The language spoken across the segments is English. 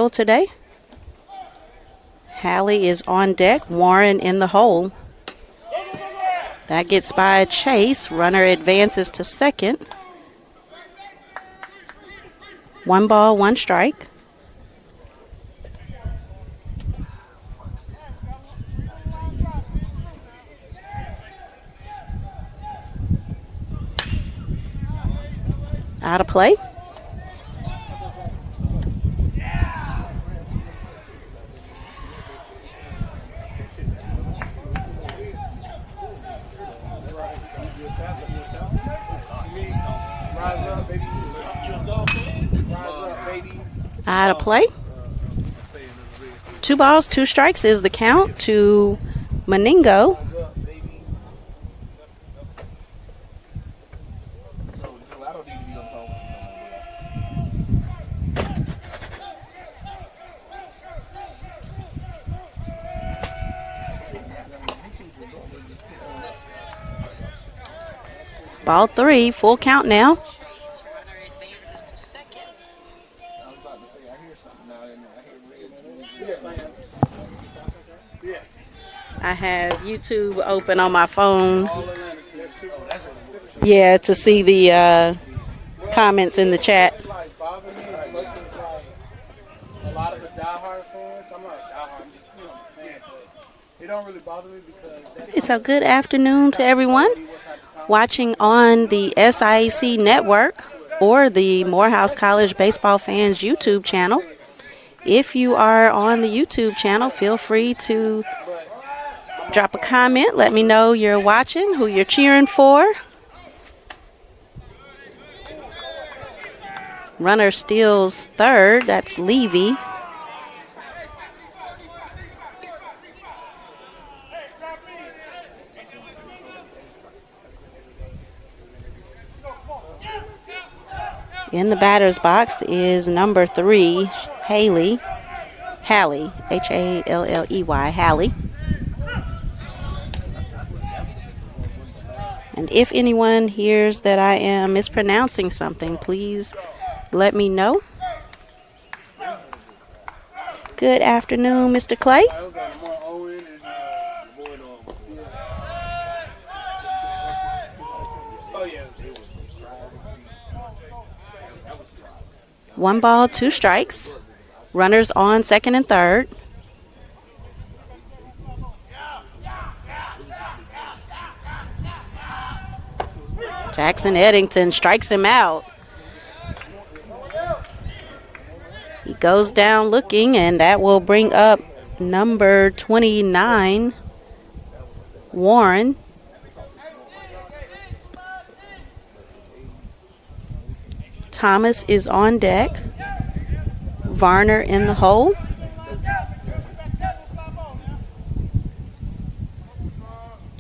field today. Hallie is on deck, Warren in the hole. That gets by Chase. Runner advances to second. 1 ball, 1 strike. Out of play. Out of play. 2 balls, 2 strikes is the count to Meningo. Ball 3, full count now. I have YouTube open on my phone. Yeah, to see the comments in the chat. So good afternoon to everyone watching on the SIAC network or the Morehouse College Baseball Fans YouTube channel. If you are on the YouTube channel, feel free to drop a comment. Let me know you're watching, who you're cheering for. Runner steals third. That's Levy. In the batter's box is number 3, Hallie, Halley, H-A-L-L-E-Y, Hallie. And if anyone hears that I am mispronouncing something, please let me know. Good afternoon, Mr. Clay. One ball, 2 strikes. Runners on second and third. Jackson Eddington strikes him out. He goes down looking, and that will bring up number 29, Warren. Thomas is on deck. Varner in the hole.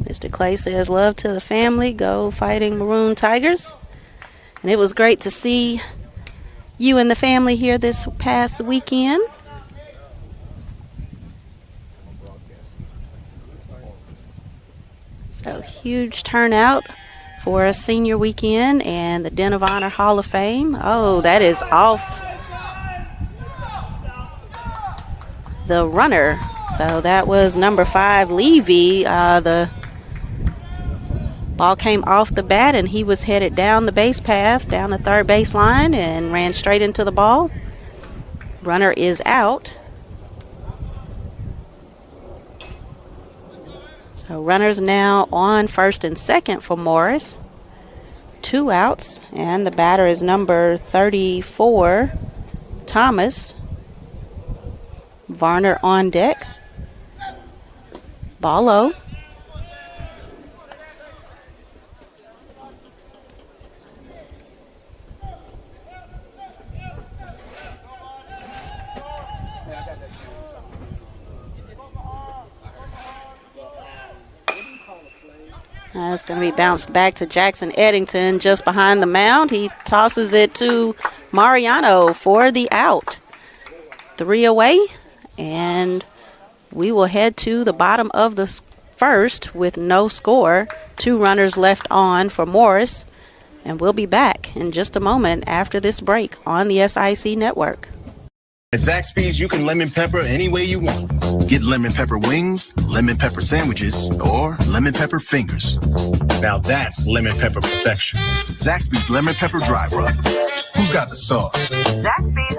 Mr. Clay says, love to the family. Go Fighting Maroon Tigers. And it was great to see you and the family here this past weekend. So huge turnout for a senior weekend and the Den of Honor Hall of Fame. Oh, that is off the runner. So that was number 5, Levy. The ball came off the bat and he was headed down the base path, down the third base line, and ran straight into the ball. Runner is out. So runners now on first and second for Morris. 2 outs, and the batter is number 34, Thomas. Varner on deck. Ball low. It's going to be bounced back to Jackson Eddington just behind the mound. He tosses it to Mariano for the out. 3 away, and we will head to the bottom of the first with no score. 2 runners left on for Morris, and we'll be back in just a moment after this break on the SIC network. At Zaxby's, you can lemon pepper any way you want. Get lemon pepper wings, lemon pepper sandwiches, or lemon pepper fingers. Now that's lemon pepper perfection. Zaxby's Lemon Pepper Dry Rub. Who's got the sauce? Zaxby's.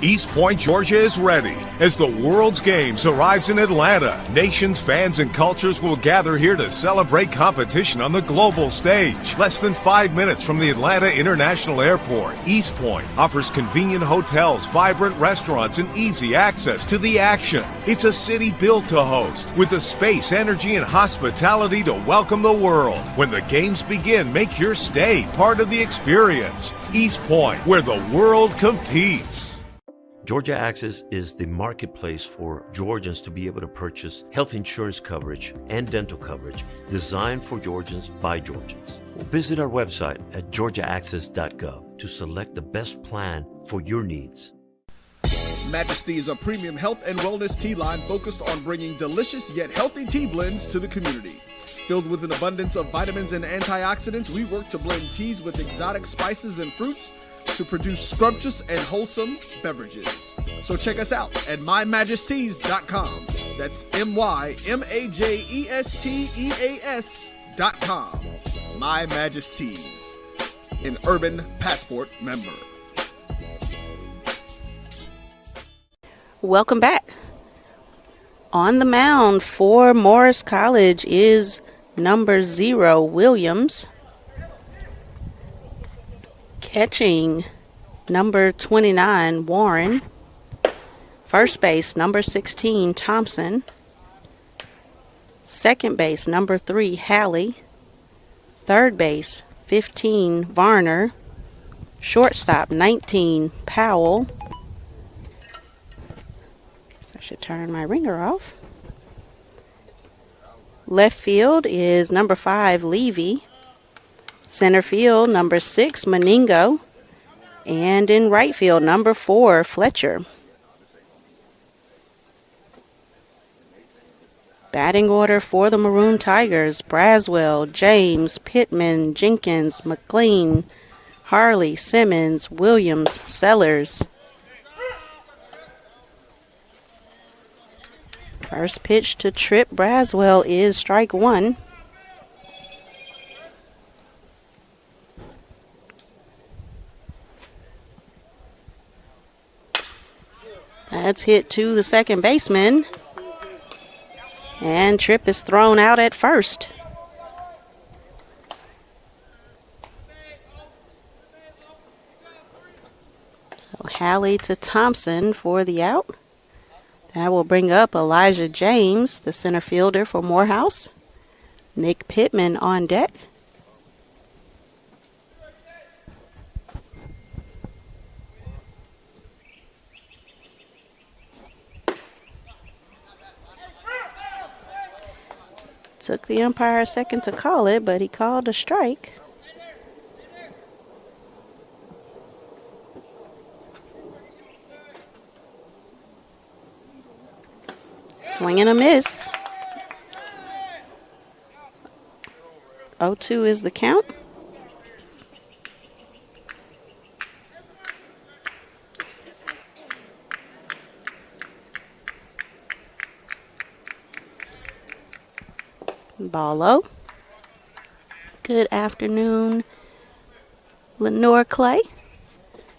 East Point, Georgia is ready as the World's Games arrives in Atlanta. Nations, fans, and cultures will gather here to celebrate competition on the global stage. Less than 5 minutes from the Atlanta International Airport, East Point offers convenient hotels, vibrant restaurants, and easy access to the action. It's a city built to host, with the space, energy, and hospitality to welcome the world. When the games begin, make your stay part of the experience. East Point, where the world competes. Georgia Access is the marketplace for Georgians to be able to purchase health insurance coverage and dental coverage designed for Georgians by Georgians. Visit our website at georgiaaccess.gov to select the best plan for your needs. Majesty is a premium health and wellness tea line focused on bringing delicious yet healthy tea blends to the community. Filled with an abundance of vitamins and antioxidants, we work to blend teas with exotic spices and fruits to produce scrumptious and wholesome beverages. So check us out at mymajesties.com. That's MyMajesties.com. My Majesties, an Urban Passport member. Welcome back. On the mound for Morris College is number 0, Williams. Catching, number 29, Warren. First base, number 16, Thompson. Second base, number 3, Halley. Third base, 15, Varner. Shortstop, 19, Powell. Guess I should turn my ringer off. Left field is number 5, Levy. Center field, number 6, Meningo. And in right field, number 4, Fletcher. Batting order for the Maroon Tigers: Braswell, James, Pittman, Jenkins, McLean, Harley, Simmons, Williams, Sellers. First pitch to Trip Braswell is strike 1. That's hit to the second baseman. And Tripp is thrown out at first. So Halley to Thompson for the out. That will bring up Elijah James, the center fielder for Morehouse. Nick Pittman on deck. Took the umpire a second to call it, but he called a strike. Swing and a miss. 0-2 is the count. Ball low. Good afternoon, Lenore Clay.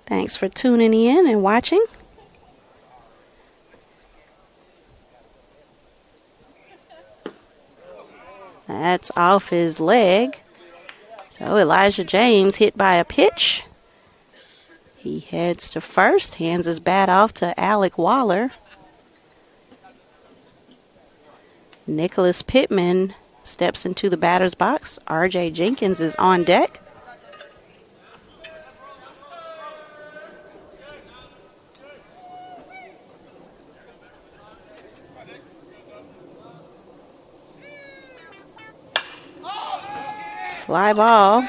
Thanks for tuning in and watching. That's off his leg. So Elijah James hit by a pitch. He heads to first, hands his bat off to Alec Waller. Nicholas Pittman steps into the batter's box. R.J. Jenkins is on deck. Fly ball.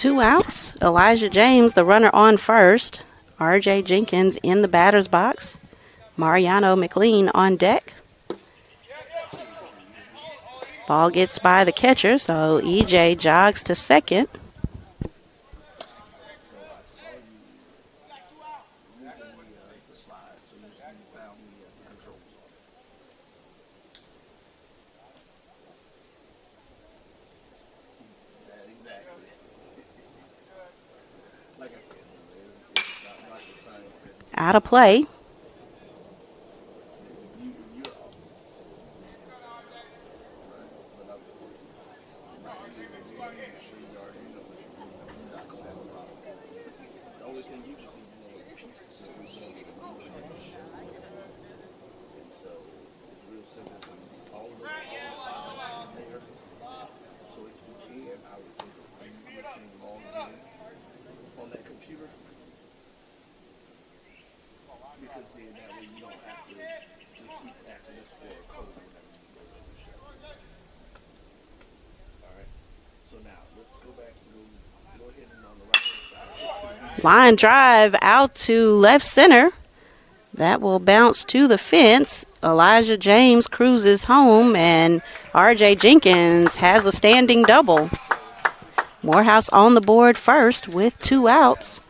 2 outs. Elijah James, the runner on first. R.J. Jenkins in the batter's box. Mariano McLean on deck. Ball gets by the catcher, so E.J. jogs to second. Out of play. Line drive out to left center. That will bounce to the fence. Elijah James cruises home, and R.J. Jenkins has a standing double. Morehouse on the board first with 2 outs.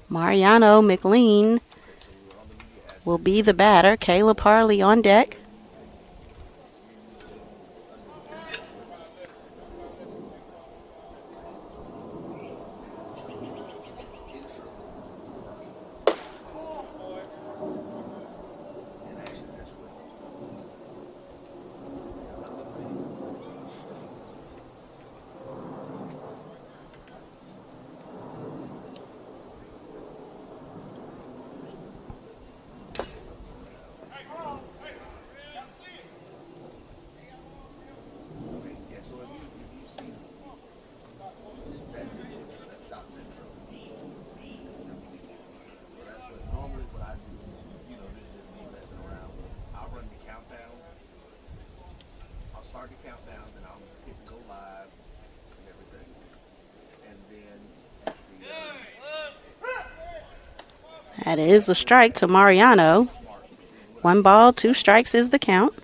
Mariano McLean will be the batter. Caleb Harley on deck. That is a strike to Mariano. 1 ball, 2 strikes is the count.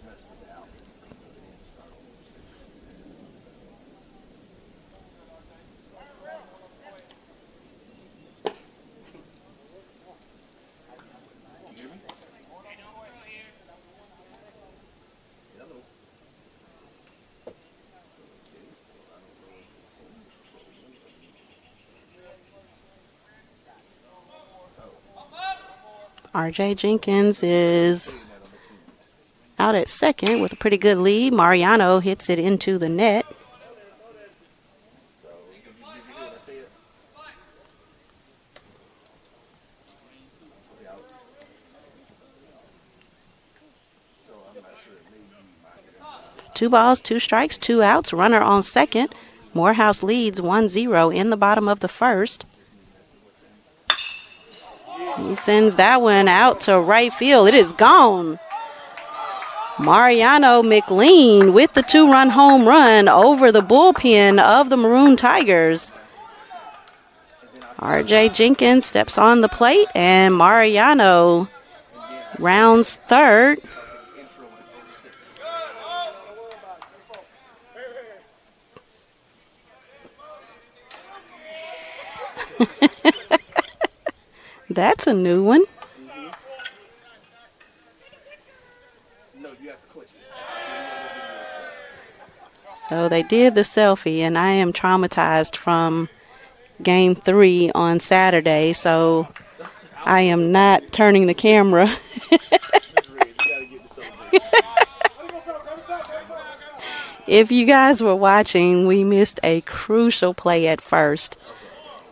R.J. Jenkins is out at second with a pretty good lead. Mariano hits it into the net. Two balls, 2 strikes, 2 outs. Runner on second. Morehouse leads 1-0 in the bottom of the first. He sends that one out to right field. It is gone. Mariano McLean with the 2-run home run over the bullpen of the Maroon Tigers. R.J. Jenkins steps on the plate, and Mariano rounds third. That's a new one. So they did the selfie, and I am traumatized from Game 3 on Saturday, so I am not turning the camera. If you guys were watching, we missed a crucial play at first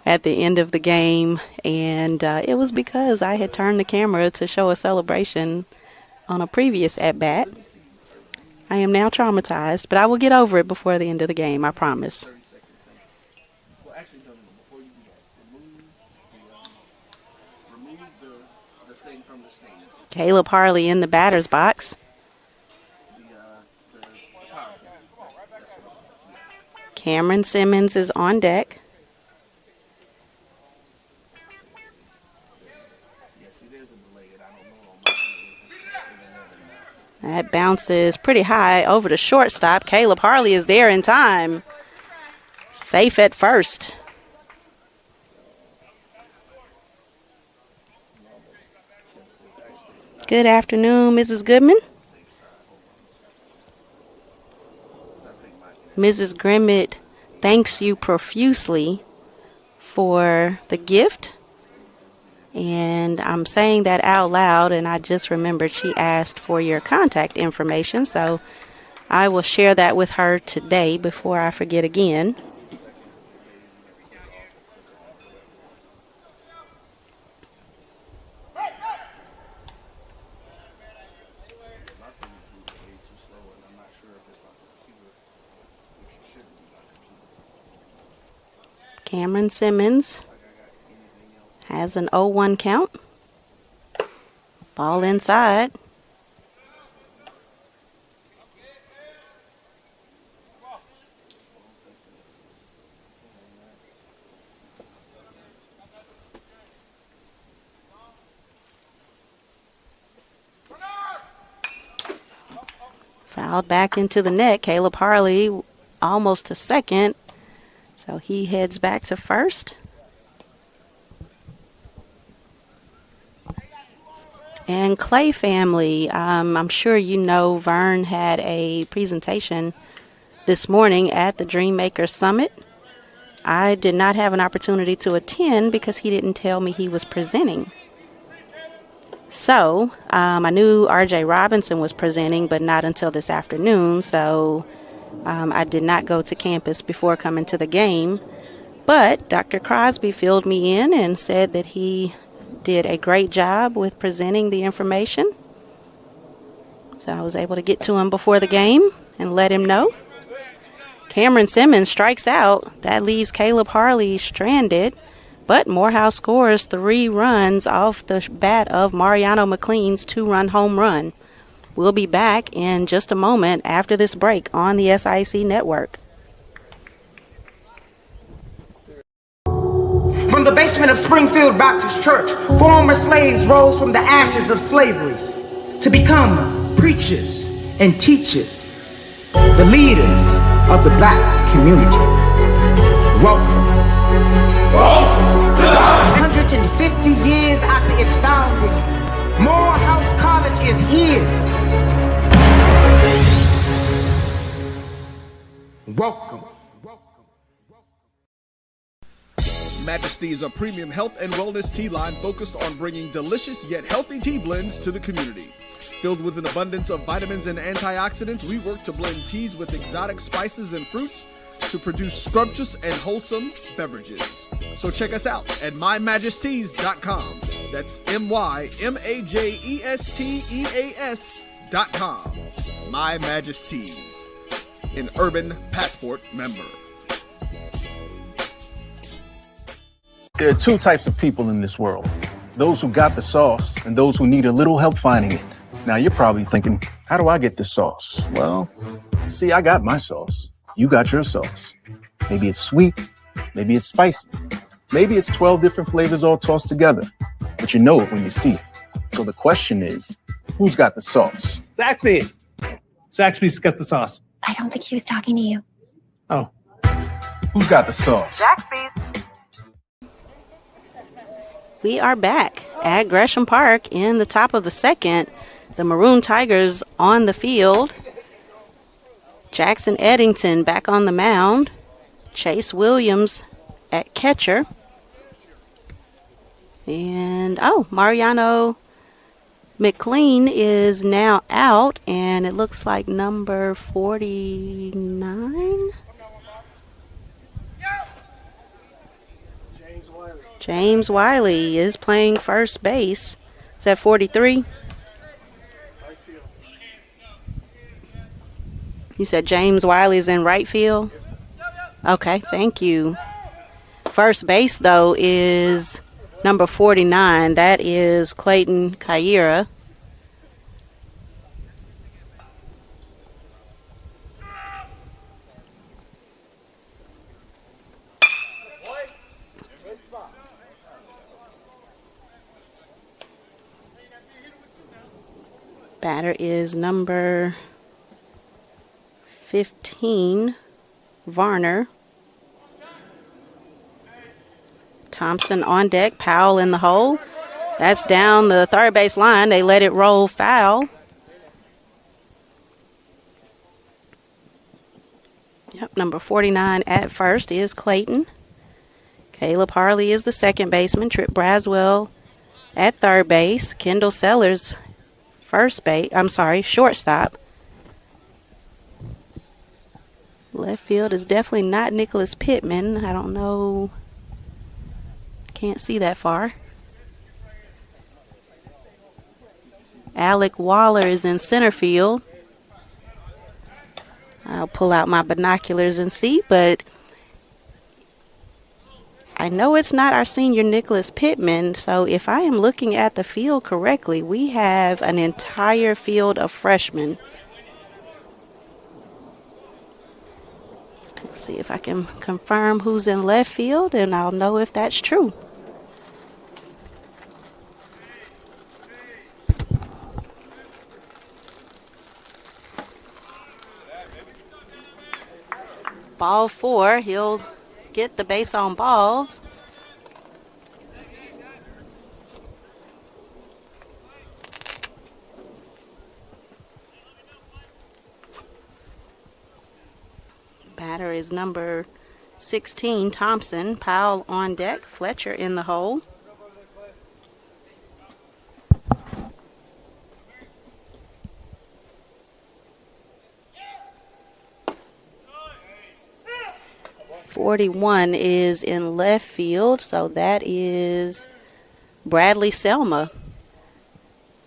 at the end of the game, and it was because I had turned the camera to show a celebration on a previous at-bat. I am now traumatized, but I will get over it before the end of the game, I promise. Caleb Harley in the batter's box. Cameron Simmons is on deck. That bounces pretty high over the shortstop. Caleb Harley is there in time. Safe at first. Good afternoon, Mrs. Goodman. Mrs. Grimmett thanks you profusely for the gift. And I'm saying that out loud, and I just remembered she asked for your contact information, so I will share that with her today before I forget again. Cameron Simmons has an 0-1 count. Ball inside. Fouled back into the net. Caleb Harley almost to second. So he heads back to first. And Clay family, I'm sure you know Vern had a presentation this morning at the Dreammaker Summit. I did not have an opportunity to attend because he didn't tell me he was presenting. So I knew R.J. Robinson was presenting, but not until this afternoon. So I did not go to campus before coming to the game. But Dr. Crosby filled me in and said that he did a great job with presenting the information. So I was able to get to him before the game and let him know. Cameron Simmons strikes out. That leaves Caleb Harley stranded. But Morehouse scores 3 runs off the bat of Mariano McLean's 2-run home run. We'll be back in just a moment after this break on the SIC network. From the basement of Springfield Baptist Church, former slaves rose from the ashes of slavery to become preachers and teachers, the leaders of the black community. Welcome. Welcome to 150 years after its founding, Morehouse College is here. Welcome. Majesty is a premium health and wellness tea line focused on bringing delicious yet healthy tea blends to the community. Filled with an abundance of vitamins and antioxidants, we work to blend teas with exotic spices and fruits to produce scrumptious and wholesome beverages. So check us out at mymajesties.com. That's MyMajesties.com. My Majesties, an Urban Passport member. There are 2 types of people in this world. Those who got the sauce and those who need a little help finding it. Now you're probably thinking, how do I get this sauce? Well, see, I got my sauce. You got your sauce. Maybe it's sweet. Maybe it's spicy. Maybe it's 12 different flavors all tossed together. But you know it when you see it. So the question is, who's got the sauce? Zaxby's. Zaxby's got the sauce. I don't think he was talking to you. Oh. Who's got the sauce? Zaxby's. We are back at Gresham Park in the top of the second. The Maroon Tigers on the field. Jackson Eddington back on the mound. Chase Williams at catcher. And, Mariano McLean is now out, and it looks like number 49. James Wiley is playing first base. Is that 43? You said James Wiley is in right field? Okay, thank you. First base, though, is number 49. That is Clayton Kaira. Batter is number 15, Varner. Thompson on deck, Powell in the hole. That's down the third base line. They let it roll foul. Yep, number 49 at first is Clayton. Caleb Harley is the second baseman. Trip Braswell at third base. Kendall Sellers shortstop. Left field is definitely not Nicholas Pittman. I don't know. Can't see that far. Alec Waller is in center field. I'll pull out my binoculars and see, but I know it's not our senior Nicholas Pittman, so if I am looking at the field correctly, we have an entire field of freshmen. Let's see if I can confirm who's in left field, and I'll know if that's true. Ball 4, he'll get the base on balls. Batter is number 16, Thompson. Powell on deck, Fletcher in the hole. .41 is in left field, so that is Bradley Selma.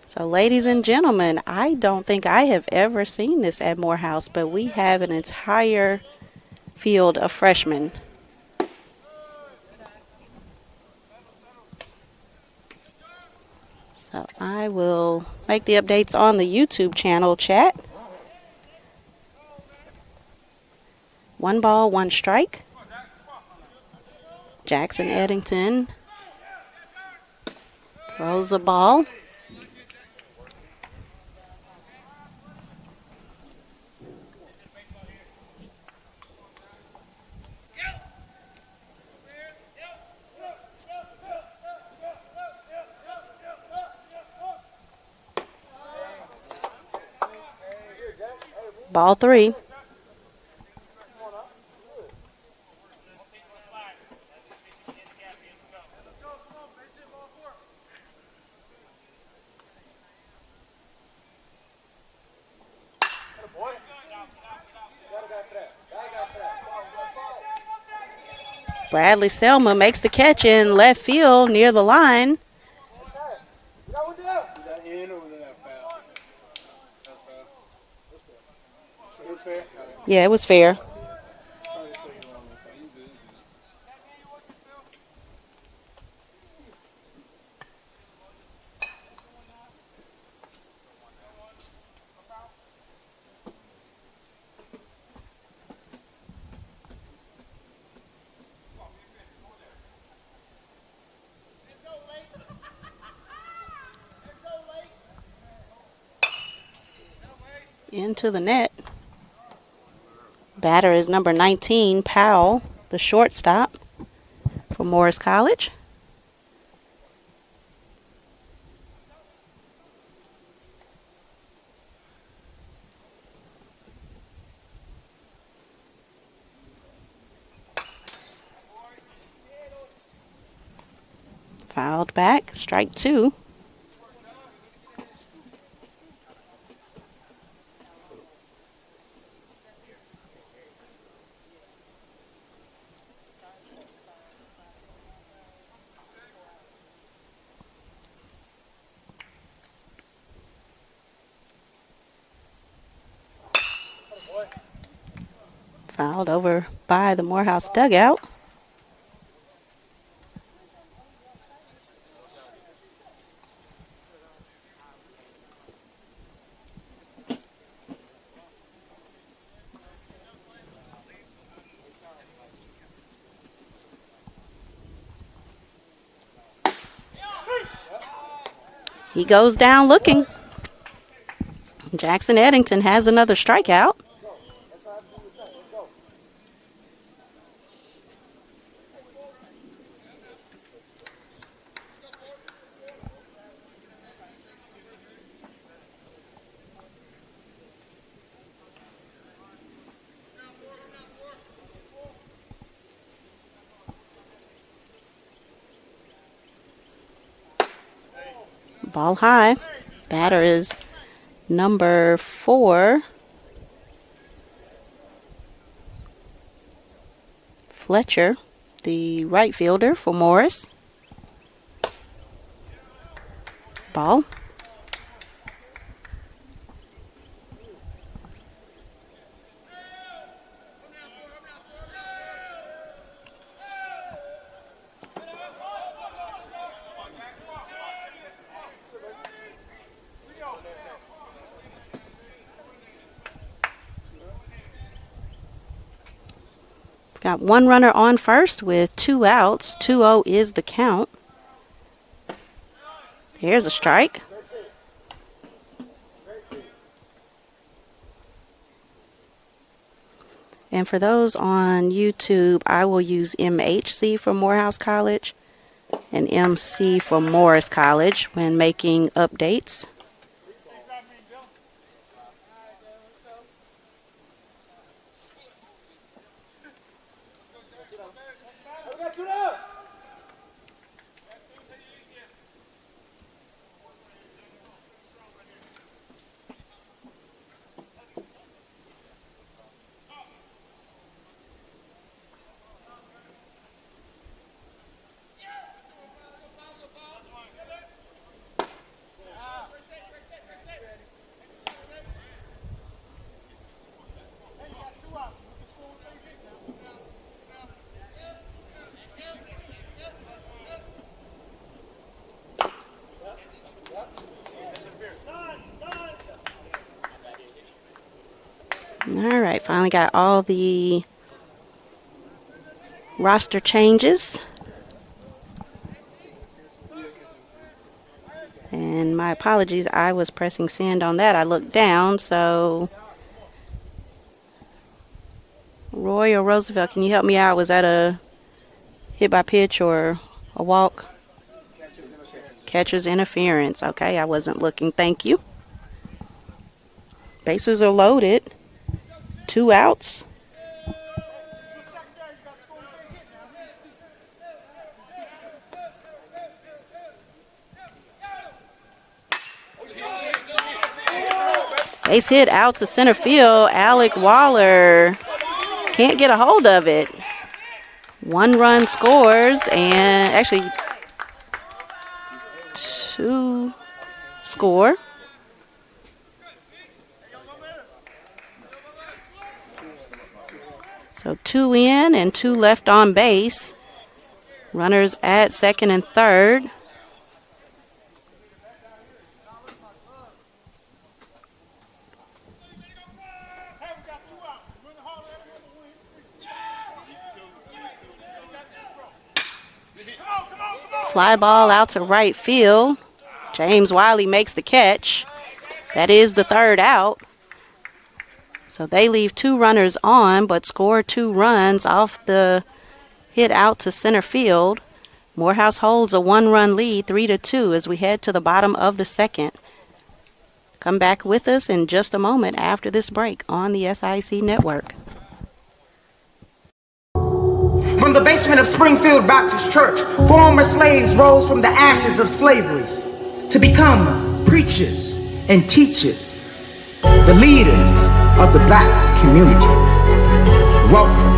So, ladies and gentlemen, I don't think I have ever seen this at Morehouse, but we have an entire field of freshmen. So, I will make the updates on the YouTube channel chat. 1 ball, 1 strike. Jackson Eddington throws a ball. Ball 3. Bradley Selma makes the catch in left field near the line. Yeah, it was fair. Into the net. Batter is number 19, Powell, the shortstop for Morris College. Fouled back, strike 2. Fouled over by the Morehouse dugout. He goes down looking. Jackson Eddington has another strikeout. Ball high. Batter is number 4. Fletcher, the right fielder for Morris. Ball. Got one runner on first with 2 outs. 2-0 is the count. Here's a strike. And for those on YouTube, I will use MHC for Morehouse College and MC for Morris College when making updates. All right, finally got all the roster changes. And my apologies, I was pressing send on that. I looked down, so Roy or Roosevelt, can you help me out? Was that a hit by pitch or a walk? Catcher's interference. Okay, I wasn't looking. Thank you. Bases are loaded. 2 outs. Base hit out to center field. Alec Waller can't get a hold of it. 1 run scores, and actually 2 score. So 2 in and 2 left on base. Runners at second and third. Fly ball out to right field. James Wiley makes the catch. That is the 3rd out. So they leave 2 runners on, but score 2 runs off the hit out to center field. Morehouse holds a 1-run lead, 3-2, as we head to the bottom of the 2nd. Come back with us in just a moment after this break on the SIC Network. From the basement of Springfield Baptist Church, former slaves rose from the ashes of slavery to become preachers and teachers, the leaders of the black community. Welcome.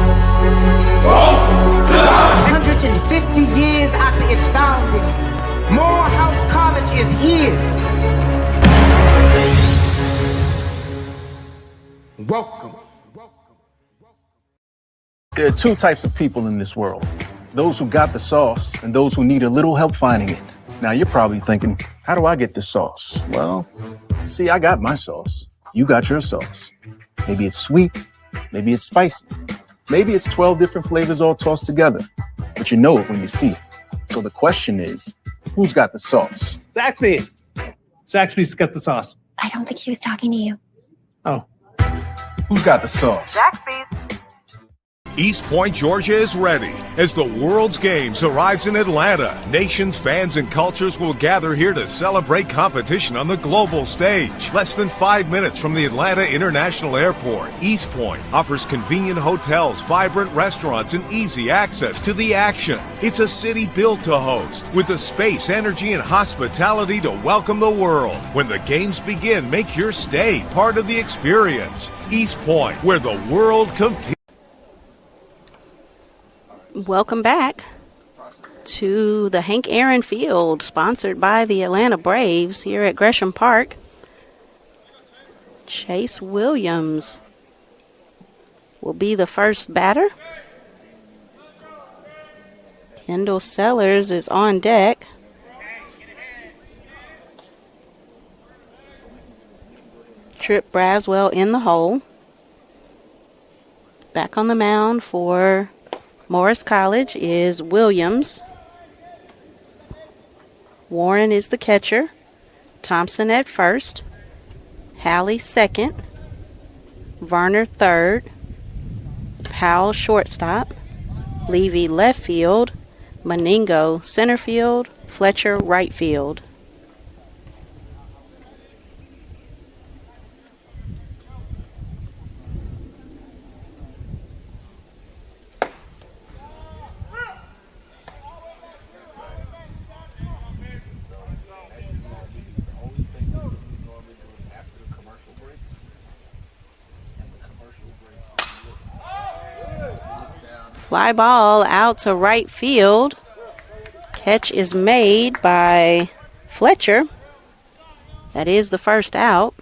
To 150 years after its founding, Morehouse College is here. Welcome. There are 2 types of people in this world. Those who got the sauce and those who need a little help finding it. Now you're probably thinking, how do I get this sauce? Well, see, I got my sauce. You got your sauce. Maybe it's sweet, maybe it's spicy, maybe it's 12 different flavors all tossed together, but you know it when you see it. So the question is, who's got the sauce? Zaxby's. Zaxby's got the sauce. I don't think he was talking to you. Oh. Who's got the sauce? East Point, Georgia is ready. As the World's Games arrives in Atlanta, nations, fans, and cultures will gather here to celebrate competition on the global stage. Less than 5 minutes from the Atlanta International Airport, East Point offers convenient hotels, vibrant restaurants, and easy access to the action. It's a city built to host, with the space, energy, and hospitality to welcome the world. When the games begin, make your stay part of the experience. East Point, where the world competes. Welcome back to the Hank Aaron Field, sponsored by the Atlanta Braves here at Gresham Park. Chase Williams will be the first batter. Kendall Sellers is on deck. Trip Braswell in the hole. Back on the mound for Morris College is Williams. Warren is the catcher. Thompson at first. Halley second. Varner third. Powell shortstop. Levy left field. Meningo center field. Fletcher right field. Fly ball out to right field. Catch is made by Fletcher. That is the first out.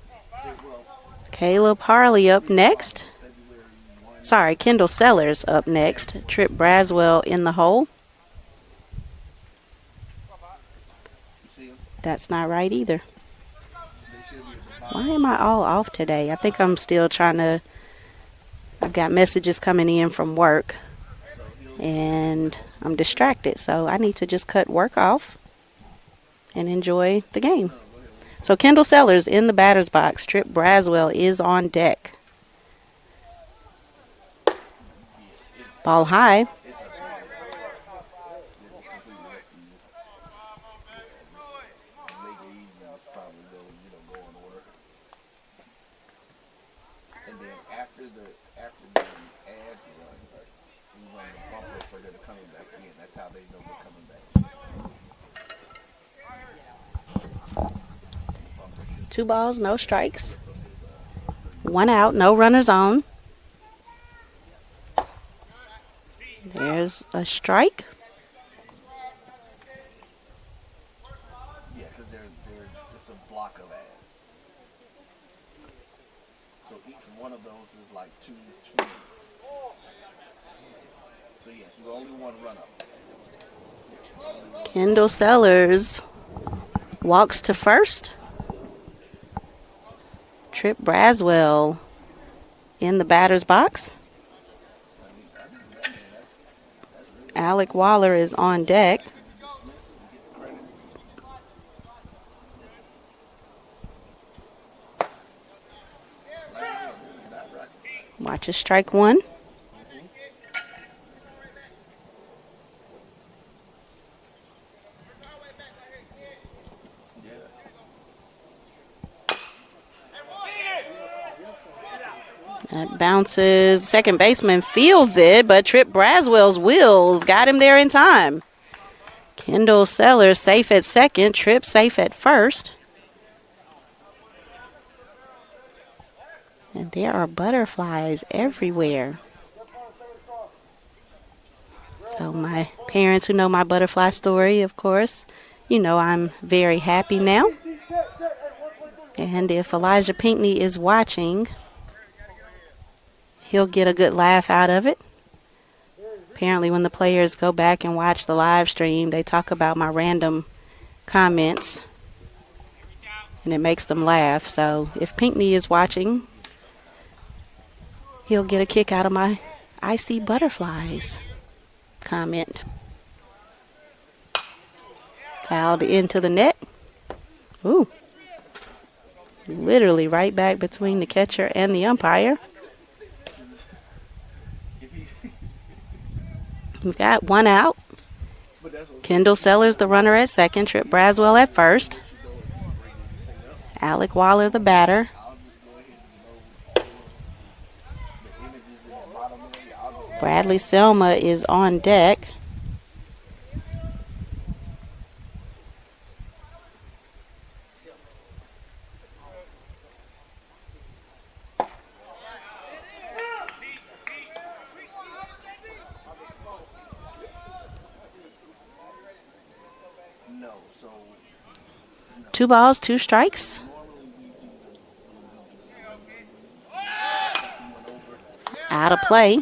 Caleb Harley up next. Sorry, Kendall Sellers up next. Trip Braswell in the hole. That's not right either. Why am I all off today? I think I'm still I've got messages coming in from work. And I'm distracted, so I need to just cut work off and enjoy the game. So Kendall Sellers in the batter's box. Trip Braswell is on deck. Ball high. Two balls, no strikes. One out, no runners on. There's a strike. Yeah, because it's a block of ads. So each one of those is like two minutes. So yes, you only one run up. Kendall Sellers walks to first. Trip Braswell in the batter's box. Alec Waller is on deck. Watch a strike one. That bounces. Second baseman fields it, but Trip Braswell's wheels got him there in time. Kendall Sellers safe at second. Trip safe at first. And there are butterflies everywhere. So my parents who know my butterfly story, of course, you know I'm very happy now. And if Elijah Pinckney is watching, he'll get a good laugh out of it. Apparently when the players go back and watch the live stream, they talk about my random comments, and it makes them laugh. So if Pinckney is watching, he'll get a kick out of my "I see butterflies" comment. Fouled into the net. Ooh. Literally right back between the catcher and the umpire. We've got one out. Kendall Sellers, the runner, at second. Trip Braswell at first. Alec Waller, the batter. Bradley Selma is on deck. Two balls, two strikes. Out of play.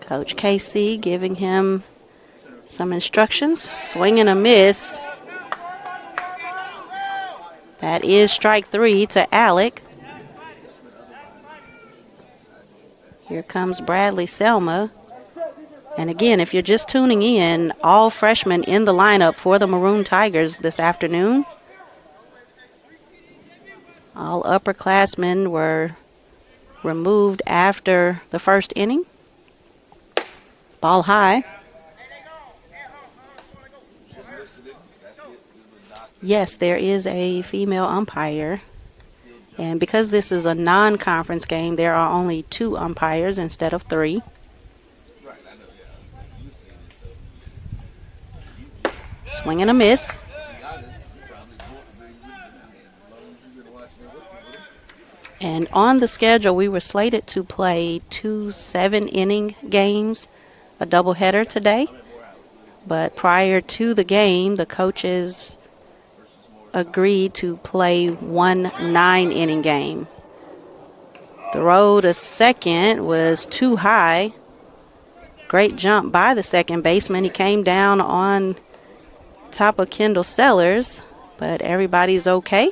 Coach KC giving him some instructions. Swing and a miss. That is strike three to Alec. Here comes Bradley Selma. And again, if you're just tuning in, all freshmen in the lineup for the Maroon Tigers this afternoon. All upperclassmen were removed after the first inning. Ball high. Yes, there is a female umpire. And because this is a non-conference game, there are only 2 umpires instead of 3. Swing and a miss. And on the schedule, we were slated to play 2 7-inning games, a doubleheader today. But prior to the game, the coaches agreed to play 1 9-inning game. Throw to second was too high. Great jump by the second baseman. He came down on top of Kendall Sellers, but everybody's okay.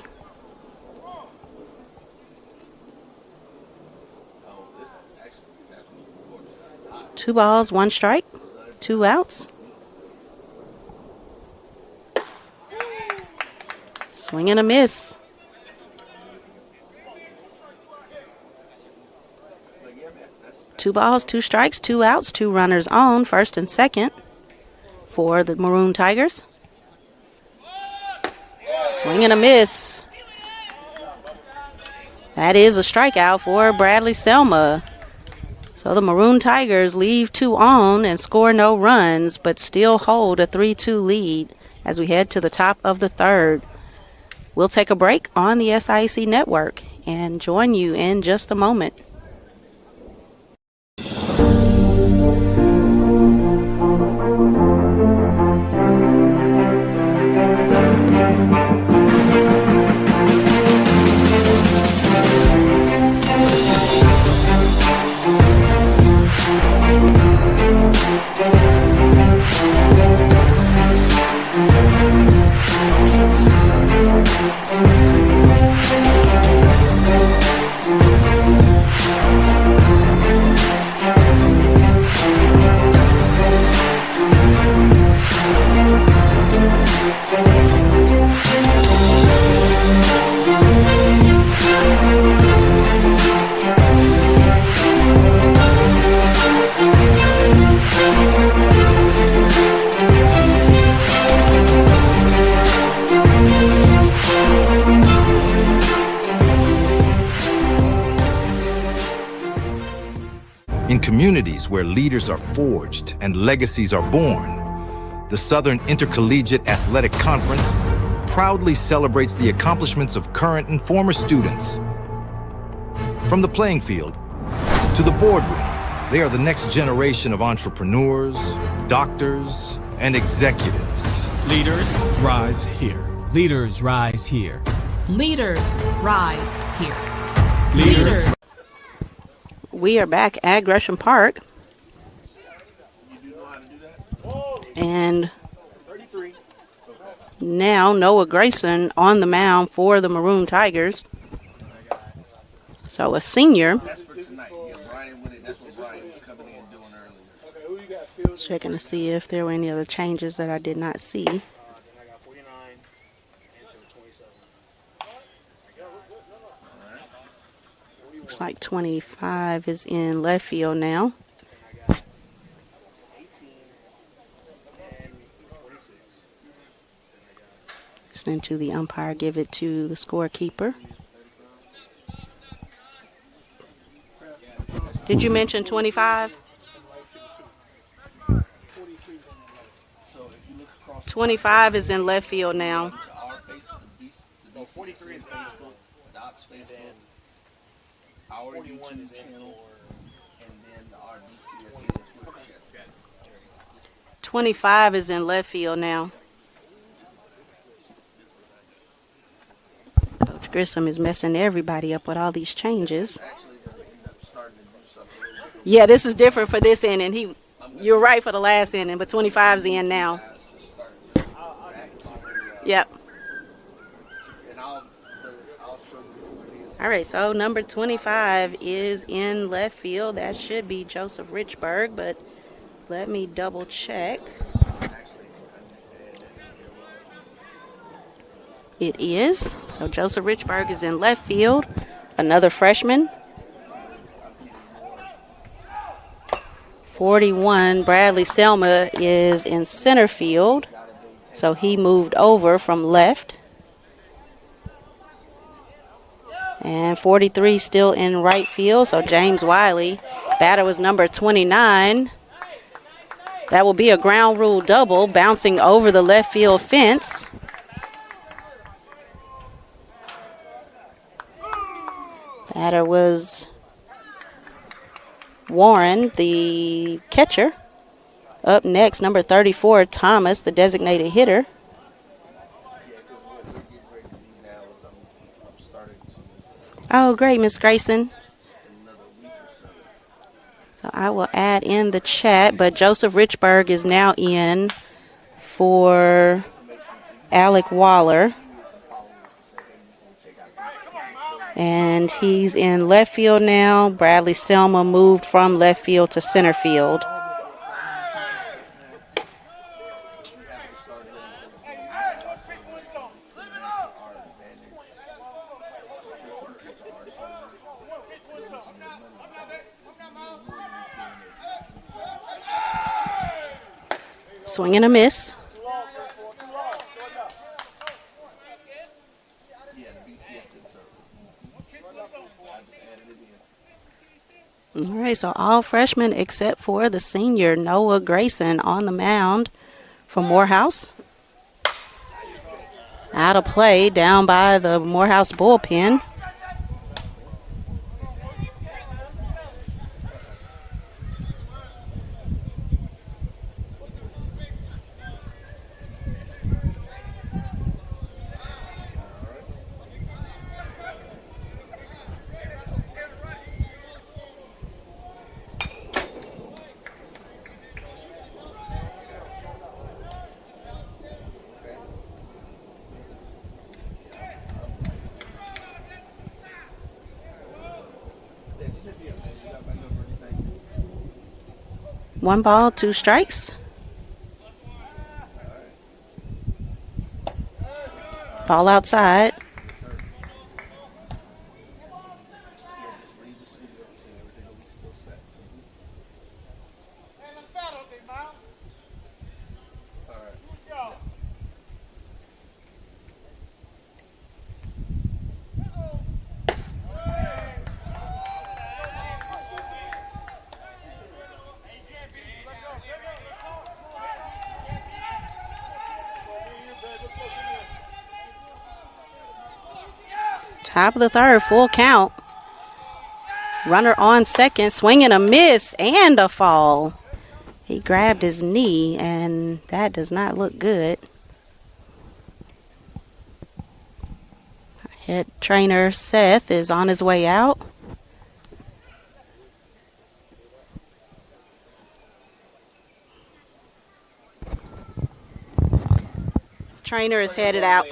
Two balls, one strike, 2 outs. Swing and a miss. Two balls, 2 strikes, 2 outs, 2 runners on, first and second for the Maroon Tigers. Swing and a miss. That is a strikeout for Bradley Selma. So the Maroon Tigers leave 2 on and score no runs, but still hold a 3-2 lead as we head to the top of the third. We'll take a break on the SIC network and join you in just a moment. In communities where leaders are forged and legacies are born, the Southern Intercollegiate Athletic Conference proudly celebrates the accomplishments of current and former students. From the playing field to the boardroom, they are the next generation of entrepreneurs, doctors, and executives. Leaders rise here. Leaders rise here. Leaders rise here. Leaders. We are back at Gresham Park. And now Noah Grayson on the mound for the Maroon Tigers. So a senior. Checking to see if there were any other changes that I did not see. Looks like 25 is in left field now. Listening to the umpire give it to the scorekeeper. Did you mention 25? 25 is in left field now. 43 is Facebook, Dot's Facebook, our YouTube channel, and then our DCS Twitter channel. 25 is in left field now. Coach Gresham is messing everybody up with all these changes. Yeah, this is different for this inning. You're right for the last inning, but 25's in now. Yep. All right, so number 25 is in left field. That should be Joseph Richburg, but let me double check. It is. So Joseph Richburg is in left field. Another freshman. 41, Bradley Selma is in center field. So he moved over from left. And 43 still in right field. So James Wiley, batter was number 29. That will be a ground rule double, bouncing over the left field fence. Batter was Warren, the catcher. Up next, number 34, Thomas, the designated hitter. Oh, great, Miss Grayson. So I will add in the chat, but Joseph Richburg is now in for Alec Waller. And he's in left field now. Bradley Selma moved from left field to center field. Swing and a miss. All right, so all freshmen except for the senior Noah Grayson on the mound for Morehouse. Out of play down by the Morehouse bullpen. One ball, two strikes. Ball outside. Top of the third, full count. Runner on second, swing and a miss and a fall. He grabbed his knee, and that does not look good. Head trainer Seth is on his way out. trainer is headed out.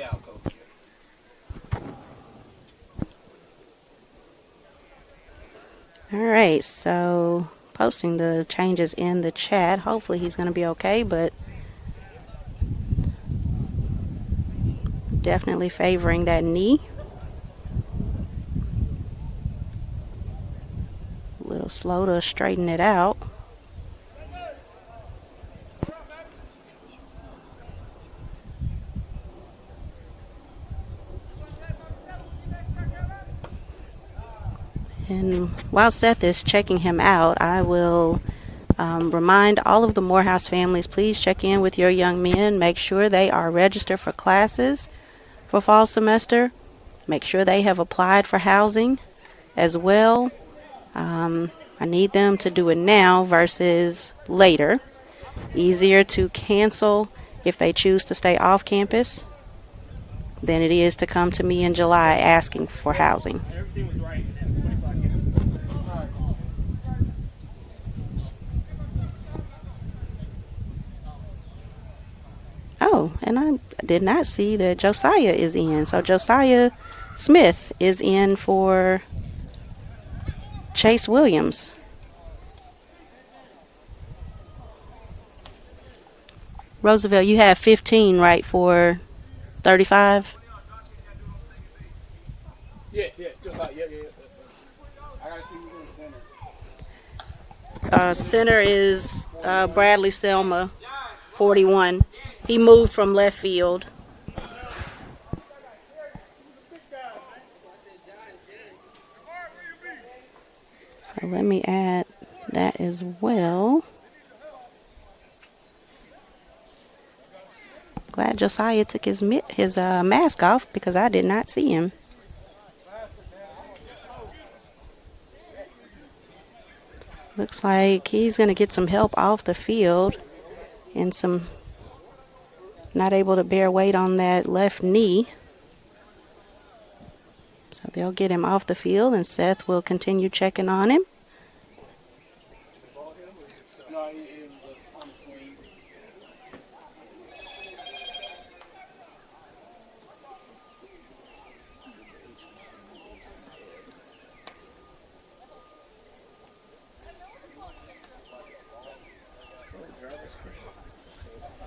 All right, so posting the changes in the chat. Hopefully he's going to be okay, but definitely favoring that knee. A little slow to straighten it out. And while Seth is checking him out, I will remind all of the Morehouse families, please check in with your young men. Make sure they are registered for classes for fall semester. Make sure they have applied for housing as well. I need them to do it now versus later. Easier to cancel if they choose to stay off campus than it is to come to me in July asking for housing. Oh, and I did not see that Josiah is in. So Josiah Smith is in for Chase Williams. Roosevelt, you have 15, right, for 35? Yes, Josiah, yeah. I gotta see who's in center. Center is Bradley Selma, 41. He moved from left field. So let me add that as well. Glad Josiah took his mask off because I did not see him. Looks like he's going to get some help off the field and some not able to bear weight on that left knee. So they'll get him off the field and Seth will continue checking on him.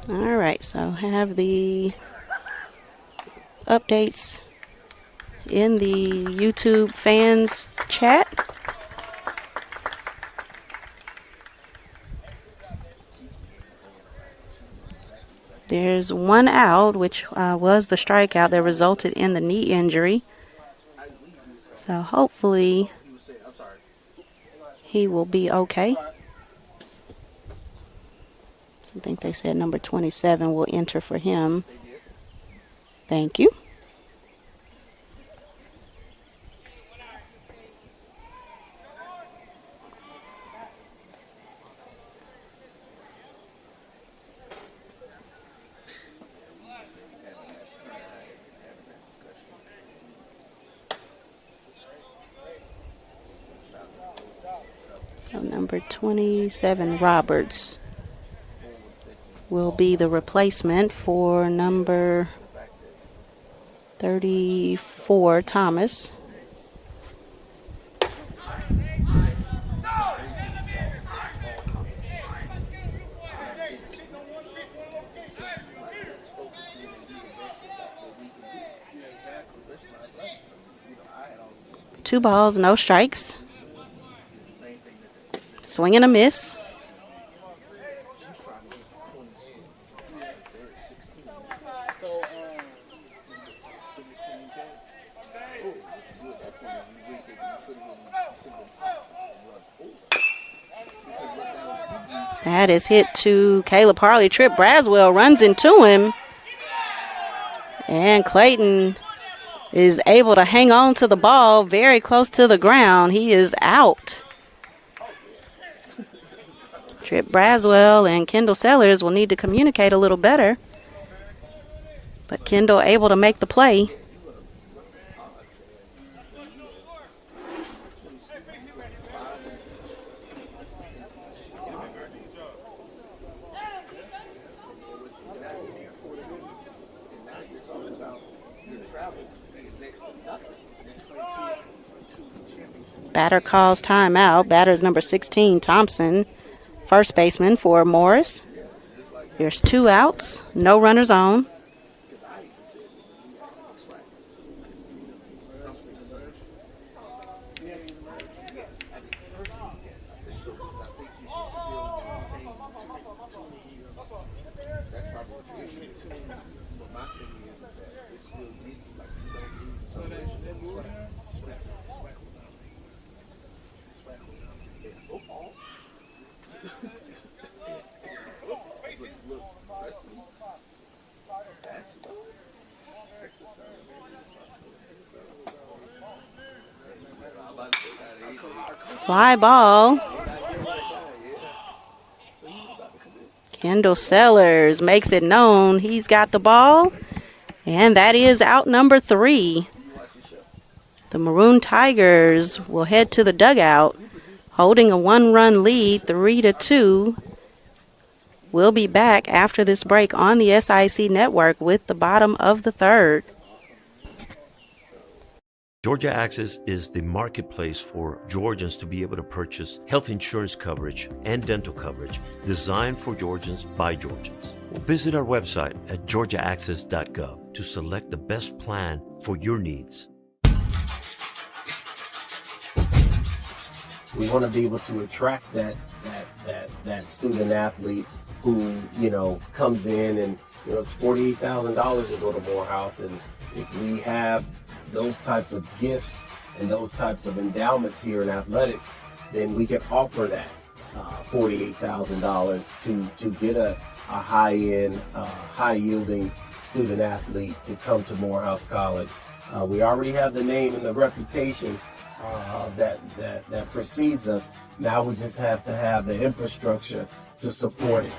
All right, so have the updates in the YouTube fans chat. There's one out, which was the strikeout that resulted in the knee injury. So hopefully he will be okay. I think they said number 27 will enter for him. Thank you. So number 27, Roberts, will be the replacement for number 34, Thomas. Two balls, no strikes. Swing and a miss. That is hit to Caleb Harley. Trip Braswell runs into him. And Clayton is able to hang on to the ball very close to the ground. He is out. Trip Braswell and Kendall Sellers will need to communicate a little better. But Kendall able to make the play. Batter calls timeout. Batter is number 16, Thompson, first baseman for Morris. There's 2 outs, no runners on. Fly ball. Kendall Sellers makes it known he's got the ball. And that is out number 3. The Maroon Tigers will head to the dugout, holding a 1-run lead, 3-2. We'll be back after this break on the SIC network with the bottom of the 3rd. Georgia Access is the marketplace for Georgians to be able to purchase health insurance coverage and dental coverage designed for Georgians by Georgians. Visit our website at georgiaaccess.gov to select the best plan for your needs. We want to be able to attract that student athlete who, comes in and, it's $48,000 to go to Morehouse. And if we have those types of gifts and those types of endowments here in athletics, then we can offer that $48,000 to get a high-end, high-yielding student athlete to come to Morehouse College. We already have the name and the reputation that precedes us. Now we just have to have the infrastructure to support it.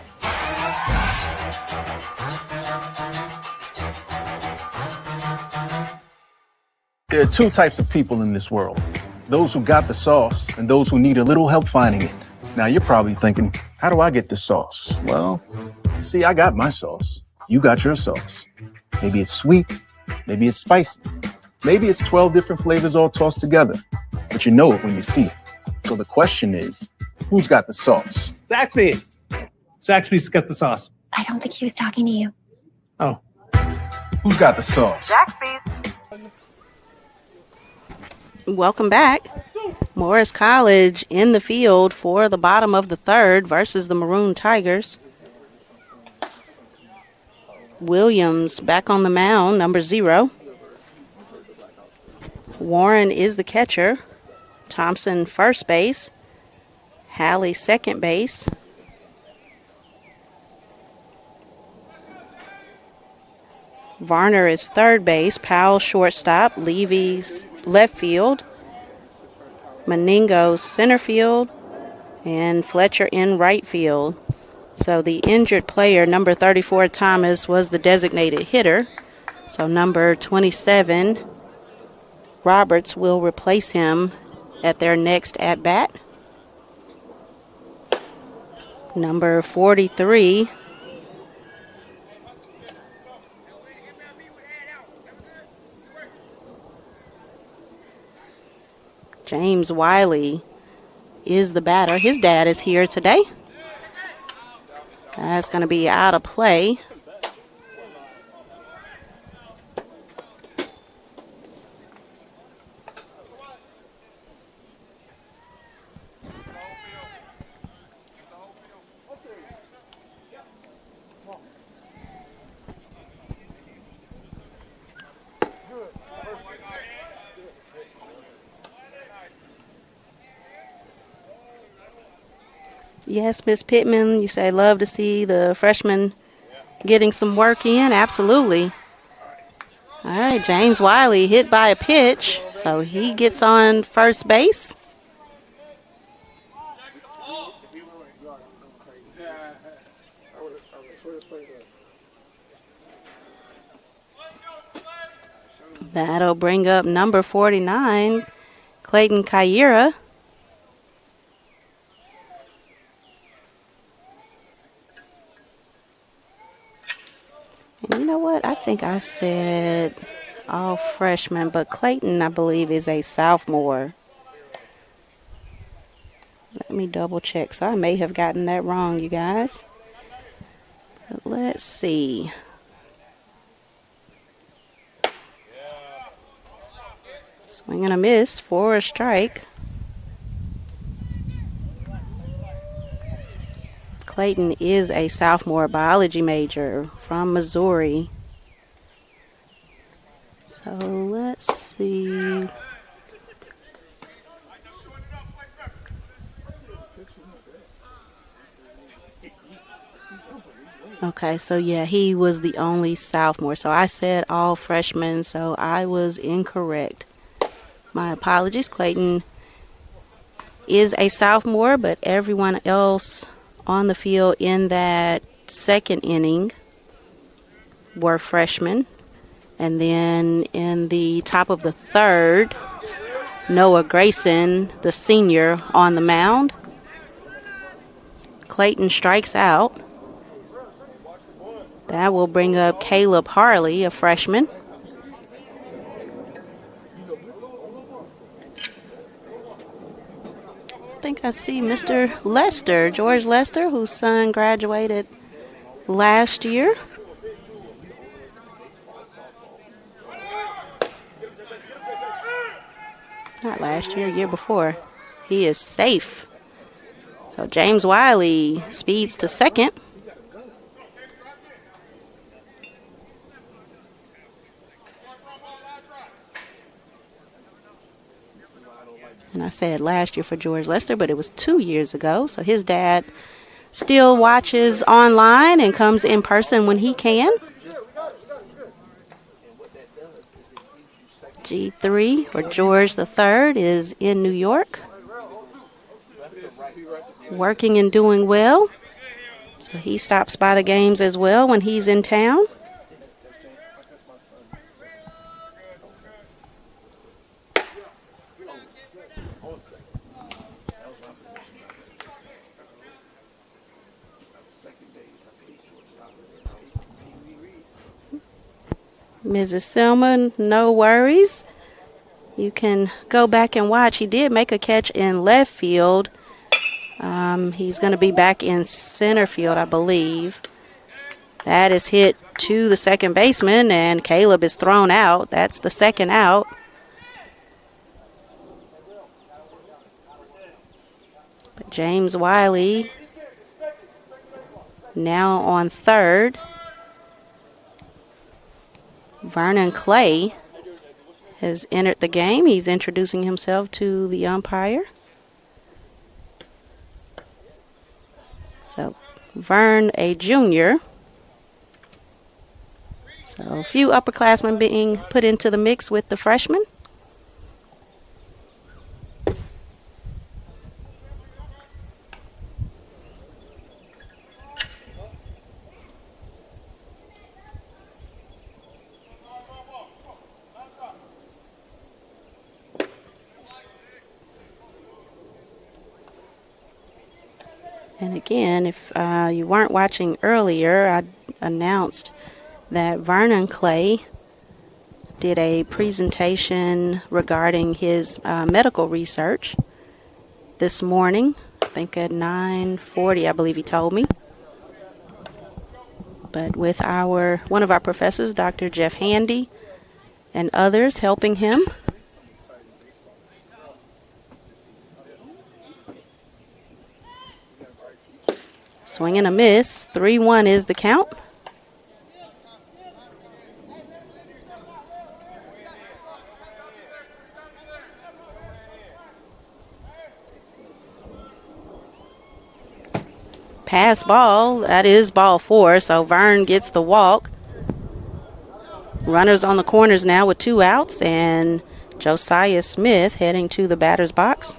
There are 2 types of people in this world. Those who got the sauce and those who need a little help finding it. Now you're probably thinking, how do I get this sauce? Well, see, I got my sauce. You got your sauce. Maybe it's sweet. Maybe it's spicy. Maybe it's 12 different flavors all tossed together. But you know it when you see it. So the question is, who's got the sauce? Zaxby's. Zaxby's got the sauce. I don't think he was talking to you. Oh. Who's got the sauce? Zaxby's. Welcome back. Morris College in the field for the bottom of the 3rd versus the Maroon Tigers. Williams back on the mound, number 0. Warren is the catcher. Thompson first base. Halley second base. Varner is third base. Powell shortstop. Levy's left field. Meningo center field. And Fletcher in right field. So the injured player, number 34, Thomas, was the designated hitter. So number 27, Roberts, will replace him at their next at-bat. Number 43, James Wiley, is the batter. His dad is here today. That's going to be out of play. Yes, Miss Pittman, you say love to see the freshman getting some work in. Absolutely. All right, James Wiley hit by a pitch, so he gets on first base. That'll bring up number 49, Clayton Kyera. And you know what? I think I said all freshmen, but Clayton, I believe, is a sophomore. Let me double check. So I may have gotten that wrong, you guys. But let's see. Swing and a miss for a strike. Clayton is a sophomore biology major from Missouri. So let's see. Okay, so yeah, he was the only sophomore. So I said all freshmen, so I was incorrect. My apologies. Clayton is a sophomore, but everyone else on the field in that second inning were freshmen. And then in the top of the third, Noah Grayson, the senior, on the mound. Clayton strikes out. That will bring up Caleb Harley, a freshman. I think I see Mr. Lester, George Lester, whose son graduated last year. Not last year, year before. He is safe. So James Wiley speeds to second. And I said last year for George Lester, but it was 2 years ago. So his dad still watches online and comes in person when he can. G3, or George III, is in New York, working and doing well. So he stops by the games as well when he's in town. Mrs. Selma, no worries. You can go back and watch. He did make a catch in left field. He's going to be back in center field, I believe. That is hit to the second baseman, and Caleb is thrown out. That's the second out. But James Wiley now on third. Vernon Clay has entered the game. He's introducing himself to the umpire. So, Vern, a junior. So, a few upperclassmen being put into the mix with the freshmen. And again, if you weren't watching earlier, I announced that Vernon Clay did a presentation regarding his medical research this morning. I think at 9:40, I believe he told me. But with one of our professors, Dr. Jeff Handy, and others helping him. Swing and a miss. 3-1 is the count. Pass ball. That is ball 4. So Vern gets the walk. Runners on the corners now with 2 outs. And Josiah Smith heading to the batter's box.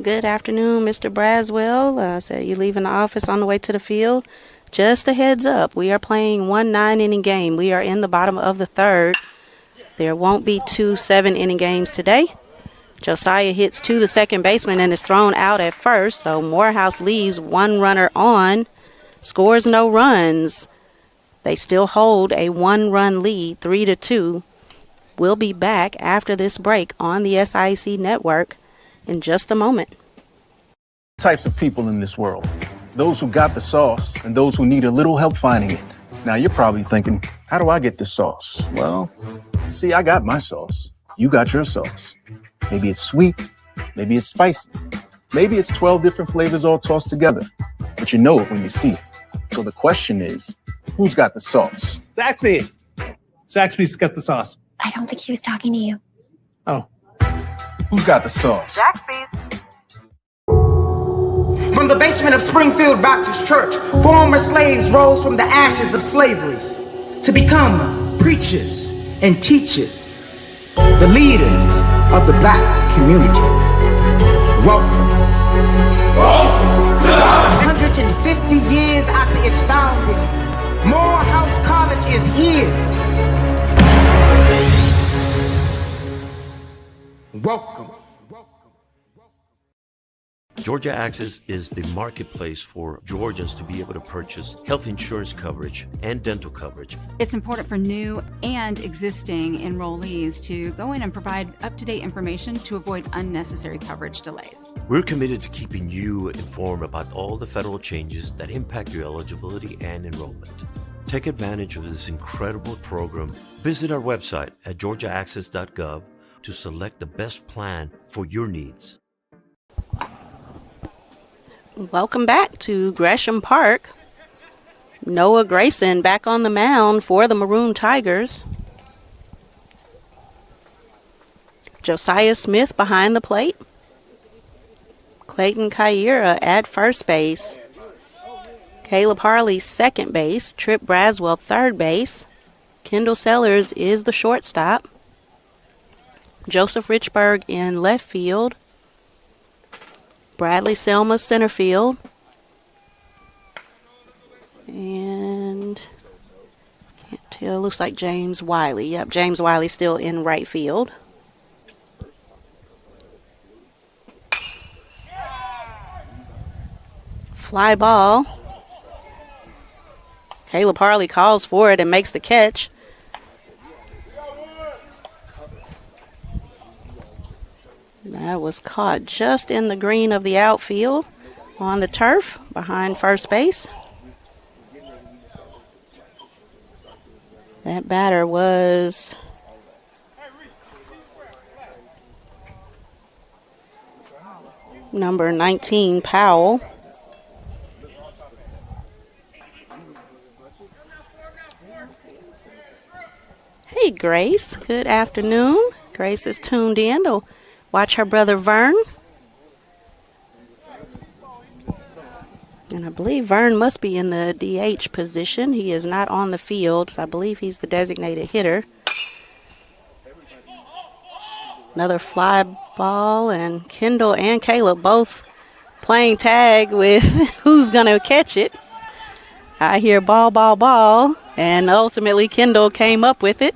Good afternoon, Mr. Braswell. So you leaving the office on the way to the field? Just a heads up, we are playing 1 9-inning game. We are in the bottom of the third. There won't be 2 7-inning games today. Josiah hits to the second baseman and is thrown out at first, so Morehouse leaves 1 runner on, scores no runs. They still hold a 1-run lead, 3-2. We'll be back after this break on the SIC network in just a moment. Types of people in this world. Those who got the sauce and those who need a little help finding it. Now you're probably thinking, how do I get this sauce? Well, see, I got my sauce. You got your sauce. Maybe it's sweet. Maybe it's spicy. Maybe it's 12 different flavors all tossed together. But you know it when you see it. So the question is, who's got the sauce? Zaxby's. Zaxby's got the sauce. I don't think he was talking to you. Oh. Who's got the sauce? Zaxby's. From the basement of Springfield Baptist Church, former slaves rose from the ashes of slavery to become preachers and teachers, the leaders of the black community. Welcome. 150 years after its founding, Morehouse College is here. Welcome. Georgia Access is the marketplace for Georgians to be able to purchase health insurance coverage and dental coverage. It's important for new and existing enrollees to go in and provide up-to-date information to avoid unnecessary coverage delays. We're committed to keeping you informed about all the federal changes that impact your eligibility and enrollment. Take advantage of this incredible program. Visit our website at georgiaaccess.gov to select the best plan for your needs. Welcome back to Gresham Park. Noah Grayson back on the mound for the Maroon Tigers. Josiah Smith behind the plate. Clayton Kyera at first base. Caleb Harley second base. Trip Braswell third base. Kendall Sellers is the shortstop. Joseph Richburg in left field. Bradley Selma center field. And can't tell, looks like James Wiley. Yep, James Wiley still in right field. Fly ball. Caleb Harley calls for it and makes the catch. That was caught just in the green of the outfield on the turf behind first base. That batter was number 19, Powell. Hey, Grace. Good afternoon. Grace is tuned in to watch her brother Vern. And I believe Vern must be in the DH position. He is not on the field, so I believe he's the designated hitter. Another fly ball, and Kendall and Caleb both playing tag with who's going to catch it. I hear ball, ball, ball, and ultimately Kendall came up with it.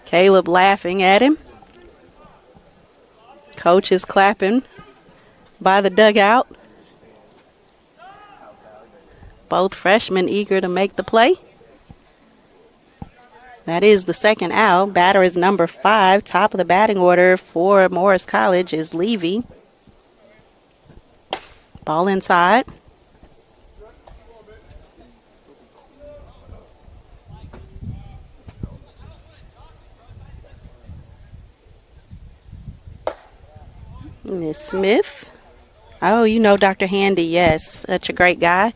Caleb laughing at him. Coach is clapping by the dugout. Both freshmen eager to make the play. That is the second out. Batter is number 5. Top of the batting order for Morris College is Levy. Ball inside. Miss Smith. Oh, you know Dr. Handy, yes. Such a great guy.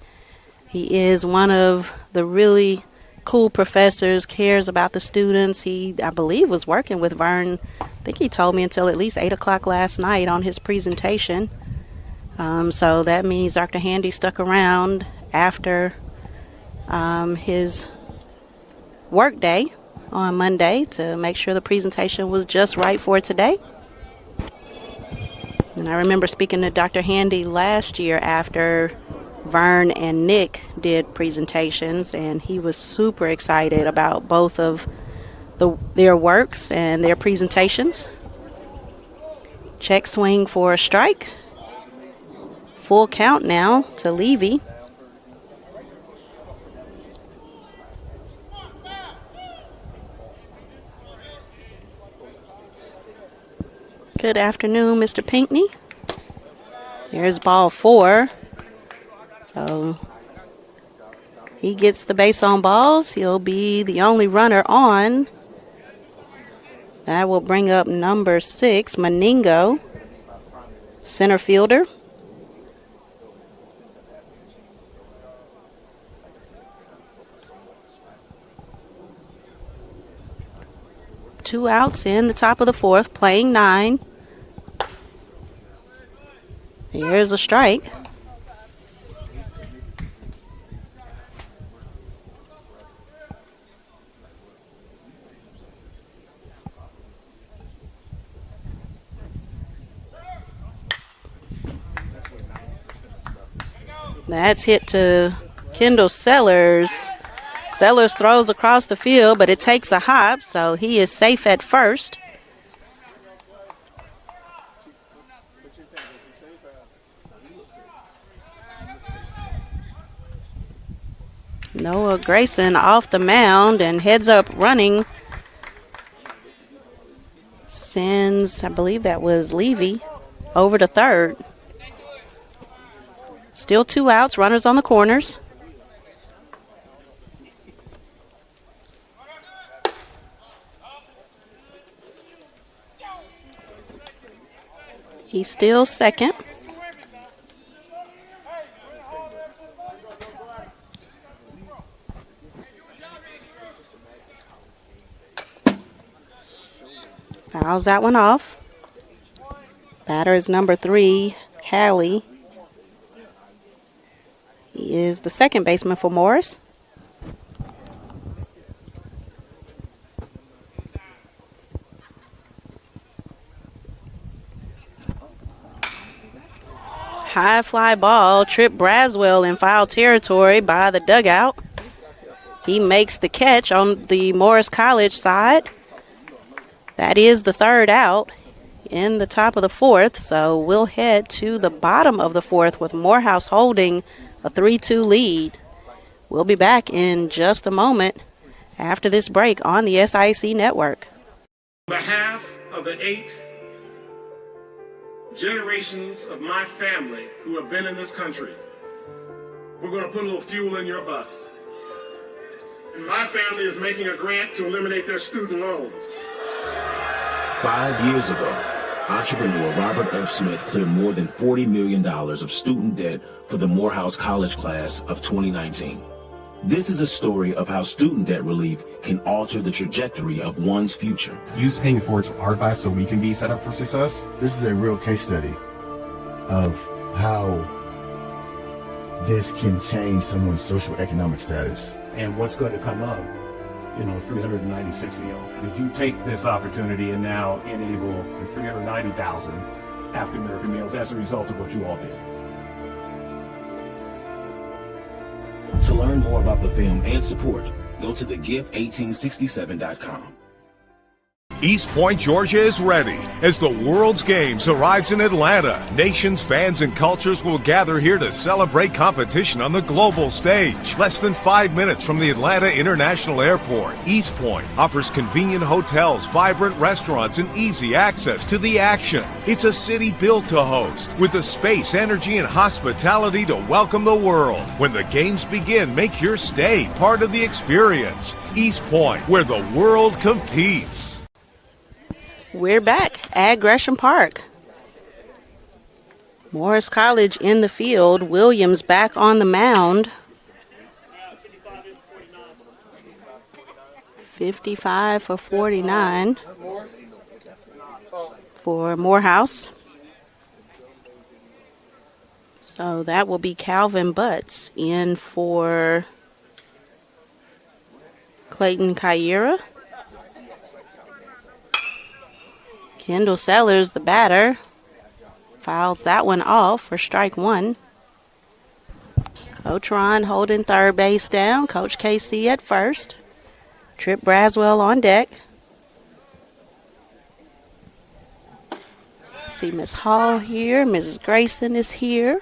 He is one of the really cool professors, cares about the students. He, I believe, was working with Vern. I think he told me until at least 8 o'clock last night on his presentation. So that means Dr. Handy stuck around after his work day on Monday to make sure the presentation was just right for today. And And I remember speaking to Dr. Handy last year after Vern and Nick did presentations, and he was super excited about both of their works and their presentations. Check swing for a strike. Full count now to Levy. Good afternoon, Mr. Pinckney. There's ball 4. So he gets the base on balls. He'll be the only runner on. That will bring up number 6, Meningo, center fielder. Two outs in the top of the 4th, playing 9. There's a strike. That's hit to Kendall Sellers. Sellers throws across the field, but it takes a hop, so he is safe at first. Noah Grayson off the mound and heads up running. Sends, I believe that was Levy, over to third. Still 2 outs, runners on the corners. He's still second. Fouls that one off. Batter is number 3, Halley. He is the second baseman for Morris. High fly ball, tripped Braswell in foul territory by the dugout. He makes the catch on the Morris College side. That is the 3rd out in the top of the 4th, so we'll head to the bottom of the 4th with Morehouse holding a 3-2 lead. We'll be back in just a moment after this break on the SIC Network. On behalf of the 8 generations of my family who have been in this country, we're going to put a little fuel in your bus. And my family is making a grant to eliminate their student loans. 5 years ago, entrepreneur Robert F. Smith cleared more than $40 million of student debt for the Morehouse College class of 2019. This is a story of how student debt relief can alter the trajectory of one's future. Use paying it forward to our class so we can be set up for success. This is a real case study of how this can change someone's social economic status. And what's going to come up, 396 Did you take this opportunity and now enable 390,000 African American males as a result of what you all did? To learn more about the film and support, go to thegift1867.com. East Point, Georgia is ready. As the world's games arrives in Atlanta, nations, fans, and cultures will gather here to celebrate competition on the global stage. Less than 5 minutes from the Atlanta International Airport, East Point offers convenient hotels, vibrant restaurants, and easy access to the action. It's a city built to host, with the space, energy, and hospitality to welcome the world. When the games begin, make your stay part of the experience. East Point, where the world competes. We're back at Gresham Park. Morris College in the field. Williams back on the mound. 55 for 49 for Morehouse. So that will be Calvin Butts in for Clayton Kyera. Kendall Sellers, the batter. Fouls that one off for strike one. Coach Ron holding third base down. Coach KC at first. Trip Braswell on deck. See Miss Hall here. Mrs. Grayson is here.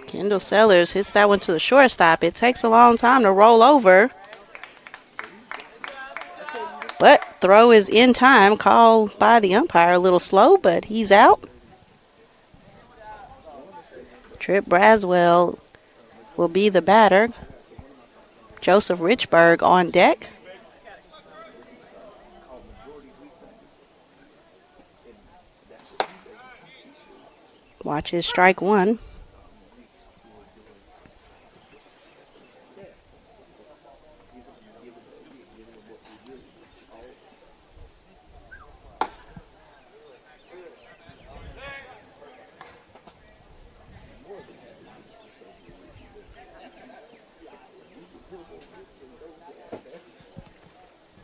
Kendall Sellers hits that one to the shortstop. It takes a long time to roll over. But throw is in time. Called by the umpire a little slow, but he's out. Trip Braswell will be the batter. Joseph Richburg on deck. Watch his strike one.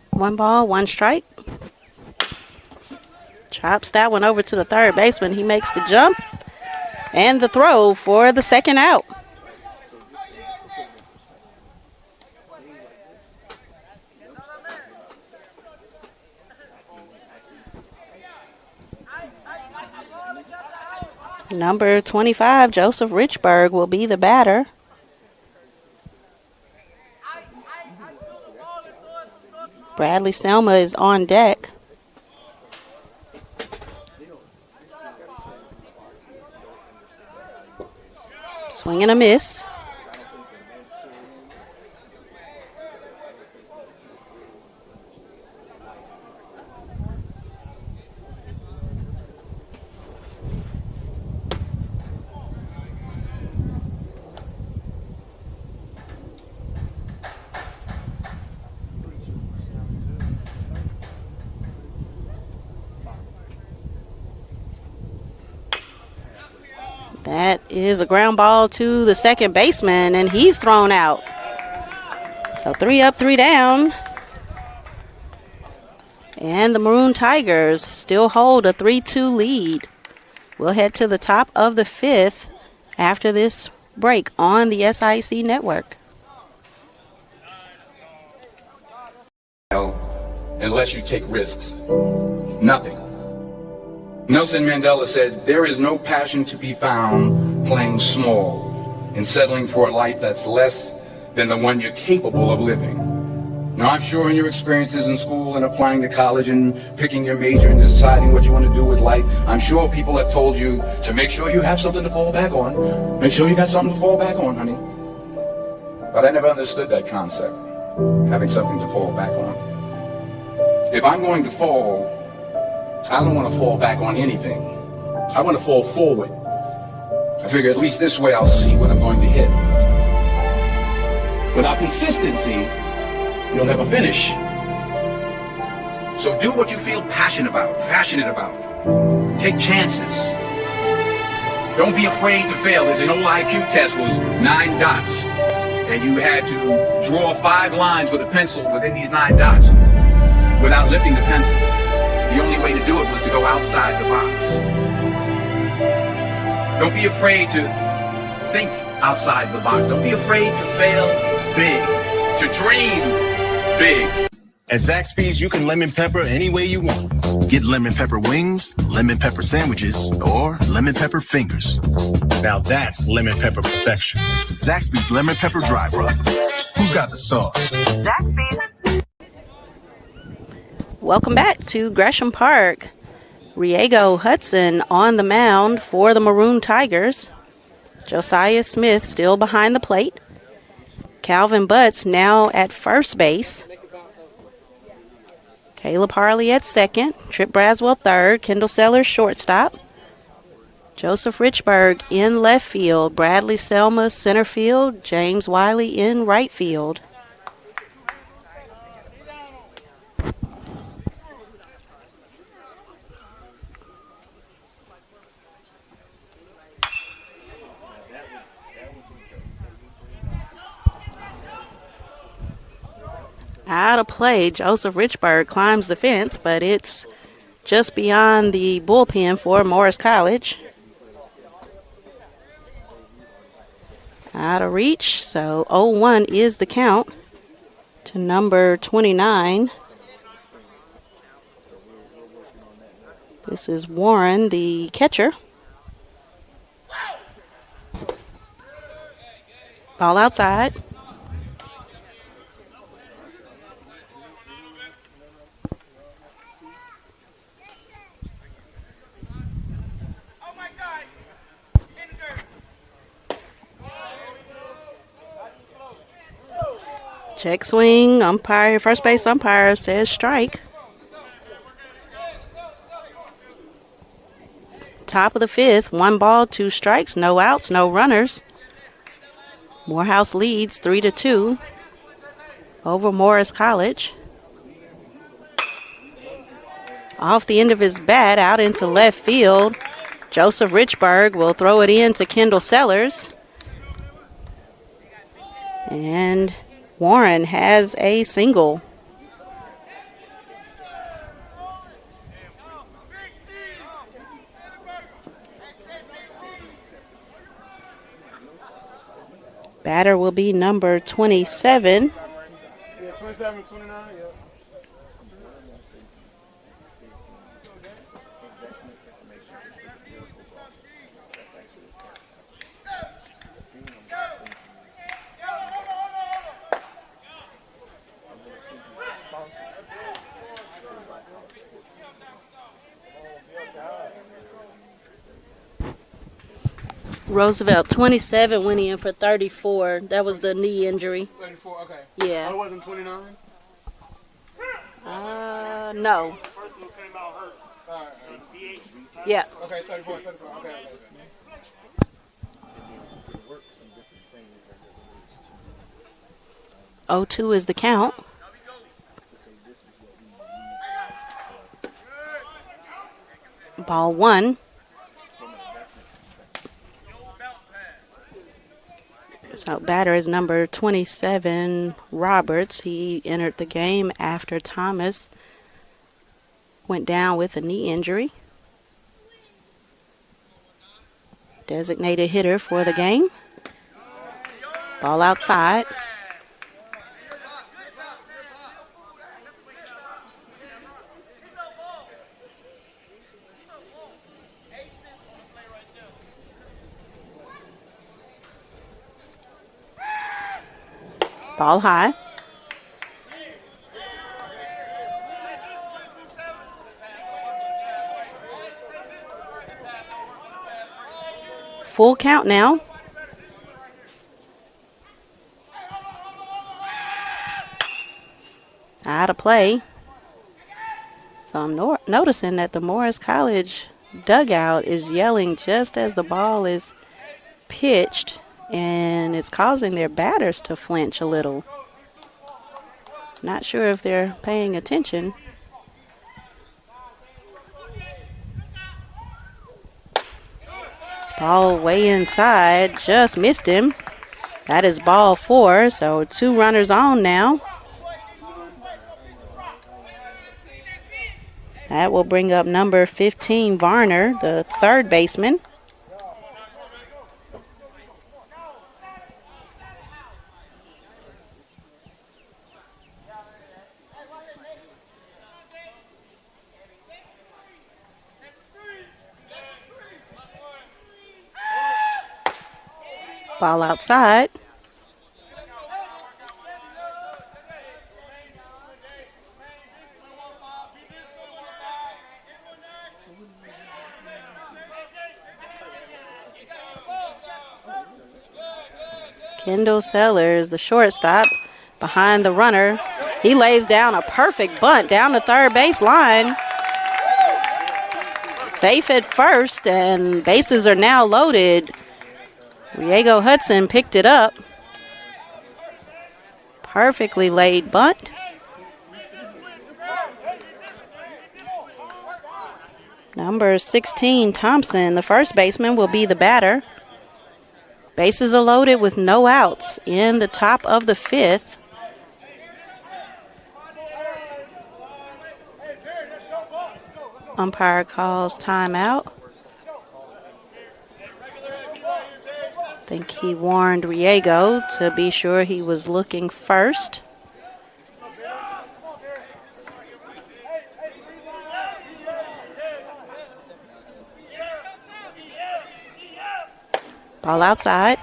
One ball, one strike. Chops that one over to the third baseman. He makes the jump and the throw for the second out. Number 25, Joseph Richburg, will be the batter. Bradley Selma is on deck. Swing and a miss. That is a ground ball to the second baseman, and he's thrown out. So 3 up, 3 down. And the Maroon Tigers still hold a 3-2 lead. We'll head to the top of the 5th after this break on the SIC network. Unless you take risks. Nothing. Nelson Mandela said, "There is no passion to be found playing small and settling for a life that's less than the one you're capable of living." Now, I'm sure in your experiences in school and applying to college and picking your major and deciding what you want to do with life, I'm sure people have told you to make sure you have something to fall back on. Make sure you got something to fall back on, honey. But I never understood that concept, having something to fall back on. If I'm going to fall, I don't want to fall back on anything. I want to fall forward. I figure at least this way I'll see what I'm going to hit. Without consistency, you'll never finish. So do what you feel passionate about. Take chances. Don't be afraid to fail. There's an old IQ test was 9 dots. And you had to draw 5 lines with a pencil within these 9 dots without lifting the pencil. The only way to do it was to go outside the box. Don't be afraid to think outside the box. Don't be afraid to fail big, to dream big. At Zaxby's, you can lemon pepper any way you want. Get lemon pepper wings, lemon pepper sandwiches, or lemon pepper fingers. Now that's lemon pepper perfection. Zaxby's Lemon Pepper Dry Rub. Who's got the sauce? Zaxby's. Welcome back to Gresham Park. Riego Hudson on the mound for the Maroon Tigers. Josiah Smith still behind the plate. Calvin Butts now at first base. Caleb Harley at second. Trip Braswell third. Kendall Sellers shortstop. Joseph Richburg in left field. Bradley Selma center field. James Wiley in right field. Out of play. Joseph Richburg climbs the fence, but it's just beyond the bullpen for Morris College. Out of reach, so 0-1 is the count to number 29. This is Warren, the catcher. Ball outside. Check swing, umpire, first base umpire says strike. Top of the fifth, 1 ball, 2 strikes, no outs, no runners. Morehouse leads 3-2 over Morris College. Off the end of his bat, out into left field. Joseph Richburg will throw it in to Kendall Sellers. And Warren has a single. Batter will be number 27. Yeah, 27, 29, yeah. Roosevelt, 27, went in for 34. That was the knee injury. 34, okay. Yeah. Oh, it wasn't 29? No. Yeah. Okay, 34, okay. 0-2 is the count. Ball 1. So batter is number 27, Roberts. He entered the game after Thomas went down with a knee injury. Designated hitter for the game. Ball outside. Ball high. Full count now. Out of play. So I'm noticing that the Morris College dugout is yelling just as the ball is pitched, and it's causing their batters to flinch a little. Not sure if they're paying attention. Ball way inside, just missed him. That is ball 4, so 2 runners on now. That will bring up number 15, Varner, the third baseman. Ball outside. Kendall Sellers, the shortstop, behind the runner. He lays down a perfect bunt down the third base line. Safe at first, and bases are now loaded. Diego Hudson picked it up. Perfectly laid bunt. Number 16, Thompson, the first baseman, will be the batter. Bases are loaded with no outs in the top of the 5th. Umpire calls timeout. I think he warned Riego to be sure he was looking first. Ball outside.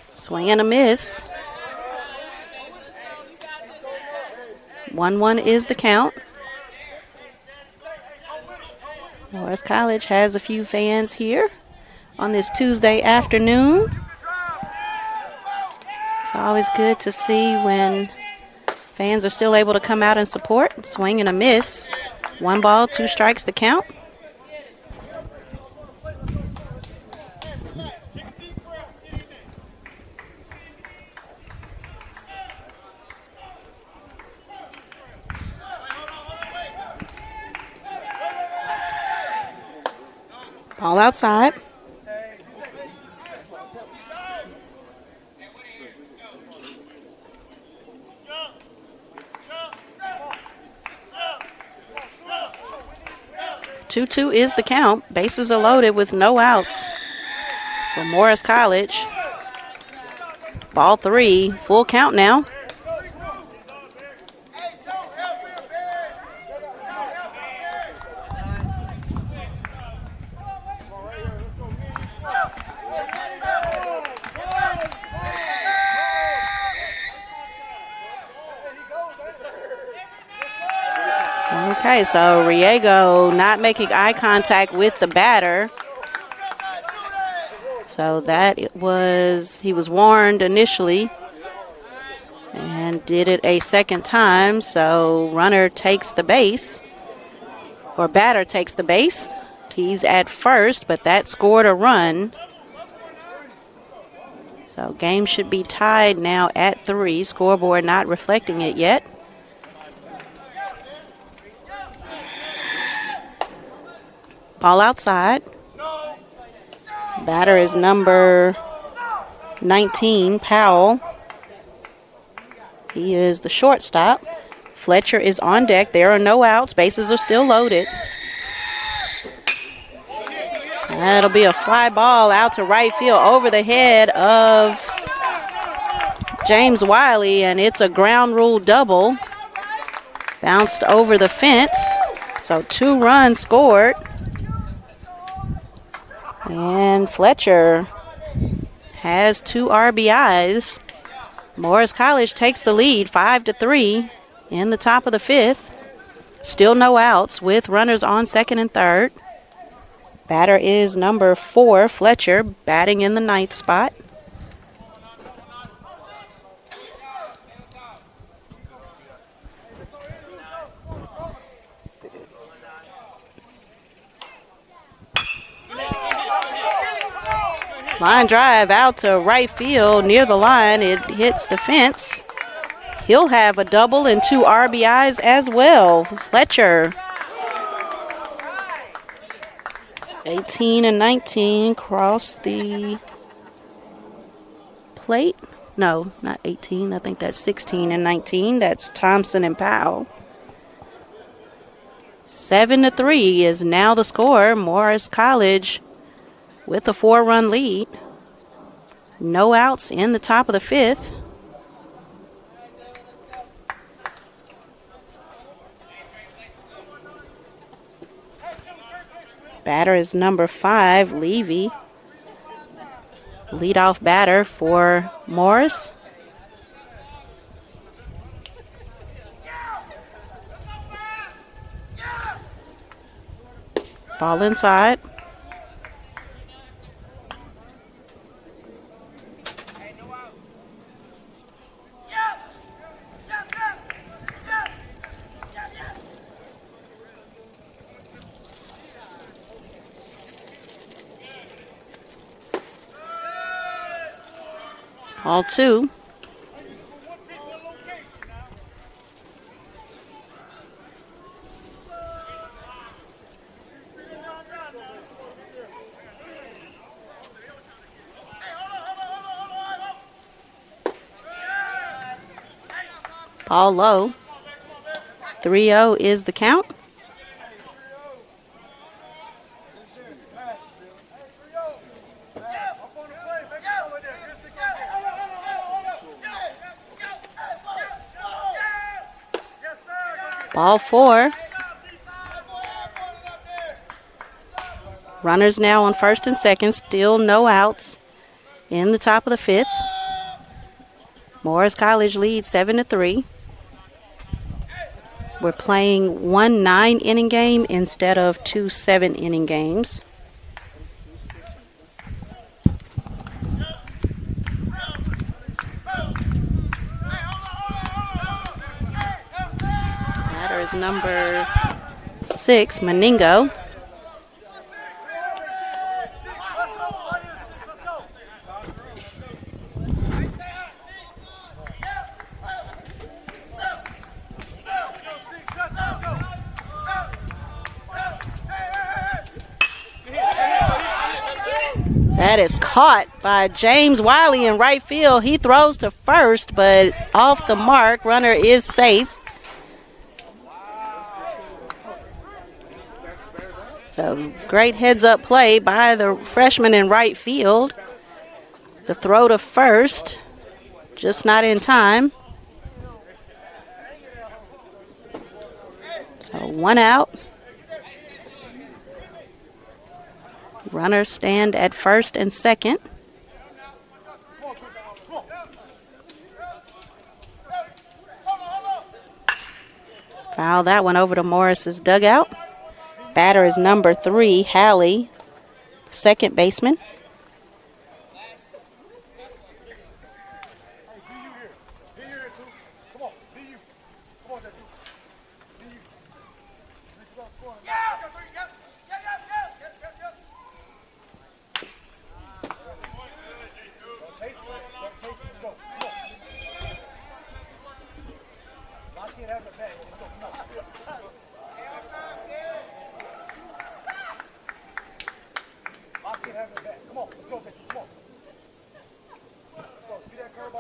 Swing and a miss. 1-1 is the count. Morehouse College has a few fans here on this Tuesday afternoon. It's always good to see when fans are still able to come out and support. Swing and a miss. 1 ball, 2 strikes the count. Ball outside. Two is the count. Bases are loaded with no outs for Morehouse College. Ball 3, full count now. Okay, so Riego not making eye contact with the batter. So he was warned initially and did it a second time. So runner takes the base, or batter takes the base. He's at first, but that scored a run. So game should be tied now at 3. Scoreboard not reflecting it yet. Ball outside. Batter is number 19, Powell. He is the shortstop. Fletcher is on deck. There are no outs. Bases are still loaded. That'll be a fly ball out to right field over the head of James Wiley, and it's a ground rule double. Bounced over the fence. So 2 runs scored. And Fletcher has 2 RBIs. Morehouse College takes the lead 5-3 in the top of the 5th. Still no outs with runners on second and third. Batter is number 4, Fletcher, batting in the 9th spot. Line drive out to right field near the line. It hits the fence. He'll have a double and 2 RBIs as well. Fletcher. 18 and 19 cross the plate. No, not 18. I think that's 16 and 19. That's Thompson and Powell. 7-3 is now the score. Morehouse College with a 4-run lead. No outs in the top of the 5th. Batter is number 5, Levy. Leadoff batter for Morris. Ball inside. All 2. Ball low. 3-0 is the count. Ball 4. Runners now on first and second, still no outs in the top of the 5th. Morris College leads 7-3. We're playing 1 9-inning game instead of 2 7-inning games. Batter is number 6, Meningo. That is caught by James Wiley in right field. He throws to first, but off the mark. Runner is safe. So great heads-up play by the freshman in right field. The throw to first, just not in time. So 1 out. Runners stand at first and second. Foul that one over to Morris's dugout. Batter is number 3, Hallie, second baseman.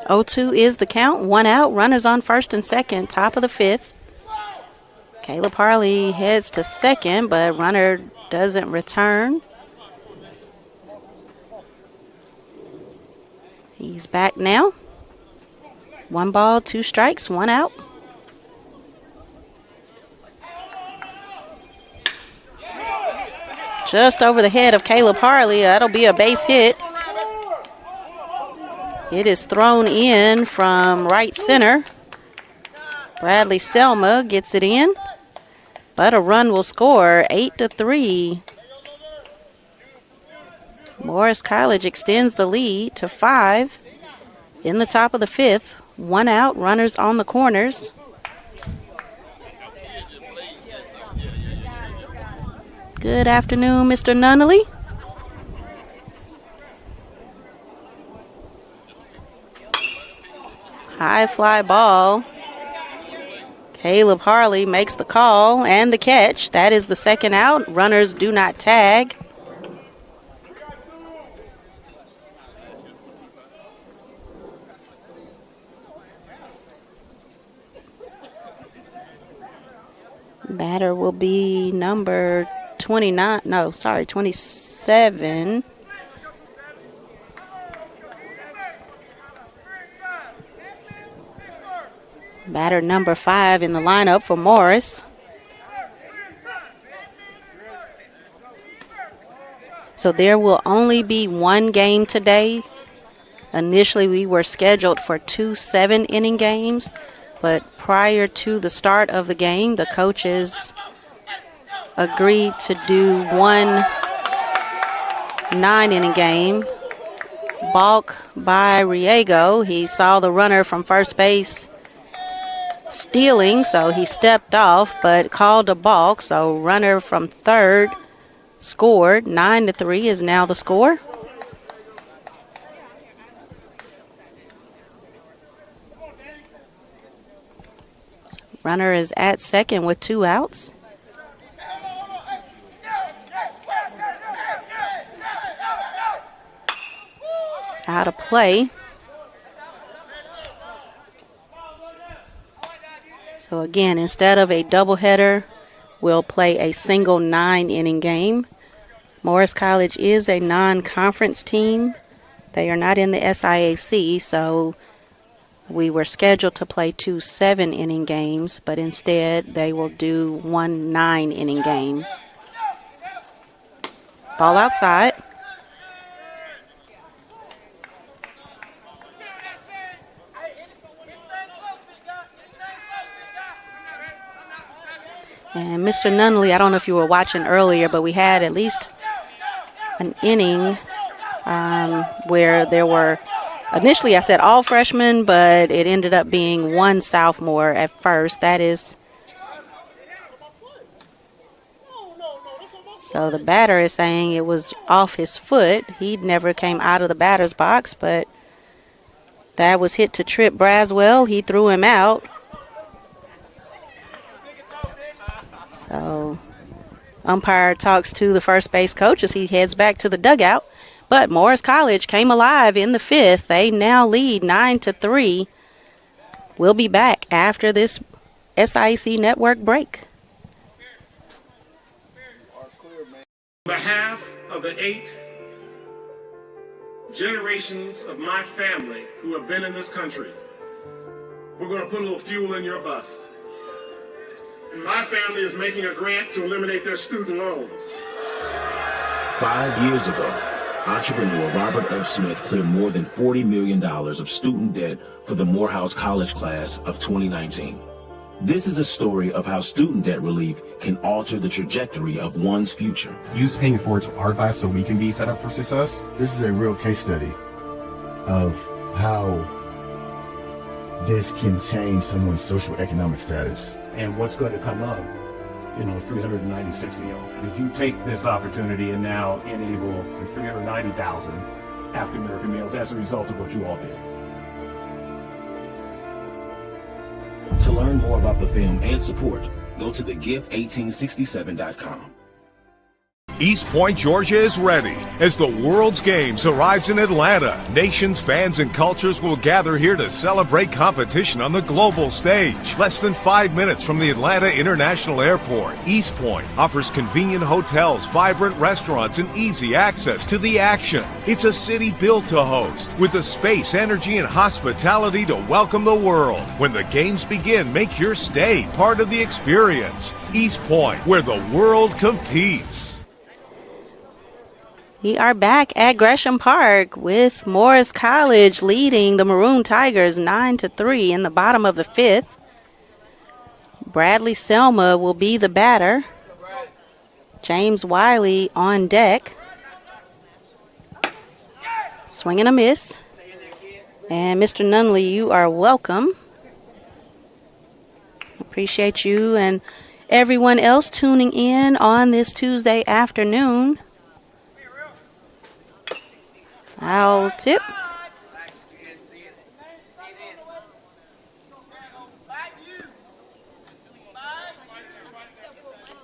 Oh-2 is the count. 1 out. Runners on first and second. Top of the 5th. Caleb Harley heads to second, but runner doesn't return. He's back now. 1 ball, 2 strikes, 1 out. Just over the head of Caleb Harley. That'll be a base hit. It is thrown in from right center. Bradley Selma gets it in, but a run will score. 8-3. Morris College extends the lead to 5 in the top of the 5th. 1 out, runners on the corners. Good afternoon, Mr. Nunnally. High fly ball. Caleb Harley makes the call and the catch. That is the second out. Runners do not tag. Batter will be number 27. Batter number 5 in the lineup for Morris. So there will only be 1 game today. Initially, we were scheduled for 2 7-inning games, but prior to the start of the game, the coaches agreed to do 1 9-inning game. Balk by Riego. He saw the runner from first base stealing, so he stepped off, but called a balk. So runner from third scored. 9-3 is now the score. Runner is at second with 2 outs. Out of play. So again, instead of a doubleheader, we'll play a single 9-inning game. Morris College is a non-conference team. They are not in the SIAC, so we were scheduled to play 2 7-inning games, but instead they will do 1 9-inning game. Ball outside. And Mr. Nunley, I don't know if you were watching earlier, but we had at least an inning where there were, initially I said all freshmen, but it ended up being 1 sophomore at first. That is, so the batter is saying it was off his foot. He never came out of the batter's box, but that was hit to Trip Braswell. He threw him out. So umpire talks to the first base coach as he heads back to the dugout. But Morris College came alive in the 5th. They now lead 9-3. We'll be back after this SIAC network break. On behalf of the 8 generations of my family who have been in this country, we're going to put a little fuel in your bus. And my family is making a grant to eliminate their student loans. 5 years ago, entrepreneur Robert F. Smith cleared more than $40 million of student debt for the Morehouse College class of 2019. This is a story of how student debt relief can alter the trajectory of one's future. Use paying it forward to our class so we can be set up for success. This is a real case study of how this can change someone's social economic status. And what's going to come up, 396 Did you take this opportunity and now enable 390,000 African American males as a result of what you all did? To learn more about the film and support, go to thegift1867.com. East Point, Georgia is ready. As the World's Games arrives in Atlanta, nations, fans, and cultures will gather here to celebrate competition on the global stage. Less than 5 minutes from the Atlanta International Airport, East Point offers convenient hotels, vibrant restaurants, and easy access to the action. It's a city built to host, with the space, energy, and hospitality to welcome the world. When the games begin, make your stay part of the experience. East Point, where the world competes. We are back at Gresham Park with Morris College leading the Maroon Tigers 9-3 in the bottom of the 5th. Bradley Selma will be the batter. James Wiley on deck. Swing and a miss. And Mr. Nunley, you are welcome. Appreciate you and everyone else tuning in on this Tuesday afternoon. Foul tip.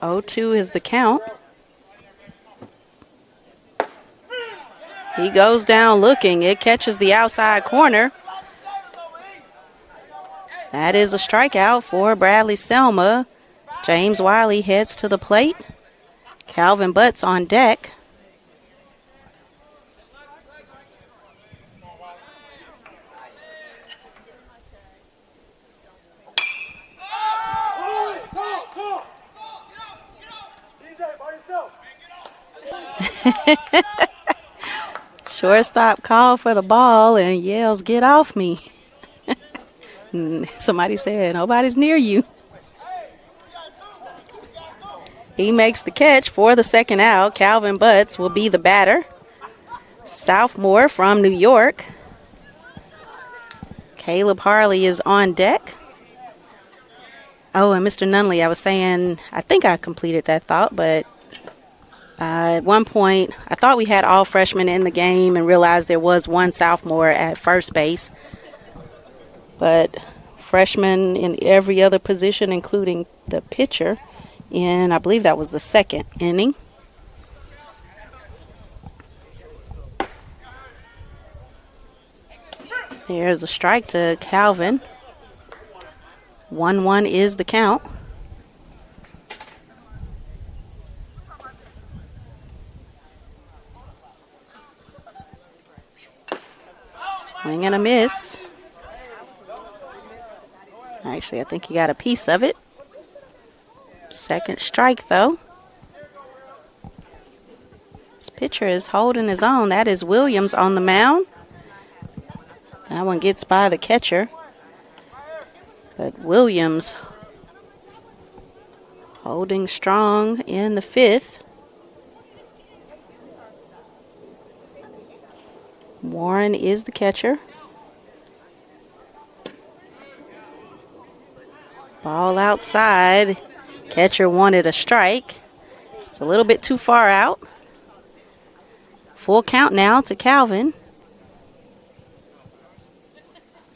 Oh, 0-2 is the count. He goes down looking. It catches the outside corner. That is a strikeout for Bradley Selma. James Wiley heads to the plate. Calvin Butts on deck. Shortstop called for the ball and yells, "Get off me." Somebody said, "Nobody's near you." He makes the catch for the second out. Calvin Butts will be the batter. Sophomore from New York. Caleb Harley is on deck. Oh, and Mr. Nunley, I was saying, I think I completed that thought, but at one point, I thought we had all freshmen in the game and realized there was one sophomore at first base. But freshmen in every other position, including the pitcher, in I believe that was the second inning. There's a strike to Calvin. 1-1 is the count. Swing and a miss. Actually, I think he got a piece of it. Second strike, though. This pitcher is holding his own. That is Williams on the mound. That one gets by the catcher. But Williams holding strong in the fifth. Warren is the catcher. Ball outside. Catcher wanted a strike. It's a little bit too far out. Full count now to Calvin.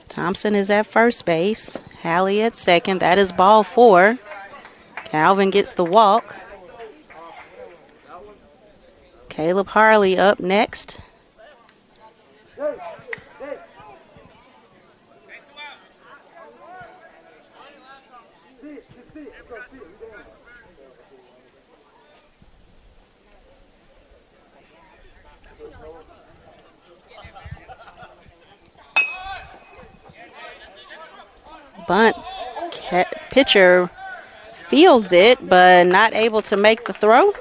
Thompson is at first base. Halley at second. That is ball 4. Calvin gets the walk. Caleb Harley up next. Bunt. Pitcher fields it, but not able to make the throw.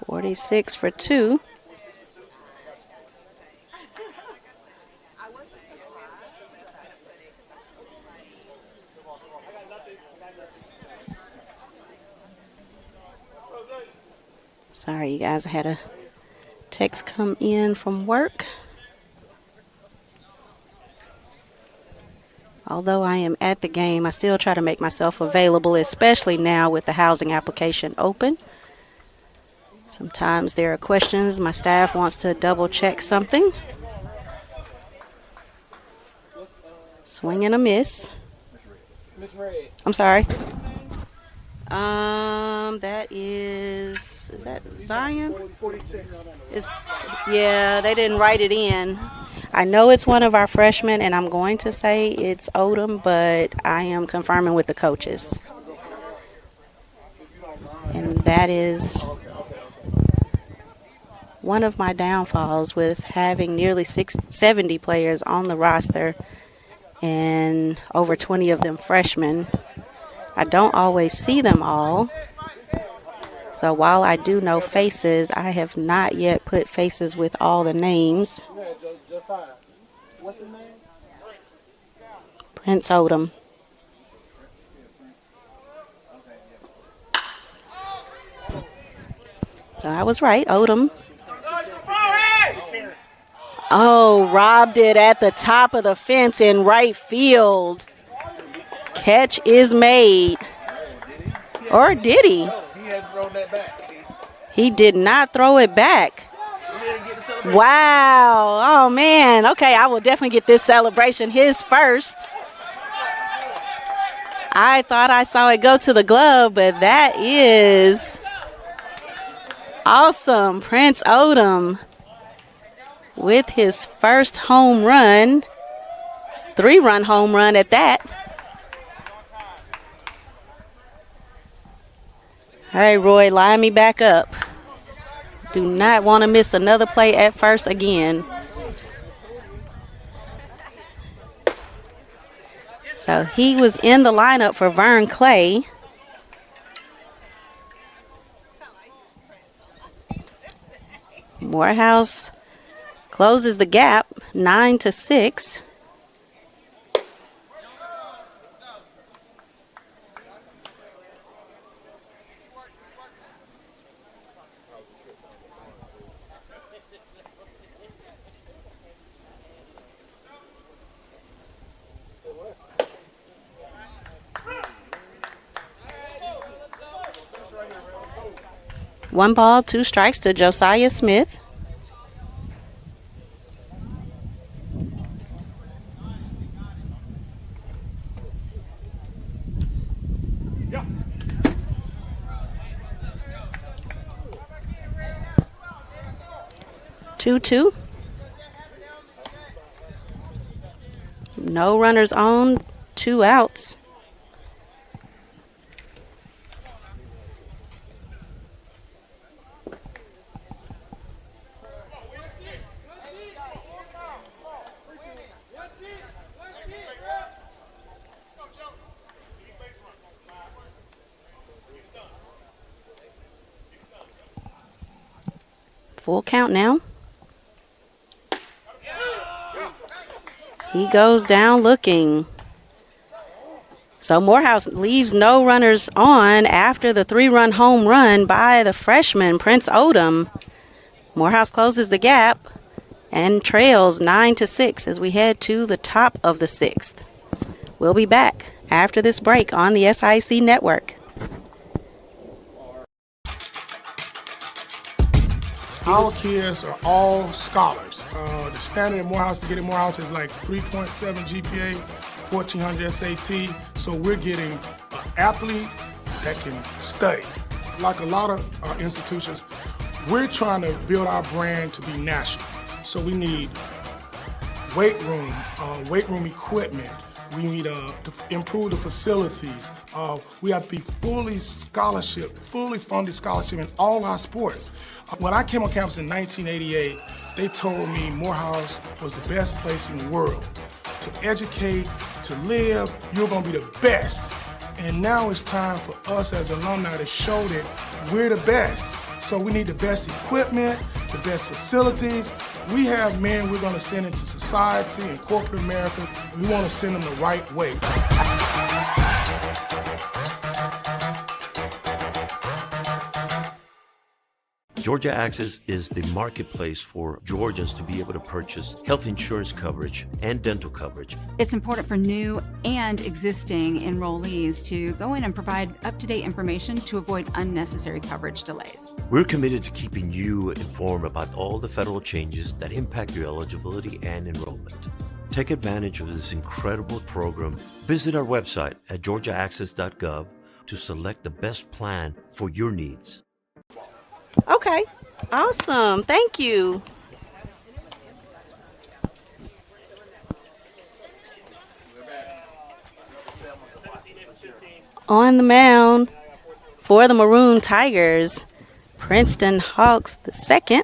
.46 for 2. Sorry, you guys, I had a text come in from work. Although I am at the game, I still try to make myself available, especially now with the housing application open. Sometimes there are questions. My staff wants to double check something. Swing and a miss. I'm sorry. Is that Zion? Yeah, they didn't write it in. I know it's one of our freshmen, and I'm going to say it's Odom, but I am confirming with the coaches. And that is one of my downfalls with having nearly 70 players on the roster and over 20 of them freshmen. I don't always see them all. So while I do know faces, I have not yet put faces with all the names. What's his name? Prince Odom. So I was right, Odom. Oh, robbed it at the top of the fence in right field. Catch is made. Or did he? He did not throw it back. Wow. Oh, man. Okay, I will definitely get this celebration. His first. I thought I saw it go to the glove, but that is awesome. Prince Odom with his first home run. 3-run home run at that. All right, Roy, line me back up. Do not want to miss another play at first again. So he was in the lineup for Vern Clay. Morehouse closes the gap 9-6. One ball, 2 strikes to Josiah Smith. 2-2. No runners on, 2 outs. Full count now. He goes down looking. So Morehouse leaves no runners on after the 3-run home run by the freshman, Prince Odom. Morehouse closes the gap and trails 9-6 as we head to the top of the 6th. We'll be back after this break on the SIC Network. Our kids are all scholars. The standard in Morehouse to get in Morehouse is like 3.7 GPA, 1,400 SAT. So we're getting an athlete that can study. Like a lot of institutions, we're trying to build our brand to be national. So we need weight room equipment. We need to improve the facilities. We have to be fully funded scholarship in all our sports. When I came on campus in 1988, they told me Morehouse was the best place in the world to educate, to live. You're going to be the best. And now it's time for us as alumni to show that we're the best. So we need the best equipment, the best facilities. We have men we're going to send into society and corporate America. We want to send them the right way. Georgia Access is the marketplace for Georgians to be able to purchase health insurance coverage and dental coverage. It's important for new and existing enrollees to go in and provide up-to-date information to avoid unnecessary coverage delays. We're committed to keeping you informed about all the federal changes that impact your eligibility and enrollment. Take advantage of this incredible program. Visit our website at georgiaaccess.gov to select the best plan for your needs. Okay, awesome. Thank you. On the mound for the Maroon Tigers, Princeton Hawks the second,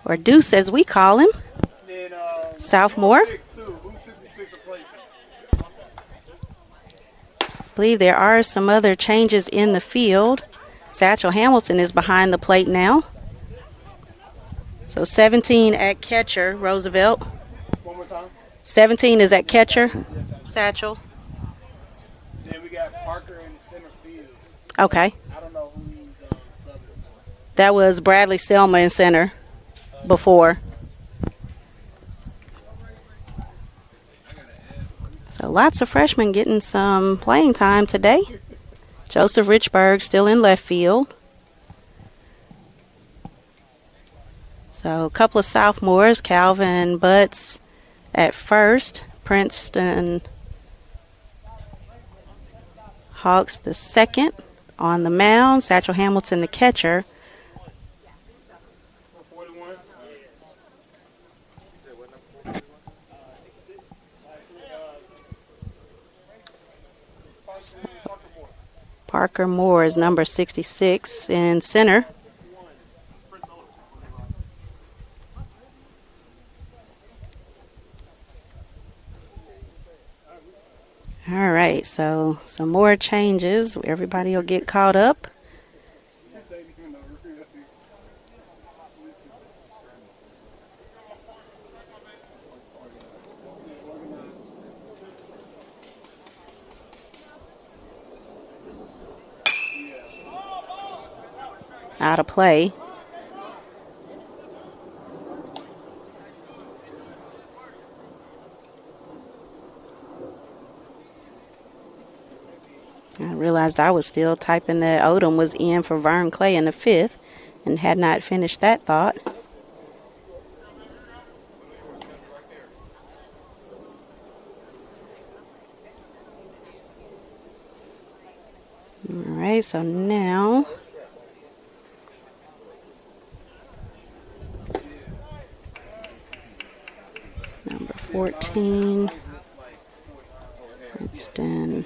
or Deuce as we call him, sophomore. I believe there are some other changes in the field. Satchel Hamilton is behind the plate now. So 17 at catcher, Roosevelt. One more time. 17 is at catcher, Satchel. Then we got Parker in center field. Okay. I don't know who he's subbing for. That was Bradley Selma in center before. So lots of freshmen getting some playing time today. Joseph Richburg still in left field. So a couple of sophomores, Calvin Butts at first, Princeton Hawks the second on the mound, Satchel Hamilton the catcher. Parker Moore is number 66 in center. All right, so some more changes. Everybody will get caught up. Out of play. I realized I was still typing that Odom was in for Vern Clay in the fifth and had not finished that thought. All right, so now 14. Princeton.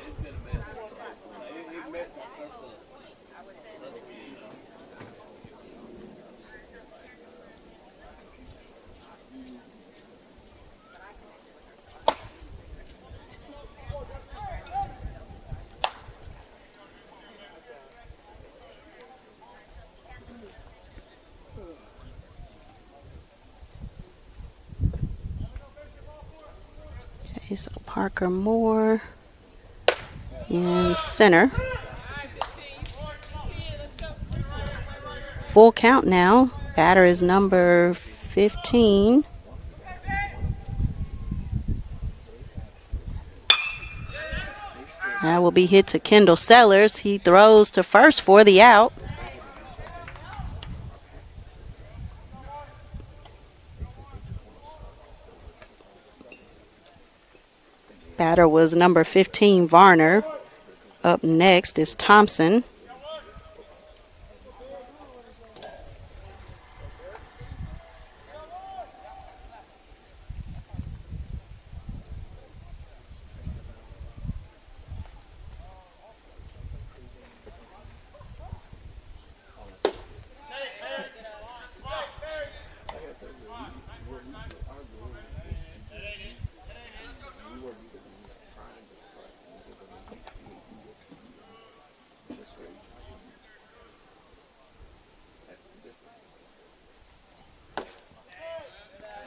Okay, so Parker Moore in center. Full count now. Batter is number 15. That will be hit to Kendall Sellers. He throws to first for the out. Batter was number 15, Varner. Up next is Thompson.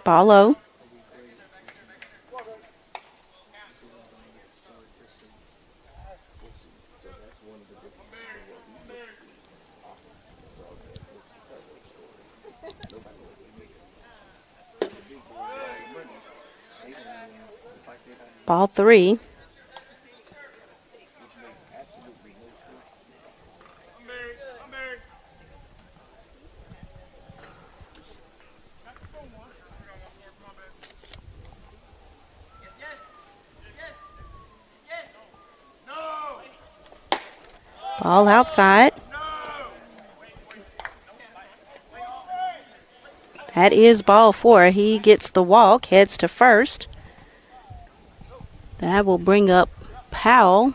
Ball low. Ball 3. Ball outside. That is ball 4. He gets the walk, heads to first. That will bring up Powell,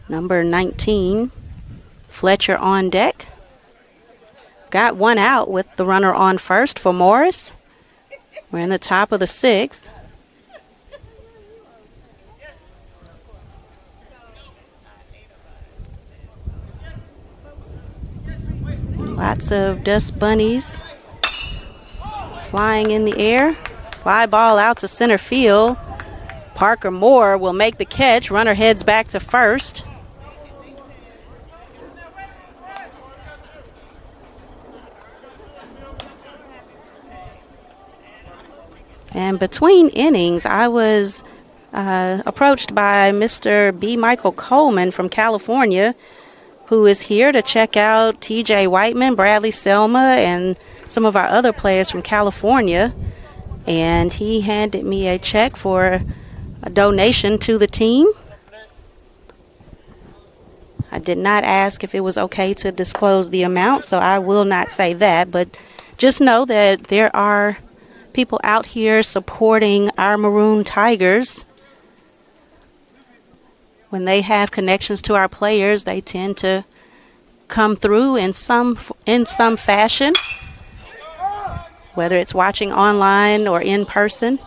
number 19. Fletcher on deck. Got one out with the runner on first for Morris. We're in the top of the 6th. Lots of dust bunnies flying in the air. Fly ball out to center field. Parker Moore will make the catch. Runner heads back to first. And between innings, I was approached by Mr. B. Michael Coleman from California, who is here to check out T.J. Whiteman, Bradley Selma, and some of our other players from California. And he handed me a check for a donation to the team. I did not ask if it was okay to disclose the amount, so I will not say that. But just know that there are people out here supporting our Maroon Tigers. When they have connections to our players, they tend to come through in some fashion, whether it's watching online or in person.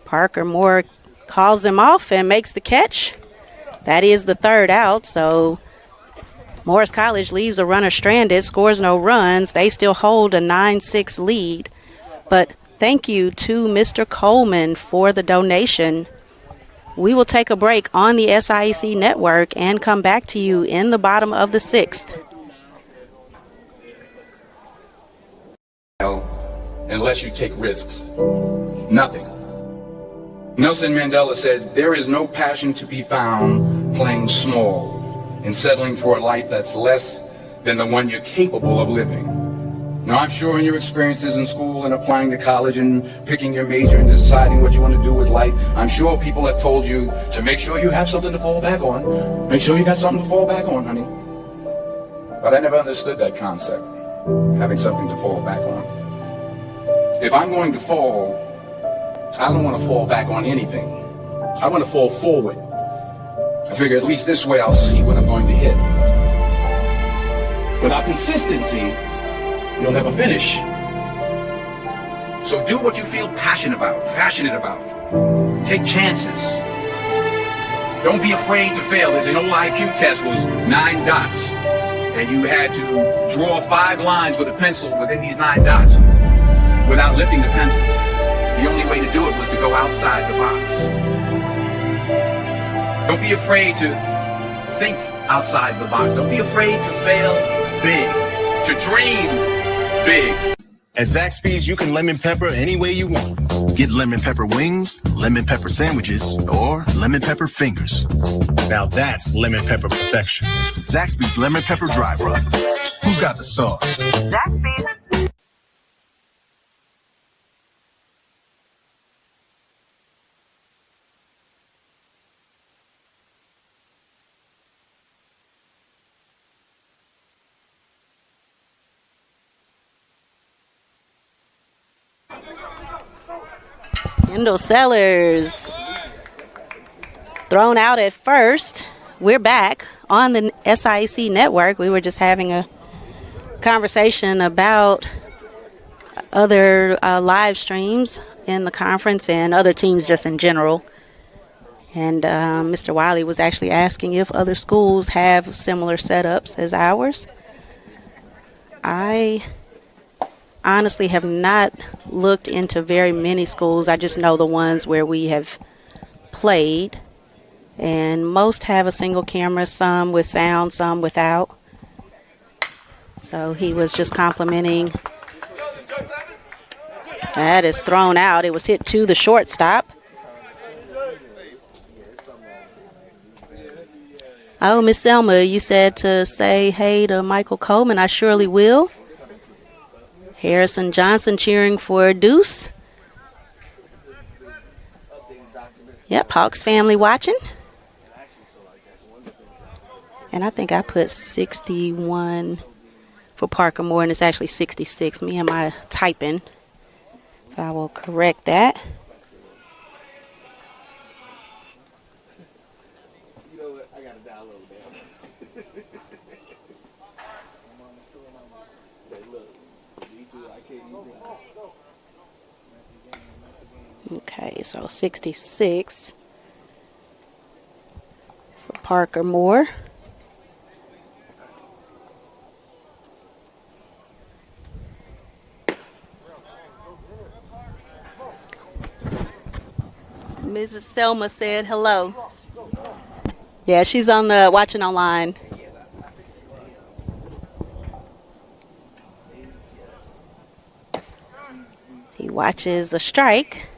Parker Moore calls him off and makes the catch. That is the third out, so Morris College leaves a runner stranded, scores no runs. They still hold a 9-6 lead. But thank you to Mr. Coleman for the donation. We will take a break on the SIEC network and come back to you in the bottom of the 6th. Unless you take risks. Nothing. Nelson Mandela said, there is no passion to be found playing small and settling for a life that's less than the one you're capable of living. Now, I'm sure in your experiences in school and applying to college and picking your major and deciding what you want to do with life, I'm sure people have told you to make sure you have something to fall back on. Make sure you got something to fall back on, honey. But I never understood that concept, having something to fall back on. if I'm going to fall, I don't want to fall back on anything. I want to fall forward. I figure at least this way I'll see what I'm going to hit. Without consistency, you'll never finish. So do what you feel passionate about. Take chances. Don't be afraid to fail. There's an old IQ test was 9 dots. And you had to draw 5 lines with a pencil within these 9 dots without lifting the pencil. The only way to do it was to go outside the box. Don't be afraid to think outside the box. Don't be afraid to fail big, to dream big. At Zaxby's, you can lemon pepper any way you want. Get lemon pepper wings, lemon pepper sandwiches, or lemon pepper fingers. Now that's lemon pepper perfection. Zaxby's lemon pepper dry rub. Who's got the sauce? Zaxby's. Kendall Sellers thrown out at first. We're back on the SIAC network. We were just having a conversation about other live streams in the conference and other teams just in general. And Mr. Wiley was actually asking if other schools have similar setups as ours. I honestly have not looked into very many schools. I just know the ones where we have played, and most have a single camera, some with sound, some without. So he was just complimenting. That is thrown out. It was hit to the shortstop. Oh, Miss Selma, you said to say hey to Michael Coleman. I surely will. Harrison Johnson cheering for Deuce. Yep, Hawks family watching. And I think I put 61 for Parker Moore, and it's actually 66. Me and my typing. So I will correct that. Okay, so 66 for Parker Moore. Mrs. Selma said hello. Yeah, she's on the watching online. He watches a strike.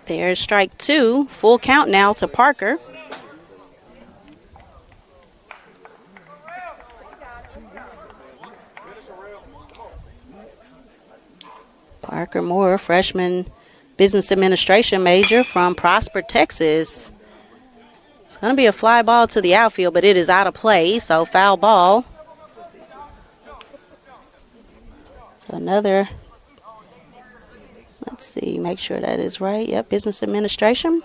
There's strike 2. Full count now to Parker. Parker Moore, freshman business administration major from Prosper, Texas. It's going to be a fly ball to the outfield, but it is out of play, so foul ball. So another... Let's see, make sure that is right. Yep, business administration.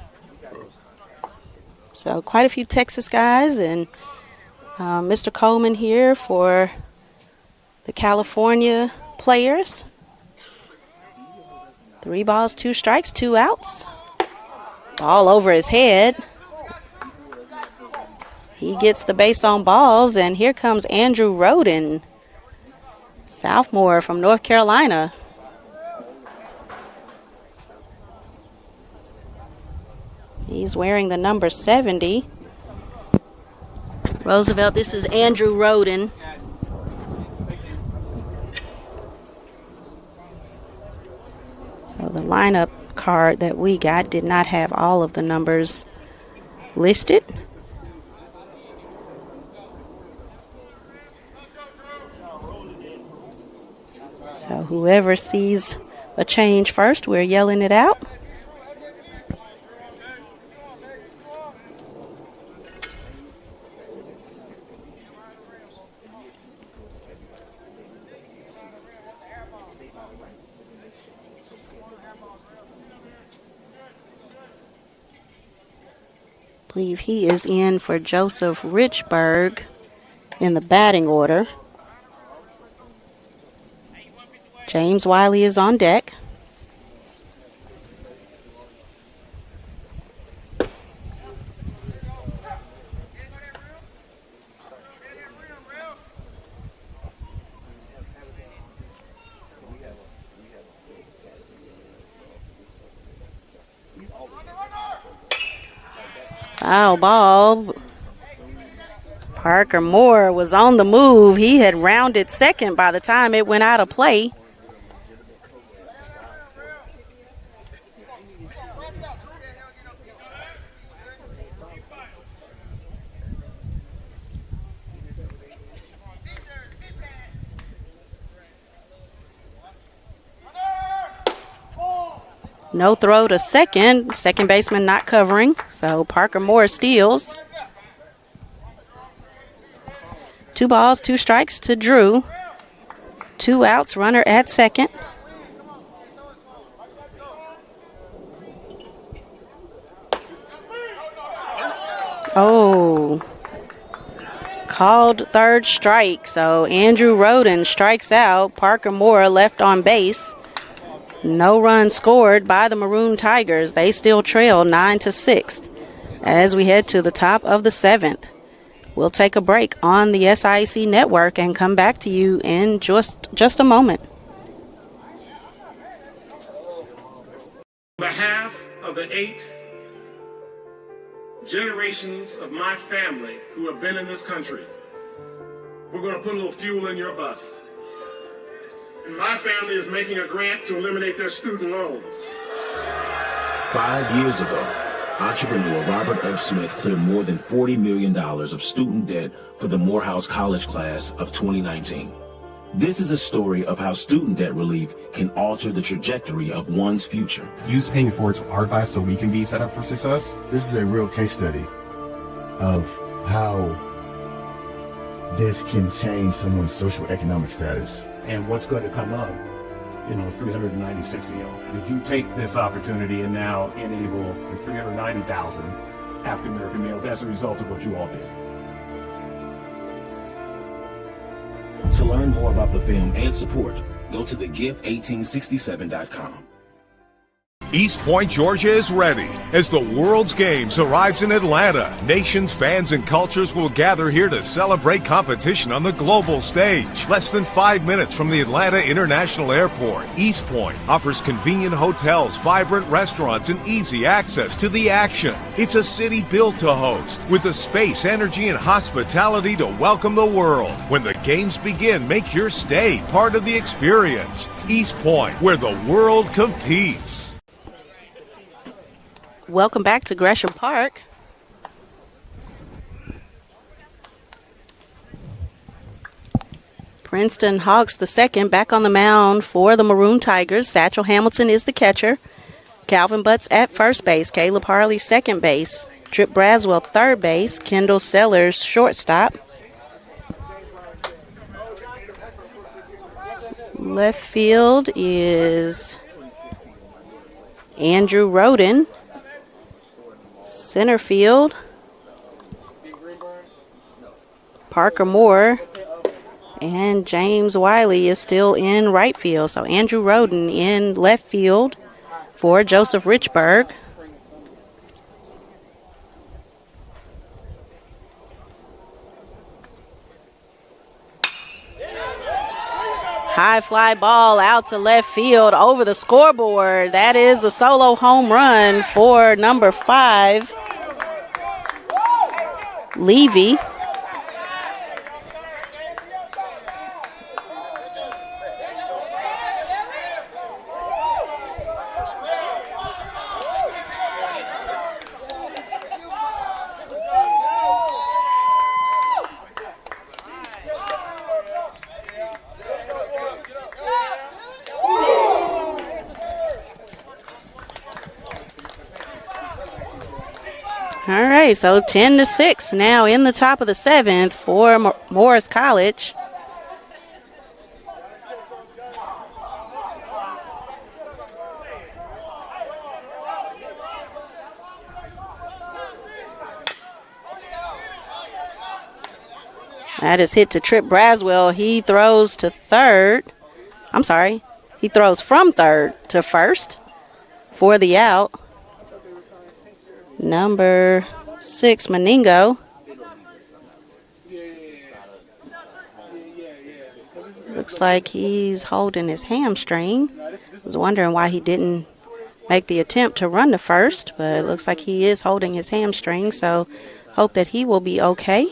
So quite a few Texas guys, and Mr. Coleman here for the California players. 3 balls, 2 strikes, 2 outs. Ball over his head. He gets the base on balls, and here comes Andrew Roden, sophomore from North Carolina. He's wearing the number 70. Roosevelt, this is Andrew Roden. So the lineup card that we got did not have all of the numbers listed. So whoever sees a change first. We're yelling it out. I believe he is in for Joseph Richburg in the batting order. James Wiley is on deck. Foul ball. Parker Moore was on the move. He had rounded second by the time it went out of play. No throw to second. Second baseman not covering. So Parker Moore steals. 2 balls, 2 strikes to Drew. 2 outs, runner at second. Oh. Called third strike. So Andrew Roden strikes out. Parker Moore left on base. No run scored by the Maroon Tigers. They still trail 9-6 as we head to the top of the 7th. We'll take a break on the SIC network and come back to you in just a moment. On behalf of the 8 generations of my family who have been in this country, we're going to put a little fuel in your bus. And my family is making a grant to eliminate their student loans. 5 years ago, entrepreneur Robert F. Smith cleared more than $40 million of student debt for the Morehouse College class of 2019. This is a story of how student debt relief can alter the trajectory of one's future. Use paying it forward to our class so we can be set up for success. This is a real case study of how this can change someone's social economic status. And what's going to come up, 396 of y'all. Did you take this opportunity and now enable the 390,000 African American males as a result of what you all did? To learn more about the film and support, go to thegift1867.com. East Point, Georgia is ready. As the world's games arrives in Atlanta, nations, fans, and cultures will gather here to celebrate competition on the global stage. Less than 5 minutes from the Atlanta International Airport, East Point offers convenient hotels, vibrant restaurants, and easy access to the action. It's a city built to host, with the space, energy, and hospitality to welcome the world. When the games begin, make your stay part of the experience. East Point, where the world competes. Welcome back to Gresham Park. Princeton Hawks the second back on the mound for the Maroon Tigers. Satchel Hamilton is the catcher. Calvin Butts at first base. Caleb Harley second base. Trip Braswell third base. Kendall Sellers shortstop. Left field is Andrew Roden. Center field, Parker Moore, and James Wiley is still in right field. So Andrew Roden in left field for Joseph Richburg. High fly ball out to left field over the scoreboard. That is a solo home run for number 5, Levy. Okay, so 10-6 now in the top of the 7th for Morris College. That is hit to Trip Braswell. He throws to third. I'm sorry. He throws from third to first for the out. Number 6, Meningo. Looks like he's holding his hamstring. I was wondering why he didn't make the attempt to run to first, but it looks like he is holding his hamstring, so hope that he will be okay.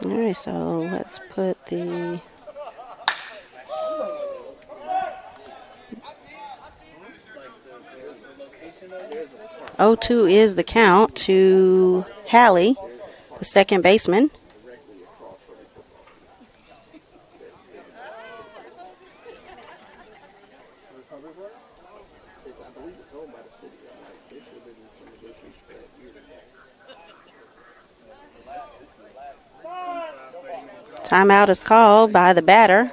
All right, so let's put the .02 is the count to Hallie, the second baseman. Timeout is called by the batter.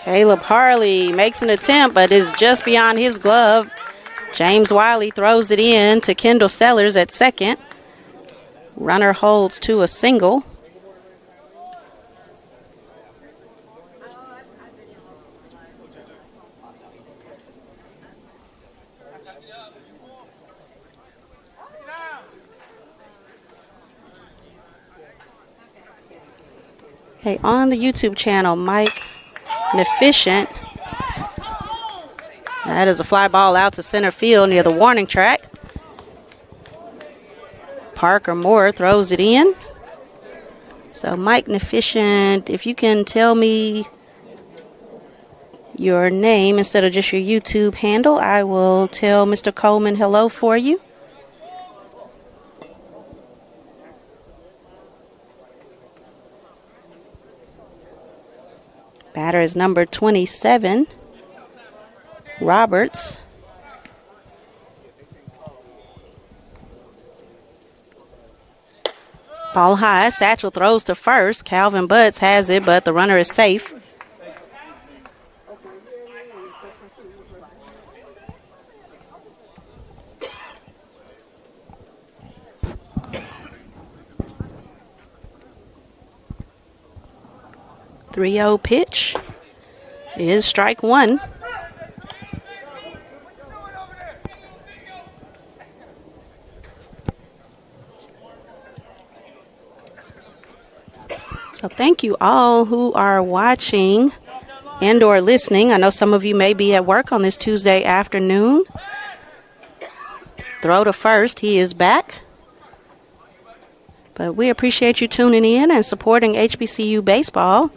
Caleb Harley makes an attempt, but is just beyond his glove. James Wiley throws it in to Kendall Sellers at second. Runner holds to a single. Hey, on the YouTube channel, Mike Efficient. That is a fly ball out to center field near the warning track. Parker Moore throws it in. So Mike Efficient, if you can tell me your name instead of just your YouTube handle, I will tell Mr. Coleman hello for you. Batter is number 27, Roberts. Ball high, Satchel throws to first. Calvin Butts has it, but the runner is safe. .30 pitch is strike one. So thank you all who are watching and or listening. I know some of you may be at work on this Tuesday afternoon. Throw to first. He is back. But we appreciate you tuning in and supporting HBCU baseball.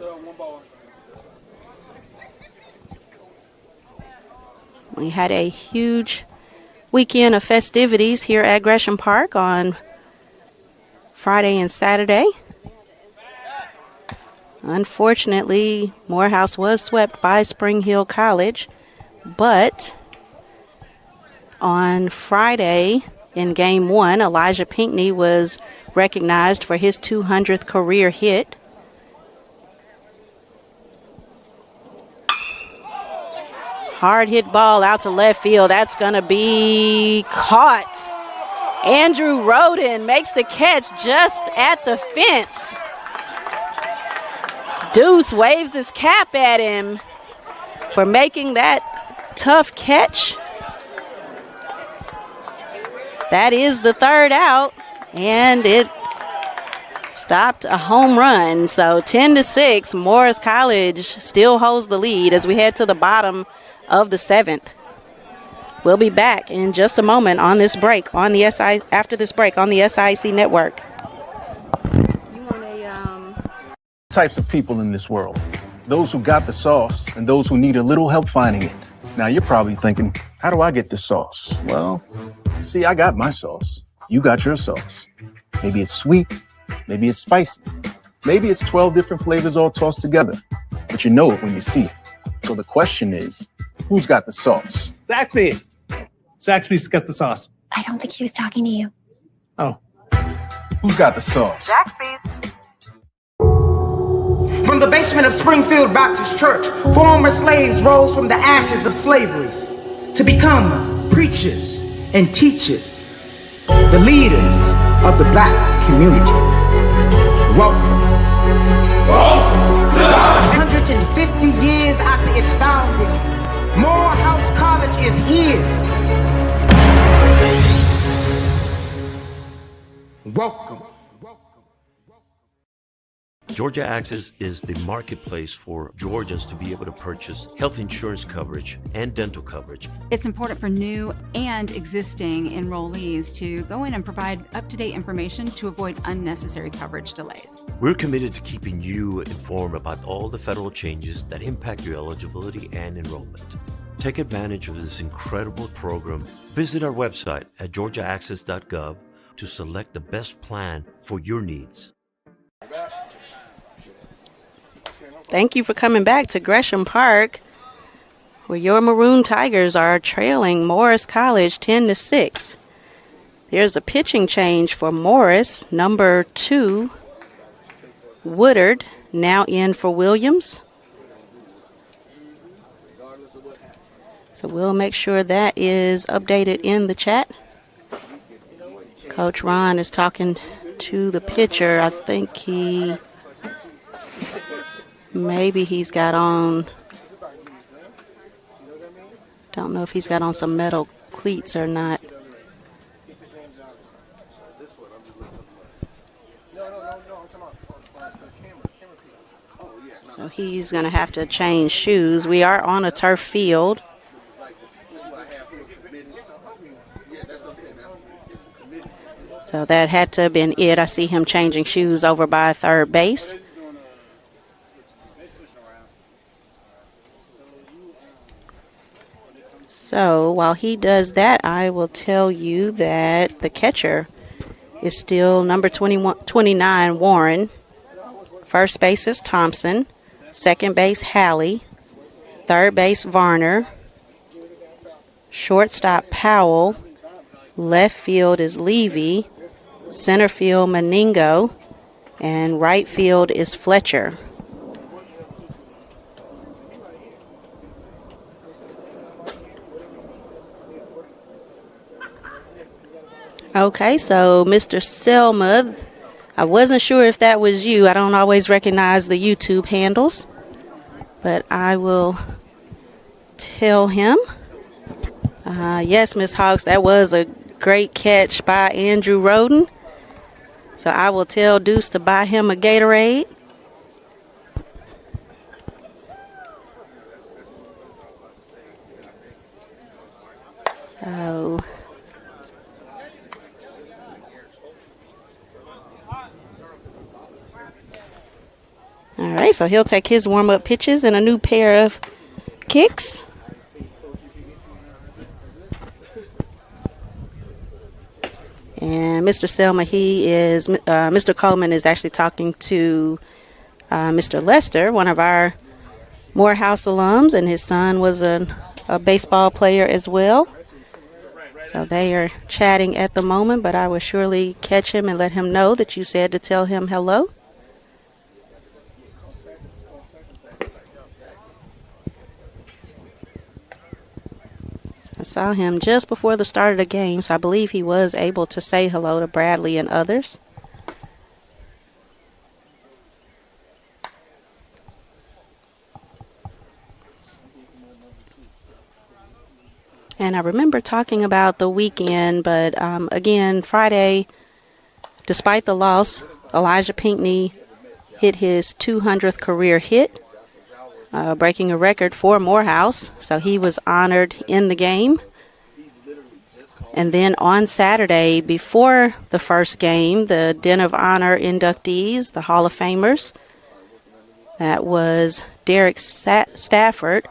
We had a huge weekend of festivities here at Gresham Park on Friday and Saturday. Unfortunately, Morehouse was swept by Spring Hill College, but on Friday in Game 1, Elijah Pinckney was recognized for his 200th career hit. Hard hit ball out to left field. That's going to be caught Andrew Roden makes the catch just at the fence. Deuce waves his cap at him for making that tough catch. That is the third out, and it stopped a home run. So 10-6, Morris College still holds the lead as we head to the bottom of the seventh. We'll be back in just a moment on this break on the after this break on the SIC network. Types of people in this world. Those who got the sauce and those who need a little help finding it. Now you're probably thinking, how do I get this sauce? Well, see, I got my sauce. You got your sauce. Maybe it's sweet. Maybe it's spicy. Maybe it's 12 different flavors all tossed together. But you know it when you see it. So the question is, who's got the sauce? Zaxby's. Zaxby's got the sauce. I don't think he was talking to you. Oh. Who's got the sauce? Zaxby's. From the basement of Springfield Baptist Church, former slaves rose from the ashes of slavery to become preachers and teachers, the leaders of the black community. Welcome. 150 years after its founding, Morehouse College is here. Welcome. Georgia Access is the marketplace for Georgians to be able to purchase health insurance coverage and dental coverage. It's important for new and existing enrollees to go in and provide up-to-date information to avoid unnecessary coverage delays. We're committed to keeping you informed about all the federal changes that impact your eligibility and enrollment. Take advantage of this incredible program. Visit our website at georgiaaccess.gov to select the best plan for your needs. Thank you for coming back to Gresham Park, where your Maroon Tigers are trailing Morris College 10-6. There's a pitching change for Morris. Number 2, Woodard, now in for Williams. So we'll make sure that is updated in the chat. Coach Ron is talking to the pitcher. I think maybe he's got on, don't know if he's got on some metal cleats or not. So he's going to have to change shoes. We are on a turf field. So that had to have been it. I see him changing shoes over by third base. So while he does that, I will tell you that the catcher is still number 29, Warren. First base is Thompson. Second base, Halley. Third base, Varner. Shortstop, Powell. Left field is Levy. Center field, Meningo. And right field is Fletcher. Okay, so Mr. Selma, I wasn't sure if that was you. I don't always recognize the YouTube handles, but I will tell him. Yes, Miss Hawks, that was a great catch by Andrew Roden. So I will tell Deuce to buy him a Gatorade. So all right, so he'll take his warm-up pitches and a new pair of kicks. And Mr. Selma, Mr. Coleman is actually talking to Mr. Lester, one of our Morehouse alums, and his son was a baseball player as well. So they are chatting at the moment, but I will surely catch him and let him know that you said to tell him hello. I saw him just before the start of the game, so I believe he was able to say hello to Bradley and others. And I remember talking about the weekend, but again, Friday, despite the loss, Elijah Pinckney hit his 200th career hit, breaking a record for Morehouse. So he was honored in the game. And then on Saturday, before the first game, the Den of Honor inductees, the Hall of Famers, that was Derek Stafford.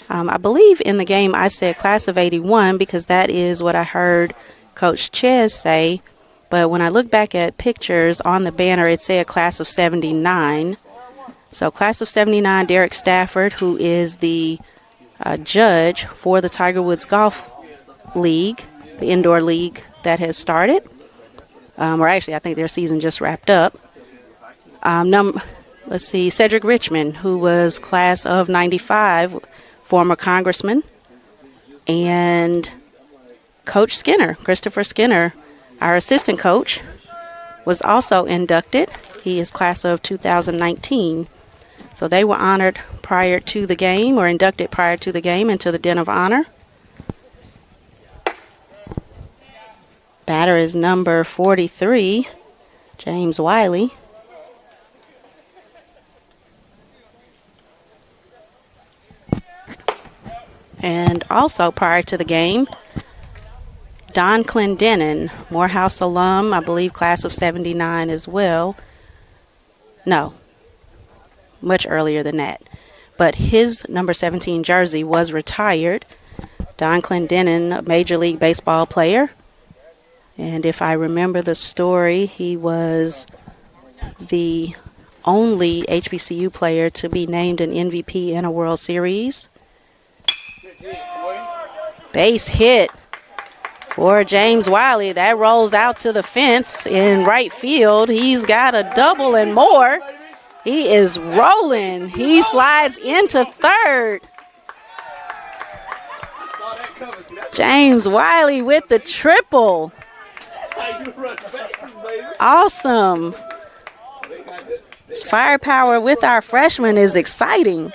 I believe in the game I said class of 81 because that is what I heard Coach Ches say. But when I look back at pictures on the banner, it said class of 79. So class of 79, Derek Stafford, who is the judge for the Tiger Woods Golf League, the indoor league that has started. Or actually, I think their season just wrapped up. Let's see, Cedric Richmond, who was class of 95, former congressman, and Coach Skinner, Christopher Skinner, our assistant coach, was also inducted. He is class of 2019. So they were honored prior to the game, or inducted prior to the game into the Den of Honor. Batter is number 43, James Wiley. And also prior to the game, Don Clendenin, Morehouse alum, I believe class of 79 as well. No, much earlier than that. But his number 17 jersey was retired. Don Clendenin, a Major League Baseball player. And if I remember the story, he was the only HBCU player to be named an MVP in a World Series. Base hit for James Wiley. That rolls out to the fence in right field. He's got a double and more. He is rolling. He slides into third. James Wiley with the triple. Awesome. This firepower with our freshman is exciting.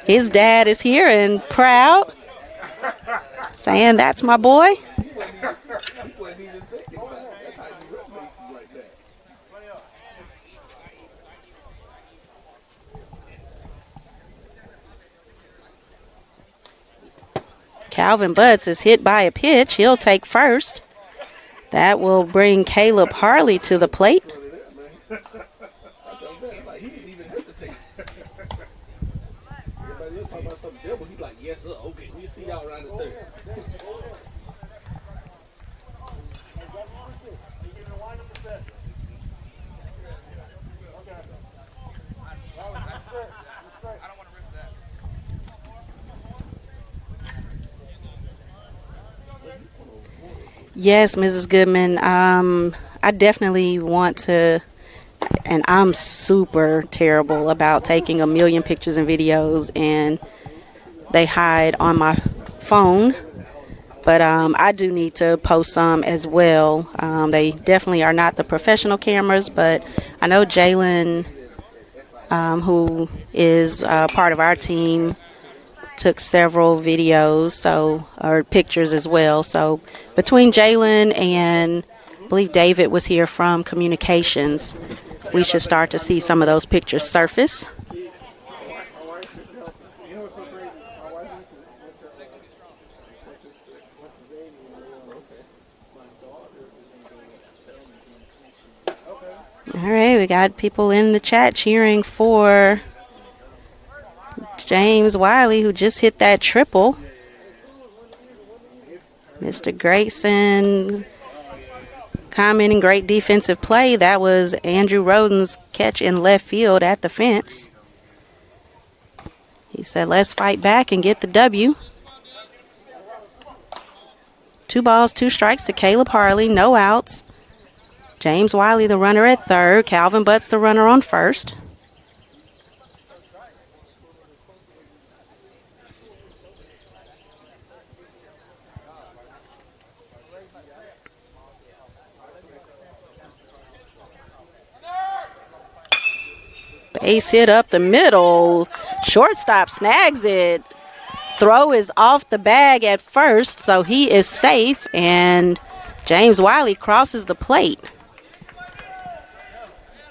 His dad is here and proud, saying, "That's my boy." Calvin Butts is hit by a pitch. He'll take first. That will bring Caleb Harley to the plate. Yes, Mrs. Goodman. I definitely want to, and I'm super terrible about taking a million pictures and videos, and they hide on my phone. But I do need to post some as well. They definitely are not the professional cameras, but I know Jalen, who is part of our team, took several videos, or pictures as well. So between Jalen and I believe David was here from communications, we should start to see some of those pictures surface. All right, we got people in the chat cheering for James Wiley, who just hit that triple. Mr. Grayson commenting, great defensive play. That was Andrew Roden's catch in left field at the fence. He said, let's fight back and get the W. 2 balls, 2 strikes to Caleb Harley, no outs. James Wiley, the runner at third. Calvin Butts, the runner on first. Base hit up the middle. Shortstop snags it. Throw is off the bag at first, so he is safe, and James Wiley crosses the plate.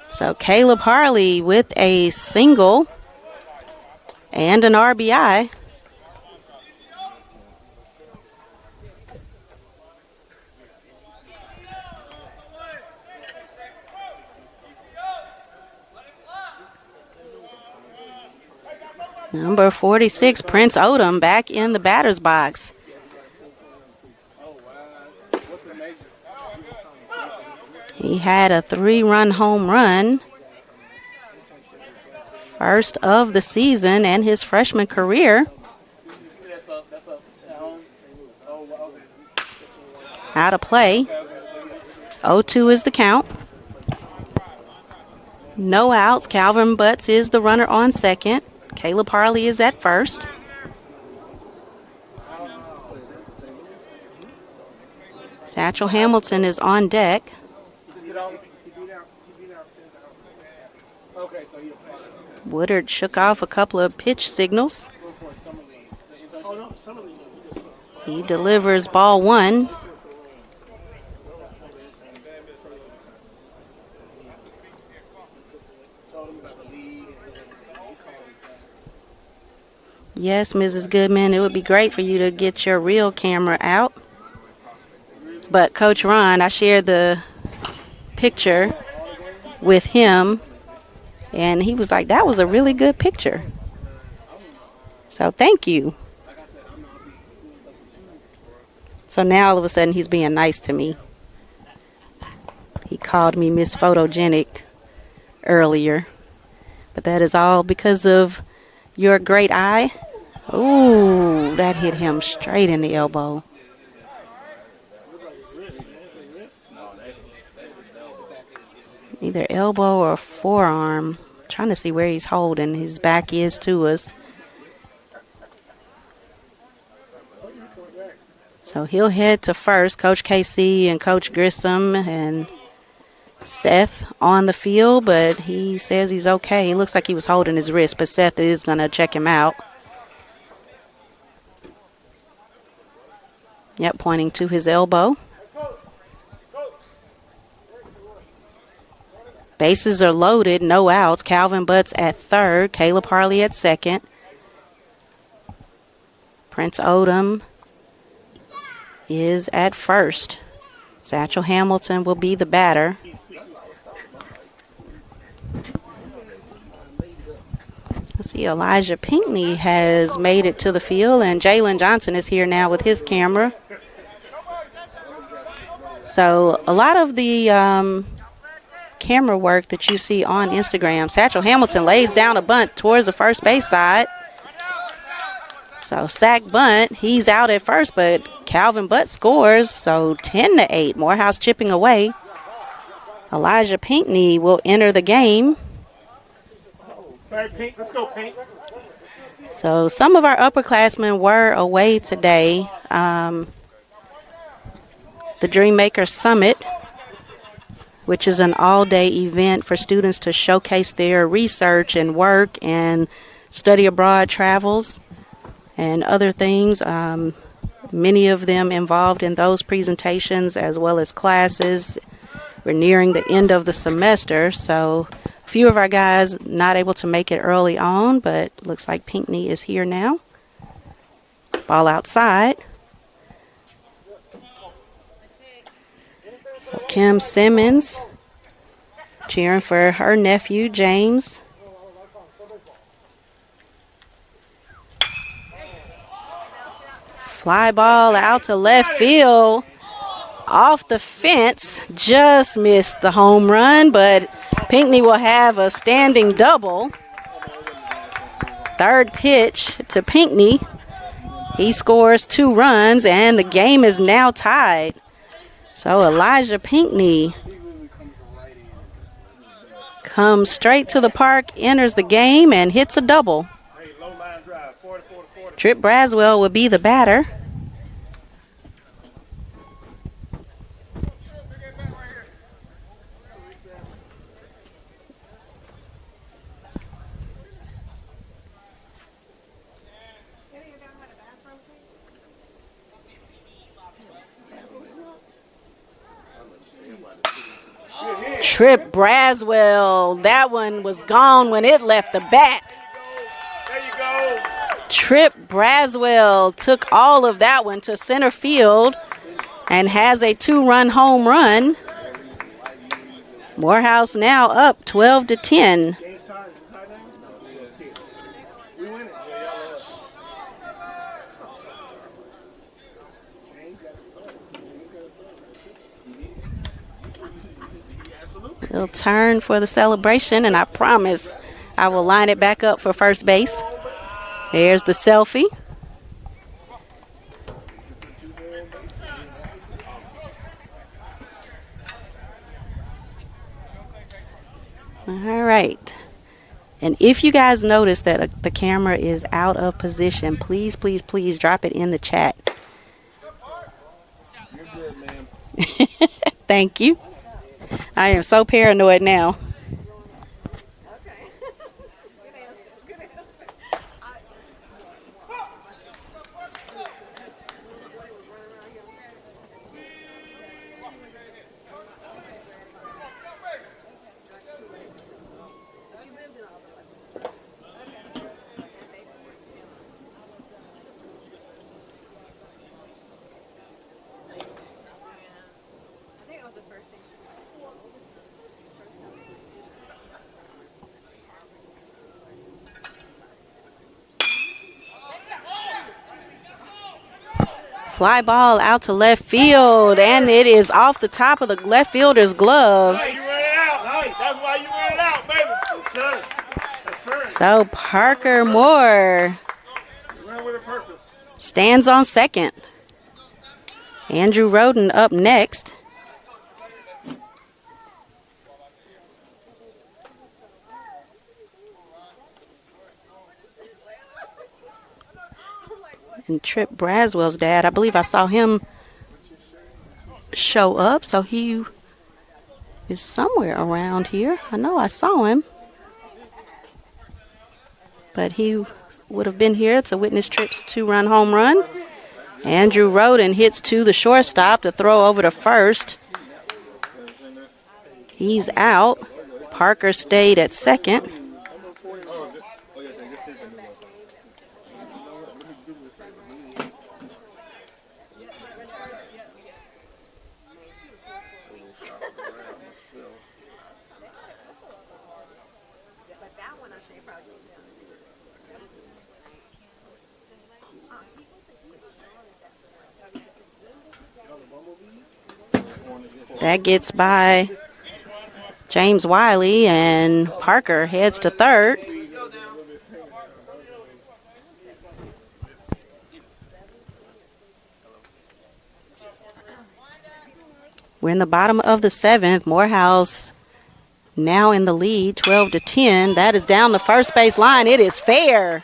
So Caleb Harley with a single and an RBI. Number 46, Prince Odom, back in the batter's box. He had a 3-run home run, first of the season and his freshman career. Out of play. 0-2 is the count. No outs. Calvin Butts is the runner on second. Caleb Harley is at first. Satchel Hamilton is on deck. Woodard shook off a couple of pitch signals. He delivers ball one. Yes, Mrs. Goodman, it would be great for you to get your real camera out. But Coach Ron, I shared the picture with him, and he was like, that was a really good picture. So thank you. So now all of a sudden he's being nice to me. He called me Miss Photogenic earlier. But that is all because of your great eye. Ooh, that hit him straight in the elbow. Either elbow or forearm. Trying to see where he's holding. His back is to us. So he'll head to first. Coach KC and Coach Gresham and Seth on the field, but he says he's okay. He looks like he was holding his wrist, but Seth is going to check him out. Yep, pointing to his elbow. Bases are loaded, no outs. Calvin Butts at third, Caleb Harley at second. Prince Odom is at first. Satchel Hamilton will be the batter. Let's see, Elijah Pinckney has made it to the field, and Jalen Johnson is here now with his camera. So a lot of the camera work that you see on Instagram, Satchel Hamilton lays down a bunt towards the first base side. So sack bunt, he's out at first, but Calvin Butt scores, so 10-8. Morehouse chipping away. Elijah Pinckney will enter the game. Let's go, Pink. So some of our upperclassmen were away today. The Dreammaker Summit, which is an all-day event for students to showcase their research and work and study abroad travels and other things. Many of them involved in those presentations as well as classes. We're nearing the end of the semester, so a few of our guys not able to make it early on, but looks like Pinckney is here now. Ball outside. So Kim Simmons cheering for her nephew, James. Fly ball out to left field. Off the fence. Just missed the home run, but Pinckney will have a standing double. Third pitch to Pinckney. He scores 2 runs, and the game is now tied. So Elijah Pinckney comes straight to the park, enters the game, and hits a double. Trip Braswell will be the batter. Trip Braswell. That one was gone when it left the bat. There you go. Trip Braswell took all of that one to center field and has a 2-run home run. Morehouse now up 12-10. Little turn for the celebration, and I promise I will line it back up for first base. There's the selfie. All right. And if you guys notice that the camera is out of position, please, please, please drop it in the chat. You're good, ma'am. Thank you. I am so paranoid now. Fly ball out to left field, and it is off the top of the left fielder's glove. Hey, you ran it out. Nice. That's why you ran it out, baby. Yes, sir. Yes, sir. So Parker Moore Ran with a purpose. stands on second. Andrew Roden up next. And Trip Braswell's dad, I believe I saw him show up, so he is somewhere around here. I know I saw him, but he would have been here to witness Trip's 2-run home run. Andrew Roden hits to the shortstop to throw over to first. He's out. Parker stayed at second. That gets by James Wiley, and Parker heads to third. We're in the bottom of the 7th. Morehouse now in the lead, 12-10. That is down the first base line. It is fair.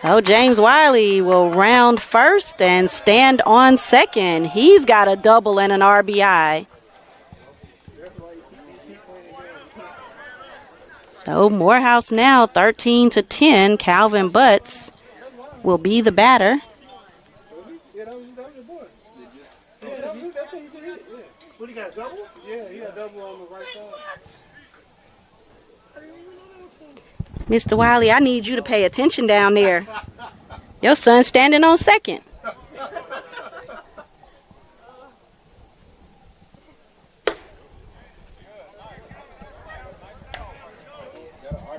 So James Wiley will round first and stand on second. He's got a double and an RBI. So Morehouse now 13-10. Calvin Butts will be the batter. What, he got double? Yeah, he got double on the right side. Mr. Wiley, I need you to pay attention down there. Your son's standing on second.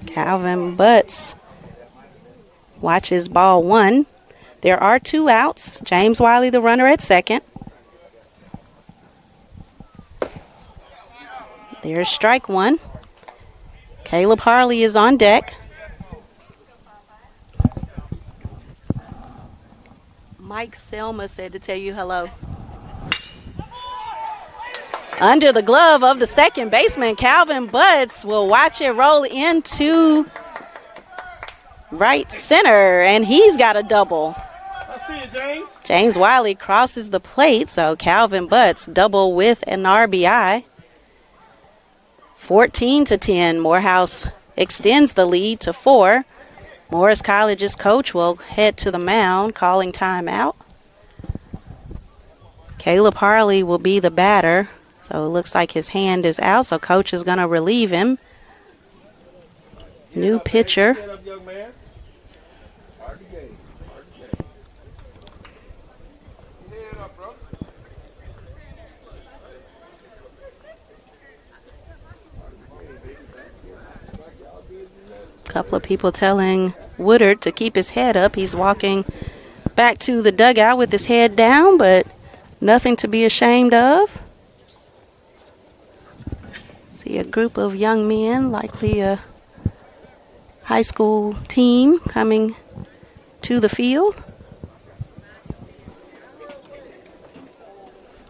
Calvin Butts watches ball 1. There are 2 outs. James Wiley, the runner, at second. There's strike 1. Caleb Harley is on deck. Mike Selma said to tell you hello. Under the glove of the second baseman, Calvin Butts will watch it roll into right center, and he's got a double. I see it, James. James Wiley crosses the plate, so Calvin Butts double with an RBI. 14-10. Morehouse extends the lead to 4. Morris College's coach will head to the mound, calling timeout. Caleb Harley will be the batter. So it looks like his hand is out, so coach is going to relieve him. New pitcher. Couple of people telling Woodard to keep his head up. He's walking back to the dugout with his head down, but nothing to be ashamed of. See a group of young men, likely a high school team, coming to the field.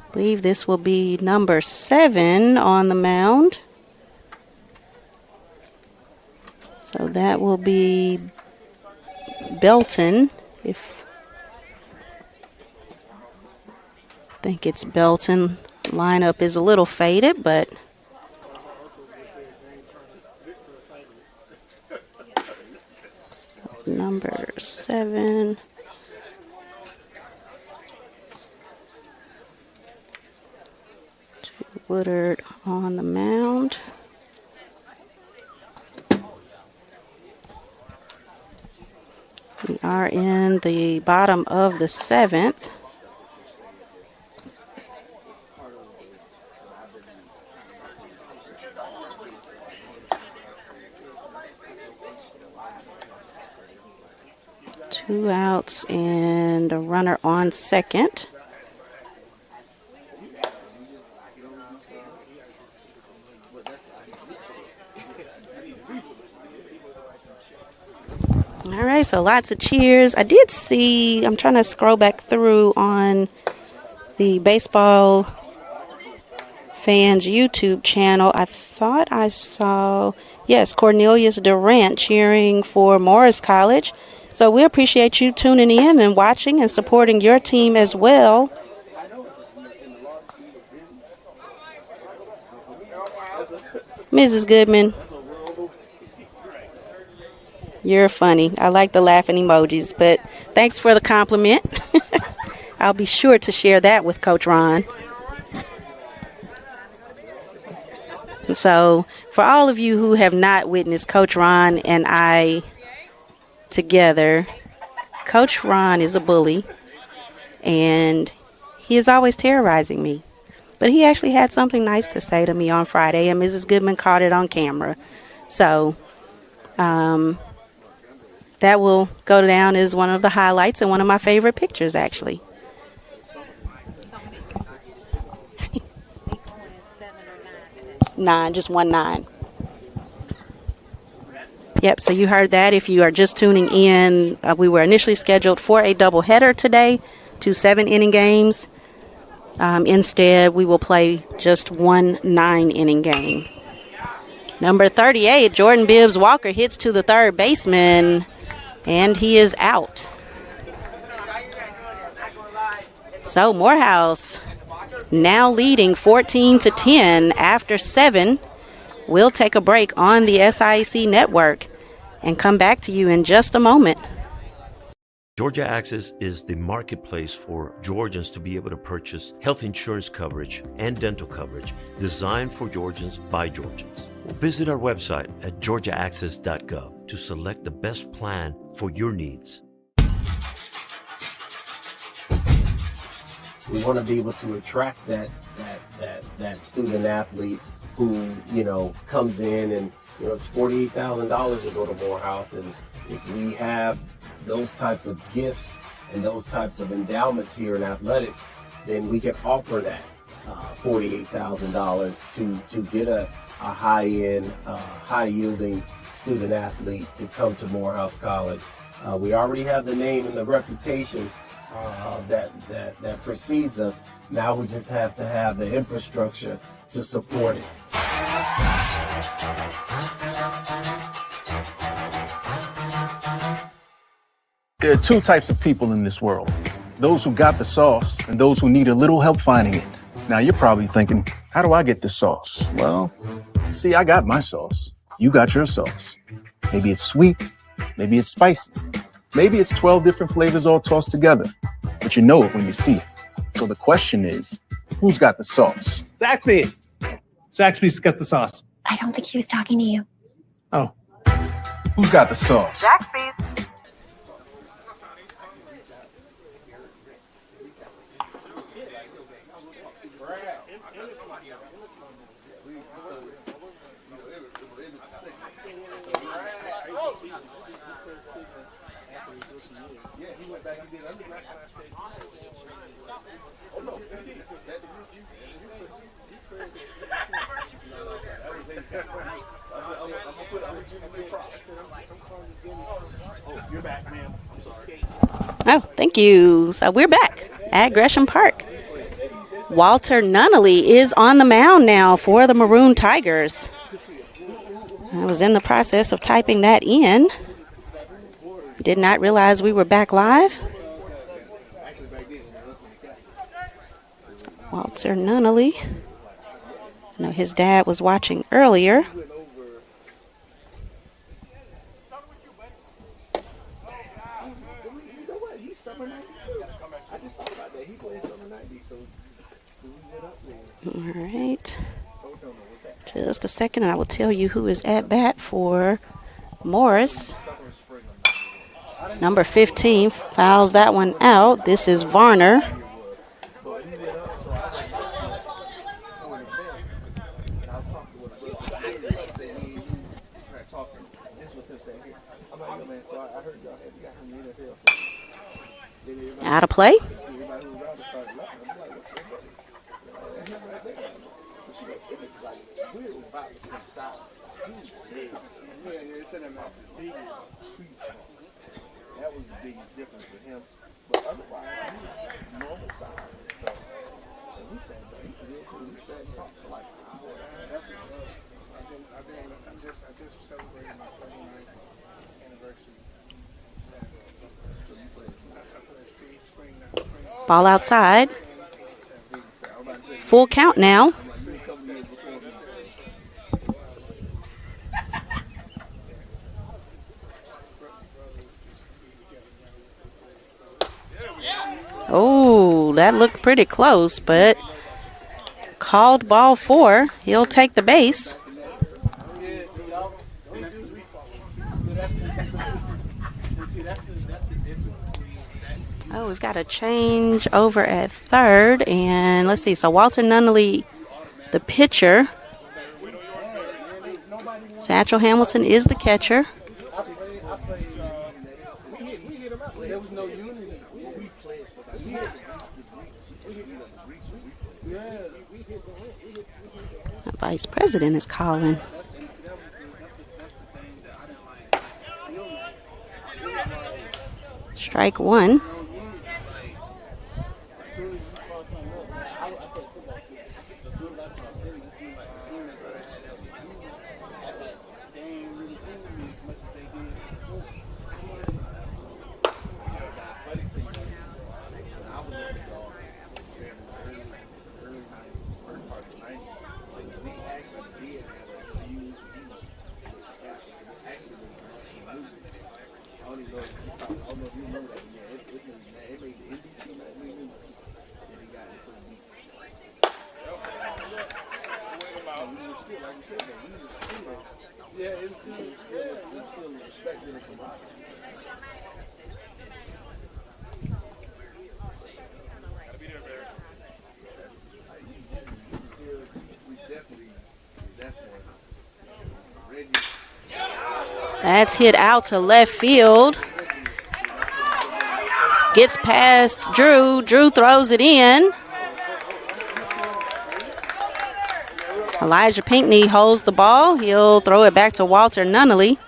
I believe this will be number 7 on the mound. So that will be Belton. I think it's Belton. Lineup is a little faded, but number 7. Woodard on the mound. We are in the bottom of the 7th. Two outs and a runner on second. All right, so lots of cheers. I did see, I'm trying to scroll back through on the Baseball Fans YouTube channel. I thought I saw, yes, Cornelius Durant cheering for Morris College. So we appreciate you tuning in and watching and supporting your team as well. Mrs. Goodman, you're funny. I like the laughing emojis, but thanks for the compliment. I'll be sure to share that with Coach Ron. So for all of you who have not witnessed Coach Ron and I together, Coach Ron is a bully, and he is always terrorizing me. But he actually had something nice to say to me on Friday, and Mrs. Goodman caught it on camera. So that will go down as one of the highlights and one of my favorite pictures, actually. Just 1-9. Yep, so you heard that. If you are just tuning in, we were initially scheduled for a doubleheader today, 2 7-inning games. Instead, we will play just 1 9-inning game. Number 38, Jordan Bibbs Walker hits to the third baseman, and he is out. So Morehouse now leading 14-10 after 7. We'll take a break on the SIAC network and come back to you in just a moment. Georgia Access is the marketplace for Georgians to be able to purchase health insurance coverage and dental coverage designed for Georgians by Georgians. Visit our website at georgiaaccess.gov to select the best plan for your needs. We want to be able to attract that student athlete who, comes in and, it's $48,000 to go to Morehouse. And if we have those types of gifts and those types of endowments here in athletics, then we can offer that $48,000 to get a high-end, high-yielding student athlete to come to Morehouse College. We already have the name and the reputation that precedes us. Now we just have to have the infrastructure to support it. There are 2 types of people in this world. Those who got the sauce and those who need a little help finding it. Now you're probably thinking, how do I get this sauce? Well, see, I got my sauce. You got your sauce. Maybe it's sweet. Maybe it's spicy. Maybe it's 12 different flavors all tossed together. But you know it when you see it. So the question is, Who's got the sauce? Zaxby's. Zaxby's got the sauce. I don't think he was talking to you. Oh. Who's got the sauce? Zaxby's. Oh, thank you. So we're back at Gresham Park. Walter Nunnally is on the mound now for the Maroon Tigers. I was in the process of typing that in. Did not realize we were back live. Walter Nunnally. I know his dad was watching earlier. All right. Just a second, and I will tell you who is at bat for Morris. Number 15 fouls that one out. This is Varner. Out of play. Ball outside. Full count now. Oh, that looked pretty close, but called ball 4. He'll take the base. Oh, we've got a change over at third. And let's see. So Walter Nunnally, the pitcher. Satchel Hamilton is the catcher. The vice president is calling. Strike 1. That's hit out to left field. Gets past Drew. Drew throws it in. Elijah Pinckney holds the ball. He'll throw it back to Walter Nunnally.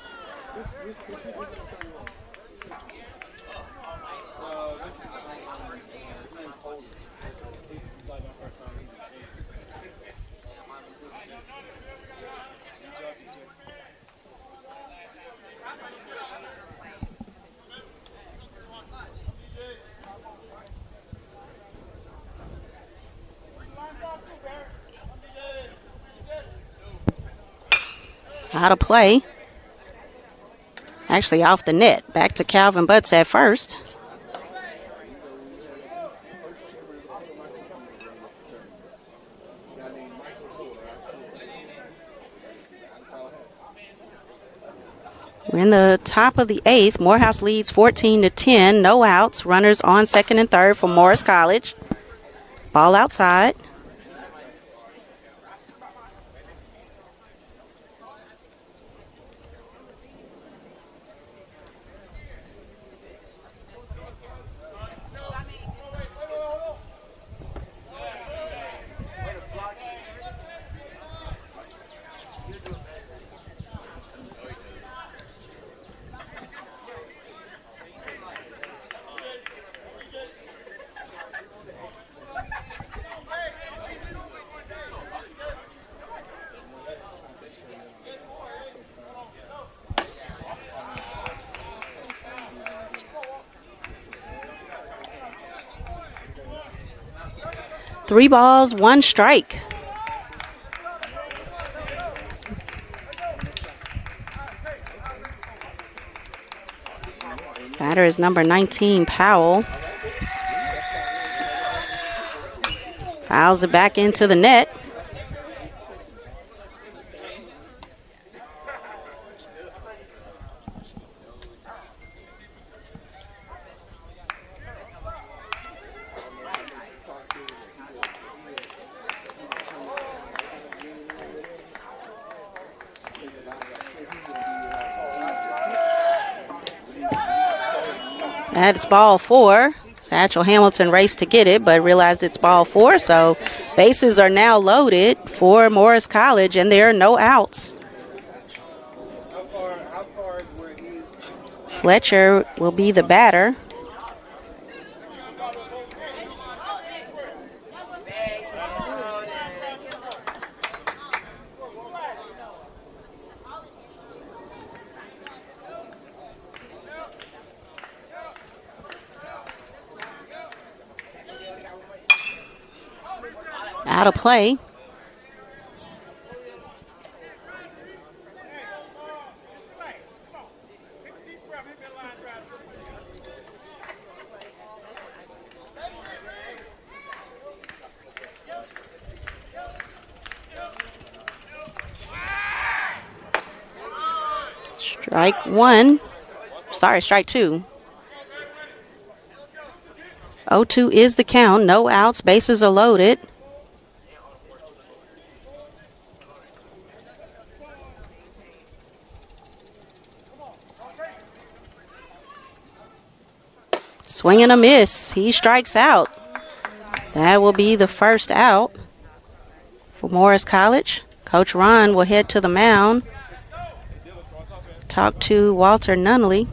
Out of play. Actually off the net. Back to Calvin Butts at first. We're in the top of the 8th. Morehouse leads 14-10. No outs. Runners on second and third for Morris College. Ball outside. Three balls, one strike. Batter is number 19, Powell. Fouls it back into the net. That's ball 4. Satchel Hamilton raced to get it, but realized it's ball 4, so bases are now loaded for Morris College, and there are no outs. Fletcher will be the batter. Out of play. Strike 1. Sorry, strike 2. 0-2 is the count. No outs. Bases are loaded. Swing and a miss. He strikes out. That will be the first out for Morris College. Coach Ron will head to the mound. Talk to Walter Nunnally.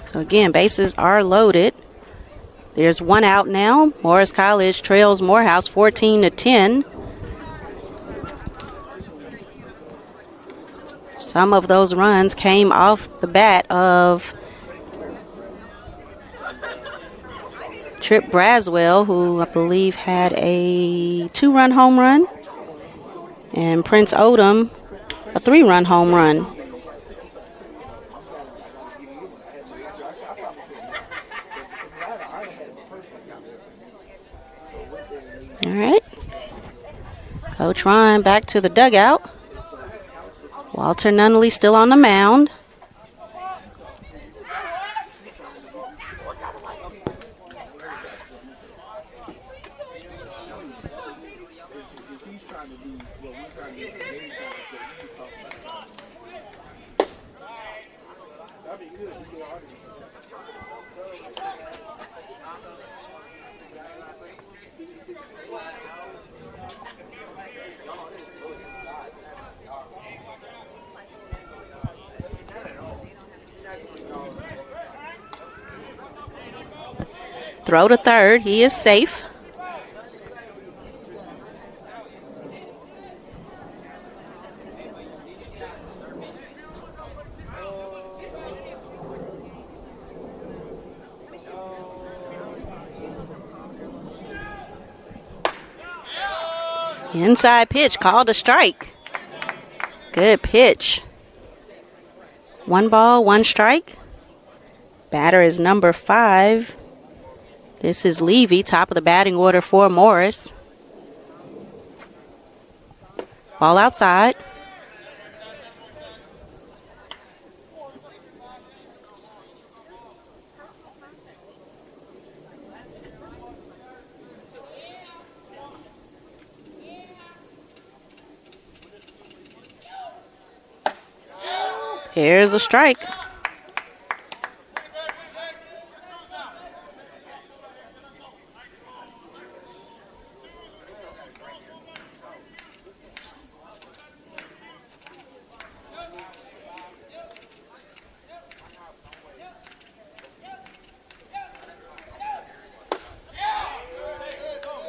So again, bases are loaded. There's one out now. Morris College trails Morehouse 14-10. Some of those runs came off the bat of Trip Braswell, who I believe had a 2-run home run, and Prince Odom, a 3-run home run. All right. Coach Ron back to the dugout. Walter Nunnally still on the mound. Throw to third. He is safe. Inside pitch called a strike. Good pitch. 1 ball, 1 strike. Batter is number 5. This is Levy, top of the batting order for Morris. Ball outside. Here's a strike.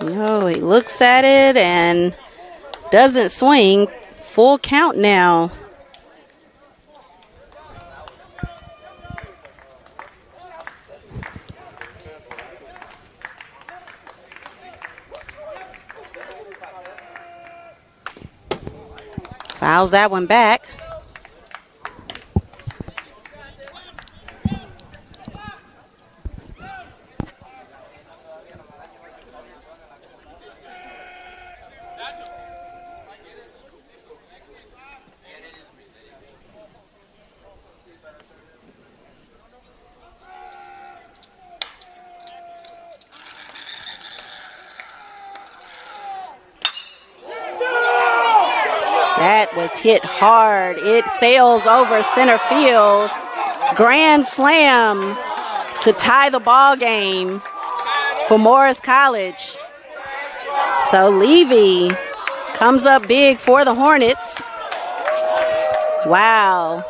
No, he looks at it and doesn't swing. Full count now. Fouls that one back. That was hit hard. It sails over center field. Grand slam to tie the ball game for Morris College. So Levy comes up big for the Hornets. Wow.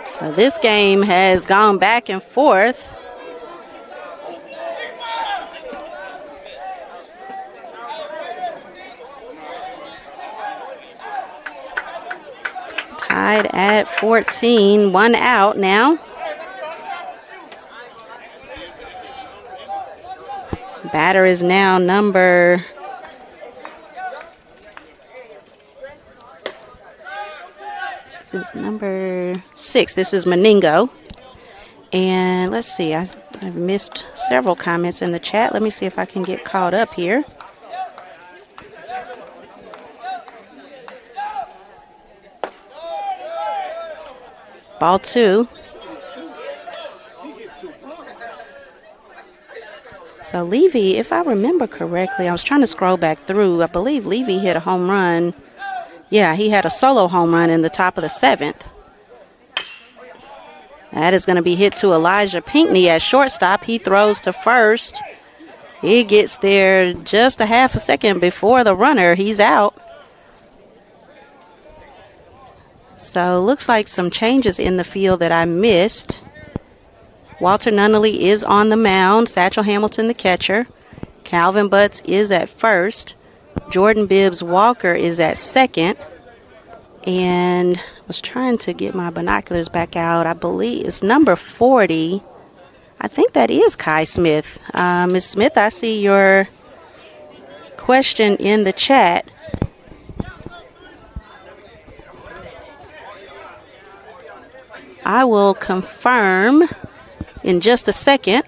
So this game has gone back and forth. Tied at 14, 1 out now. Batter is now number number 6. This is Meningo. And let's see, I've missed several comments in the chat. Let me see if I can get caught up here. Ball 2. So Levy, if I remember correctly, I was trying to scroll back through. I believe Levy hit a home run. Yeah, he had a solo home run in the top of the 7th. That is going to be hit to Elijah Pinckney at shortstop. He throws to first. He gets there just a half a second before the runner. He's out. So looks like some changes in the field that I missed. Walter Nunnally is on the mound. Satchel Hamilton, the catcher. Calvin Butts is at first. Jordan Bibbs Walker is at second. And I was trying to get my binoculars back out. I believe it's number 40. I think that is Kai Smith. Ms. Smith, I see your question in the chat. I will confirm in just a second.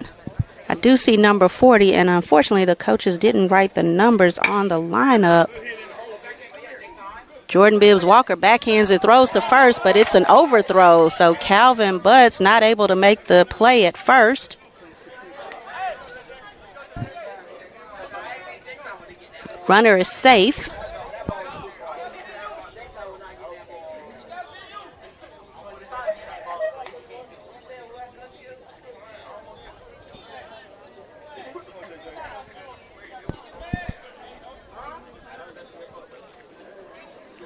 I do see number 40, and unfortunately the coaches didn't write the numbers on the lineup. Jordan Bibbs Walker backhands it, throws to first, but it's an overthrow, so Calvin Butts not able to make the play at first. Runner is safe.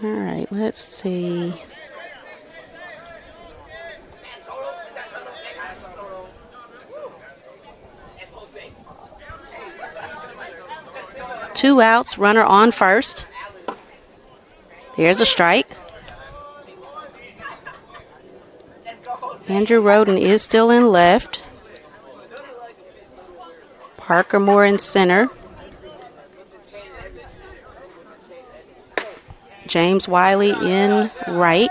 All right, let's see. Two outs, runner on first. There's a strike. Andrew Roden is still in left. Parker Moore in center. James Wiley in right.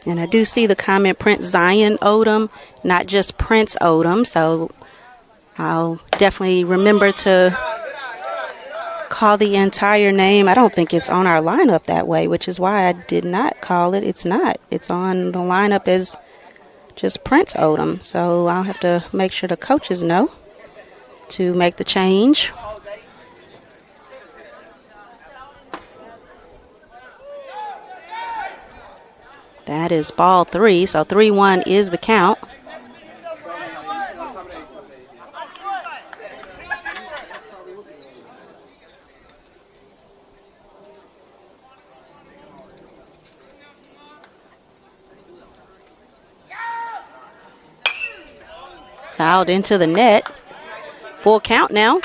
And I do see the comment Prince Zion Odom, not just Prince Odom, so I'll definitely remember to call the entire name. I don't think it's on our lineup that way, which is why I did not call it. It's not. It's on the lineup as just Prince Odom, so I'll have to make sure the coaches know to make the change. That is ball 3, so 3-1 is the count. Fouled into the net. Full count now.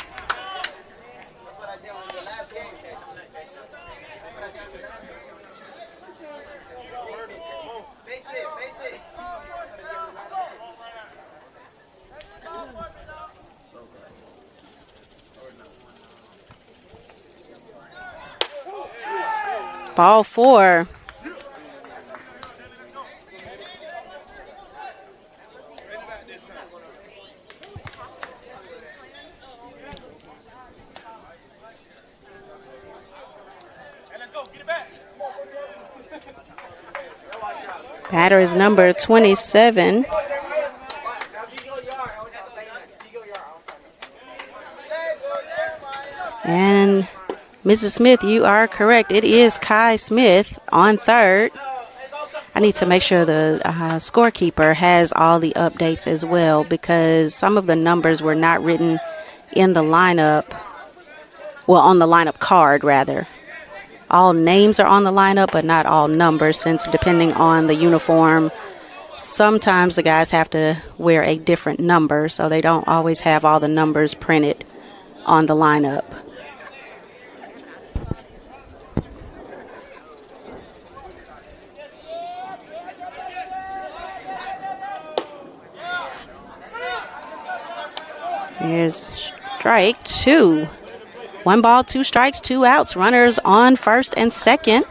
Ball 4. Batter is number 27. And Mrs. Smith, you are correct. It is Kai Smith on third. I need to make sure the scorekeeper has all the updates as well, because some of the numbers were not written in the lineup. Well, on the lineup card, rather. All names are on the lineup, but not all numbers, since depending on the uniform, sometimes the guys have to wear a different number, so they don't always have all the numbers printed on the lineup. Here's strike 2. 1 ball, 2 strikes, 2 outs. Runners on first and second.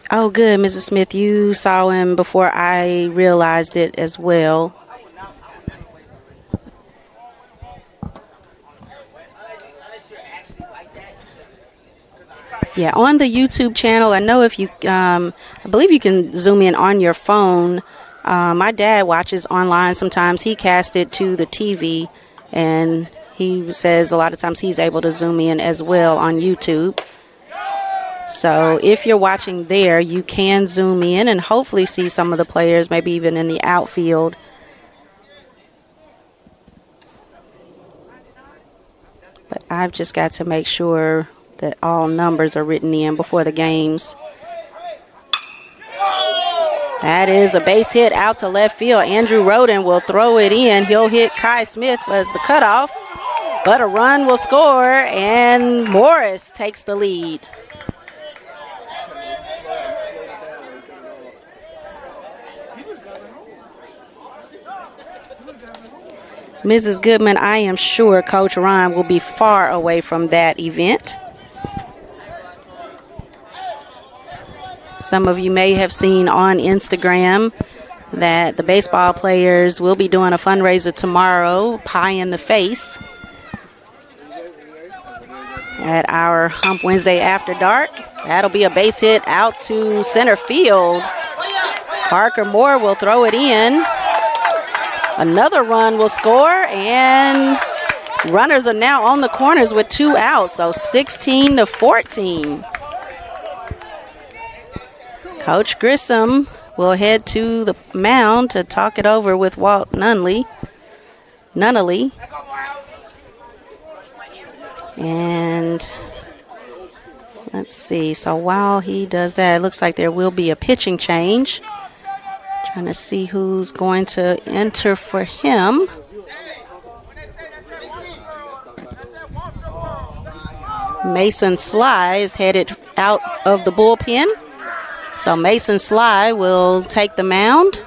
Oh, good, Mrs. Smith. You saw him before I realized it as well. Yeah, on the YouTube channel, I know if you, I believe you can zoom in on your phone. My dad watches online sometimes. He cast it to the TV, and he says a lot of times he's able to zoom in as well on YouTube. So if you're watching there, you can zoom in and hopefully see some of the players, maybe even in the outfield. But I've just got to make sure that all numbers are written in before the games. That is a base hit out to left field. Andrew Roden will throw it in. He'll hit Kai Smith as the cutoff, but a run will score, and Morris takes the lead. Mrs. Goodman, I am sure Coach Ryan will be far away from that event. Some of you may have seen on Instagram that the baseball players will be doing a fundraiser tomorrow, Pie in the Face, at our Hump Wednesday After Dark. That'll be a base hit out to center field. Parker Moore will throw it in. Another run will score, and runners are now on the corners with 2 outs, so 16-14. Coach Gresham will head to the mound to talk it over with Walt Nunnally. And let's see. So while he does that, it looks like there will be a pitching change. Trying to see who's going to enter for him. Mason Sly is headed out of the bullpen. So Mason Sly will take the mound.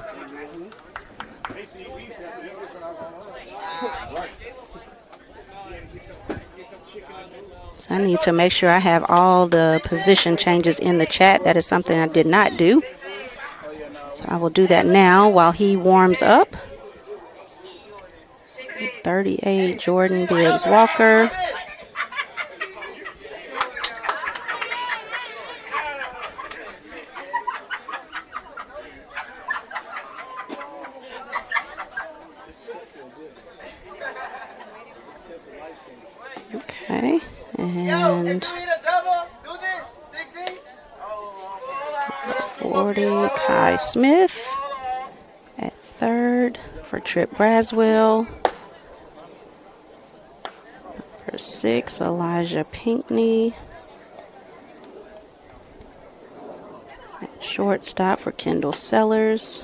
So I need to make sure I have all the position changes in the chat. That is something I did not do. So I will do that now while he warms up. 38, Jordan Bibbs Walker. Okay, and 40, Kai Smith at third for Trip Braswell. For 6, Elijah Pinckney. At shortstop for Kendall Sellers.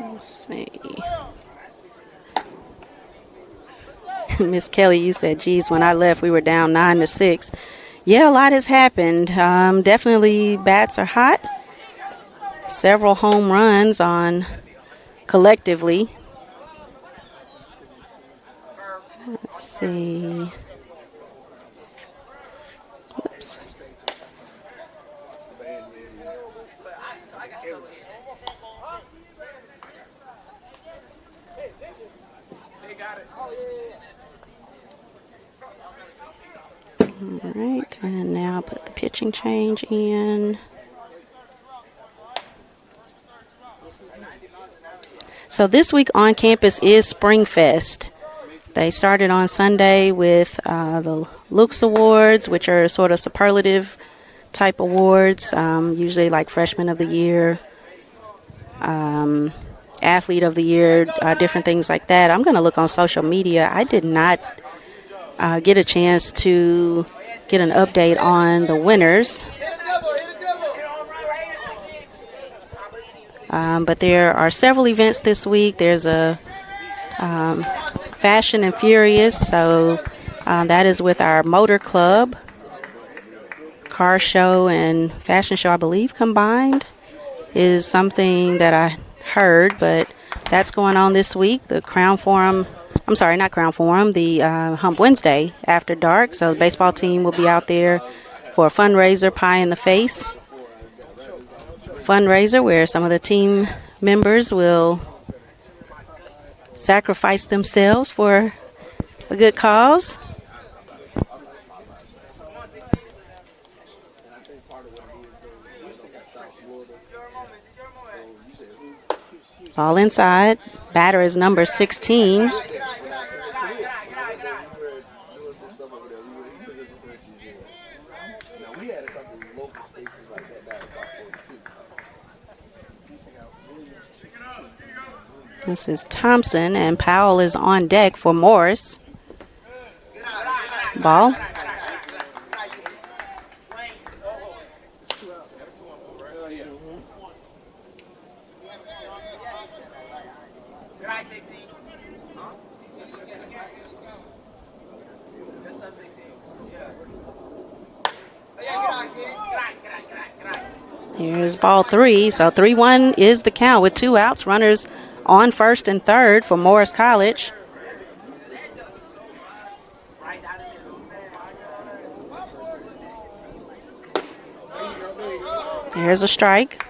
Let's see. Miss Kelly, you said, geez, when I left, we were down 9-6. Yeah, a lot has happened. Definitely bats are hot. Several home runs on collectively. Let's see. Oops. All right, and now put the pitching change in. So this week on campus is Spring Fest. They started on Sunday with the Lux Awards, which are sort of superlative type awards, usually like Freshman of the Year, Athlete of the Year, different things like that. I'm going to look on social media. I did not get a chance to get an update on the winners. But there are several events this week. There's a Fashion and Furious, so that is with our motor club. Car show and fashion show, I believe, combined is something that I heard, but that's going on this week. The Crown Forum, I'm sorry, not Crown Forum, the Hump Wednesday after dark. So the baseball team will be out there for a fundraiser, Pie in the Face fundraiser, where some of the team members will sacrifice themselves for a good cause. All inside. Batter is number 16. This is Thompson, and Powell is on deck for Morris. Ball. Here's ball 3. So 3-1 is the count with 2 outs. Runners on first and third for Morris College. There's a strike.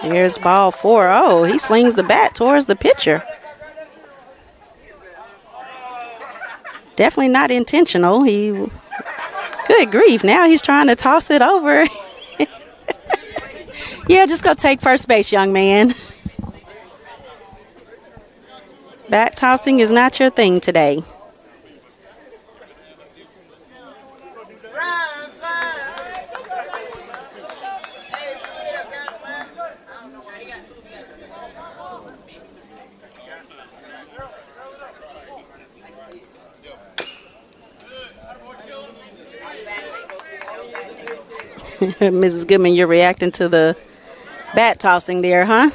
Here's ball 4. Oh, he slings the bat towards the pitcher. Definitely not intentional. Good grief, now he's trying to toss it over. Yeah, just go take first base, young man. Bat tossing is not your thing today. Mrs. Goodman, you're reacting to the bat tossing there, huh?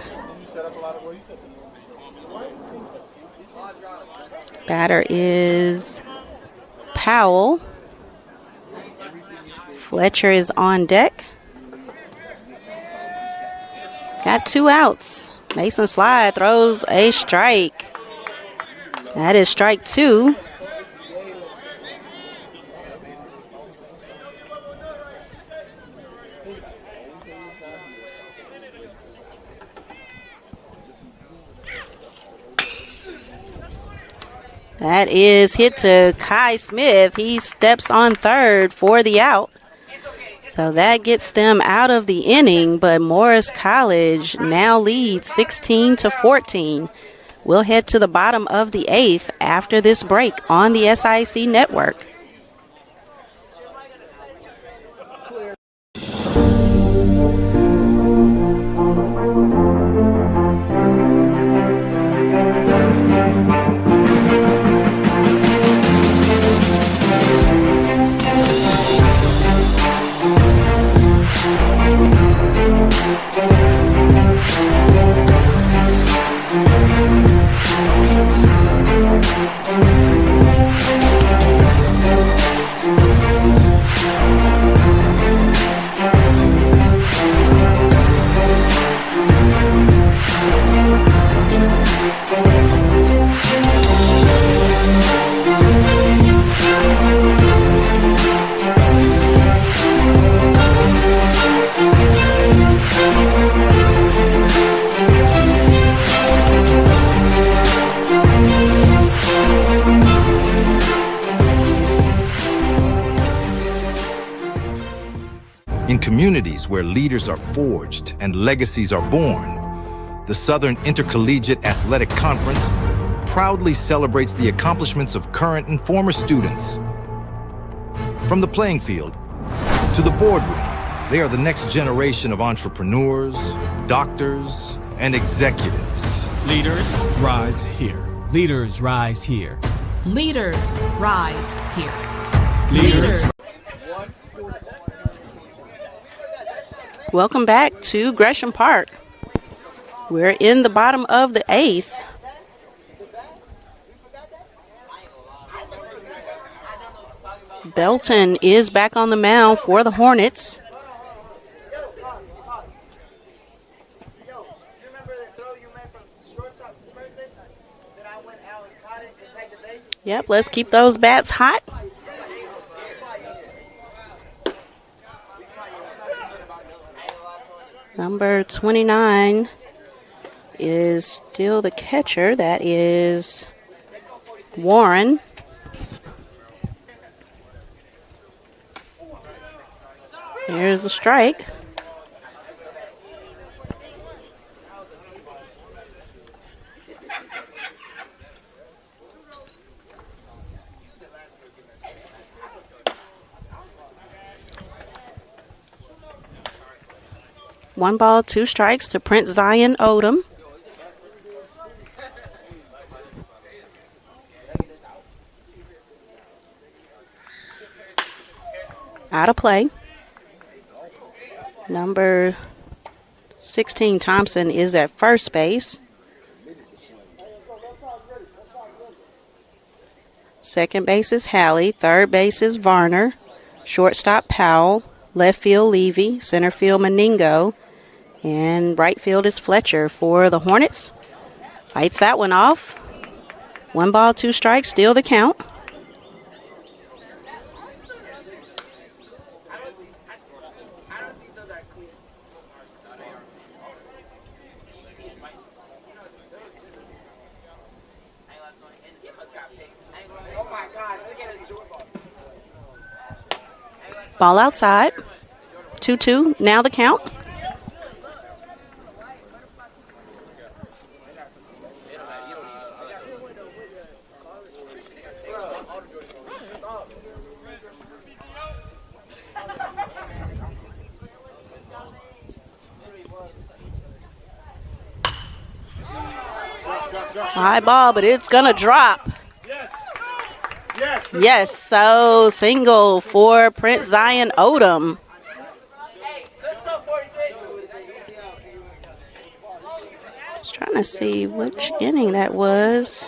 Batter is Powell. Fletcher is on deck. Got 2 outs. Mason Slide throws a strike. That is strike 2. That is hit to Kai Smith. He steps on third for the out. So that gets them out of the inning, but Morris College now leads 16-14. We'll head to the bottom of the 8th after this break on the SIC network. In communities where leaders are forged and legacies are born, the Southern Intercollegiate Athletic Conference proudly celebrates the accomplishments of current and former students. From the playing field to the boardroom, they are the next generation of entrepreneurs, doctors, and executives. Leaders rise here. Leaders rise here. Leaders rise here. Leaders. Welcome back to Gresham Park. We're in the bottom of the 8th. Belton is back on the mound for the Hornets. Yep, let's keep those bats hot. Number 29 is still the catcher. That is Warren. Here's the strike. One ball, 2 strikes to Prince Zion Odom. Out of play. Number 16, Thompson, is at first base. Second base is Halley. Third base is Varner. Shortstop Powell. Left field Levy. Center field Meningo. And right field is Fletcher for the Hornets. Lights that one off. 1 ball, 2 strikes, still the count. Ball outside. 2-2, now the count. High ball, but it's going to drop. Yes, so single for Prince Zion Odom. trying to see which inning that was.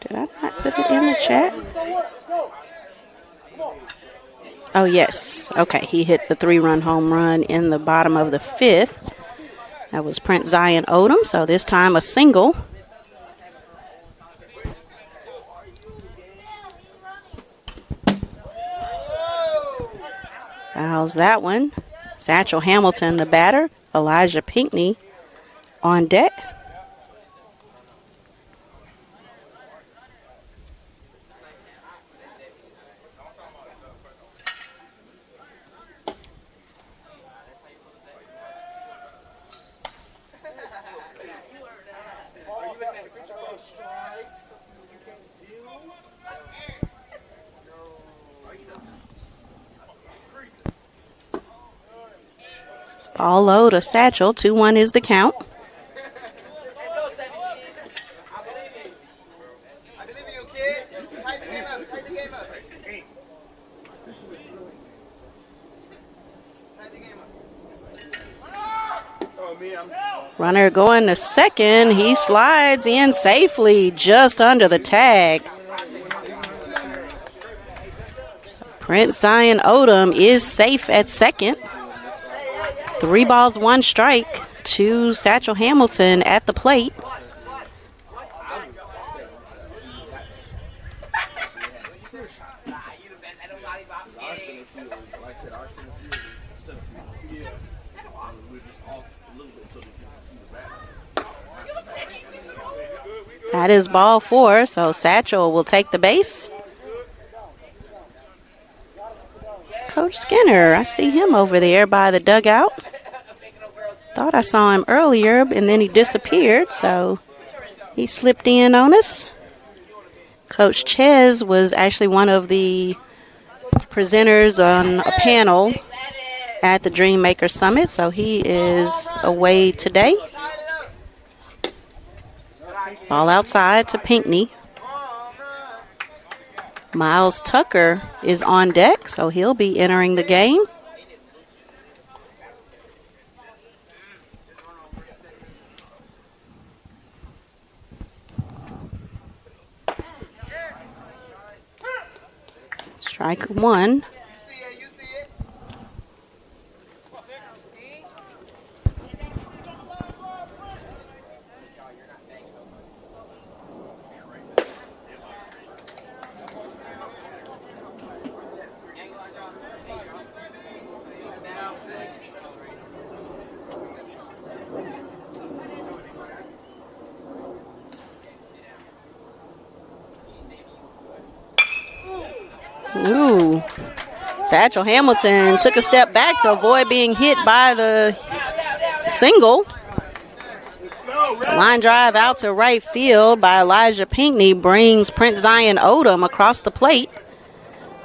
Did I not put it in the chat? Oh, yes. Okay, he hit the 3-run home run in the bottom of the 5th. That was Prince Zion Odom, so this time a single. Fouls that one. Satchel Hamilton, the batter. Elijah Pinckney on deck. Ball low to Satchel. 2-1 is the count. Runner going to second. He slides in safely just under the tag. Prince Zion Odom is safe at second. 3 balls, 1 strike to Satchel Hamilton at the plate. That is ball 4, so Satchel will take the base. Coach Skinner, I see him over there by the dugout. Thought I saw him earlier, and then he disappeared, so he slipped in on us. Coach Ches was actually one of the presenters on a panel at the Dreammaker Summit, so he is away today. Ball outside to Pinckney. Miles Tucker is on deck, so he'll be entering the game. Strike 1. Ooh. Satchel Hamilton took a step back to avoid being hit by the single. Line drive out to right field by Elijah Pinckney brings Prince Zion Odom across the plate.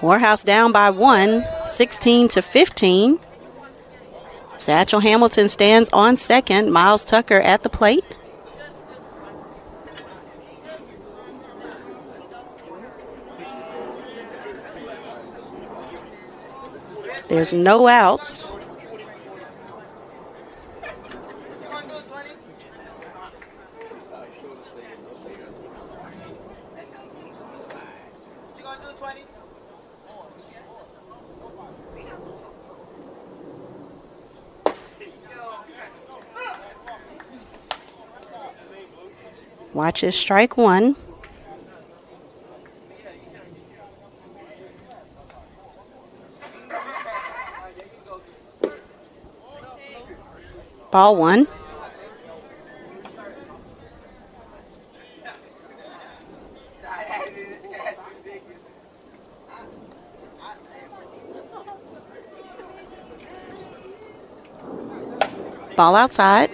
Morehouse down by 1, 16-15. Satchel Hamilton stands on second. Miles Tucker at the plate. There's no outs. Watches strike 1. Ball 1. Ball outside.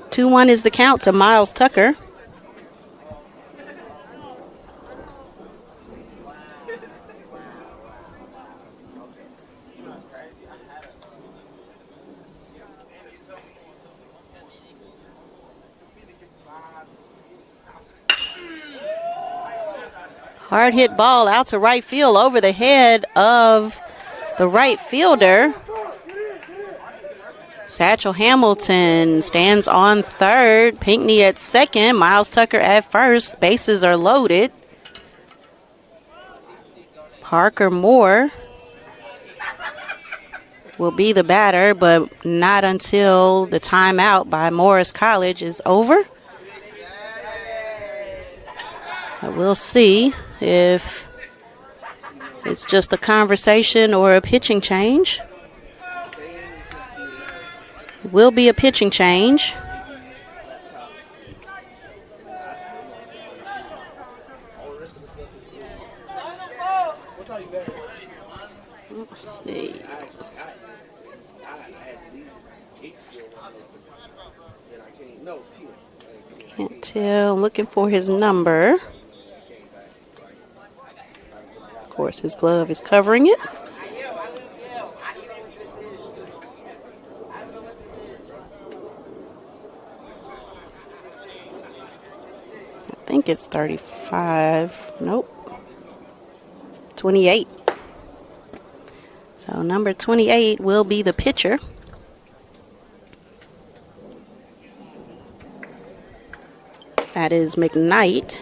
2-1 is the count to Miles Tucker. Hard hit ball out to right field over the head of the right fielder. Satchel Hamilton stands on third. Pinckney at second. Miles Tucker at first. Bases are loaded. Parker Moore will be the batter, but not until the timeout by Morris College is over. So we'll see if it's just a conversation or a pitching change. It will be a pitching change. Let's see. Can't tell. Looking for his number. Of course, his glove is covering it. I think it's 35. Nope. 28. So number 28 will be the pitcher. That is McKnight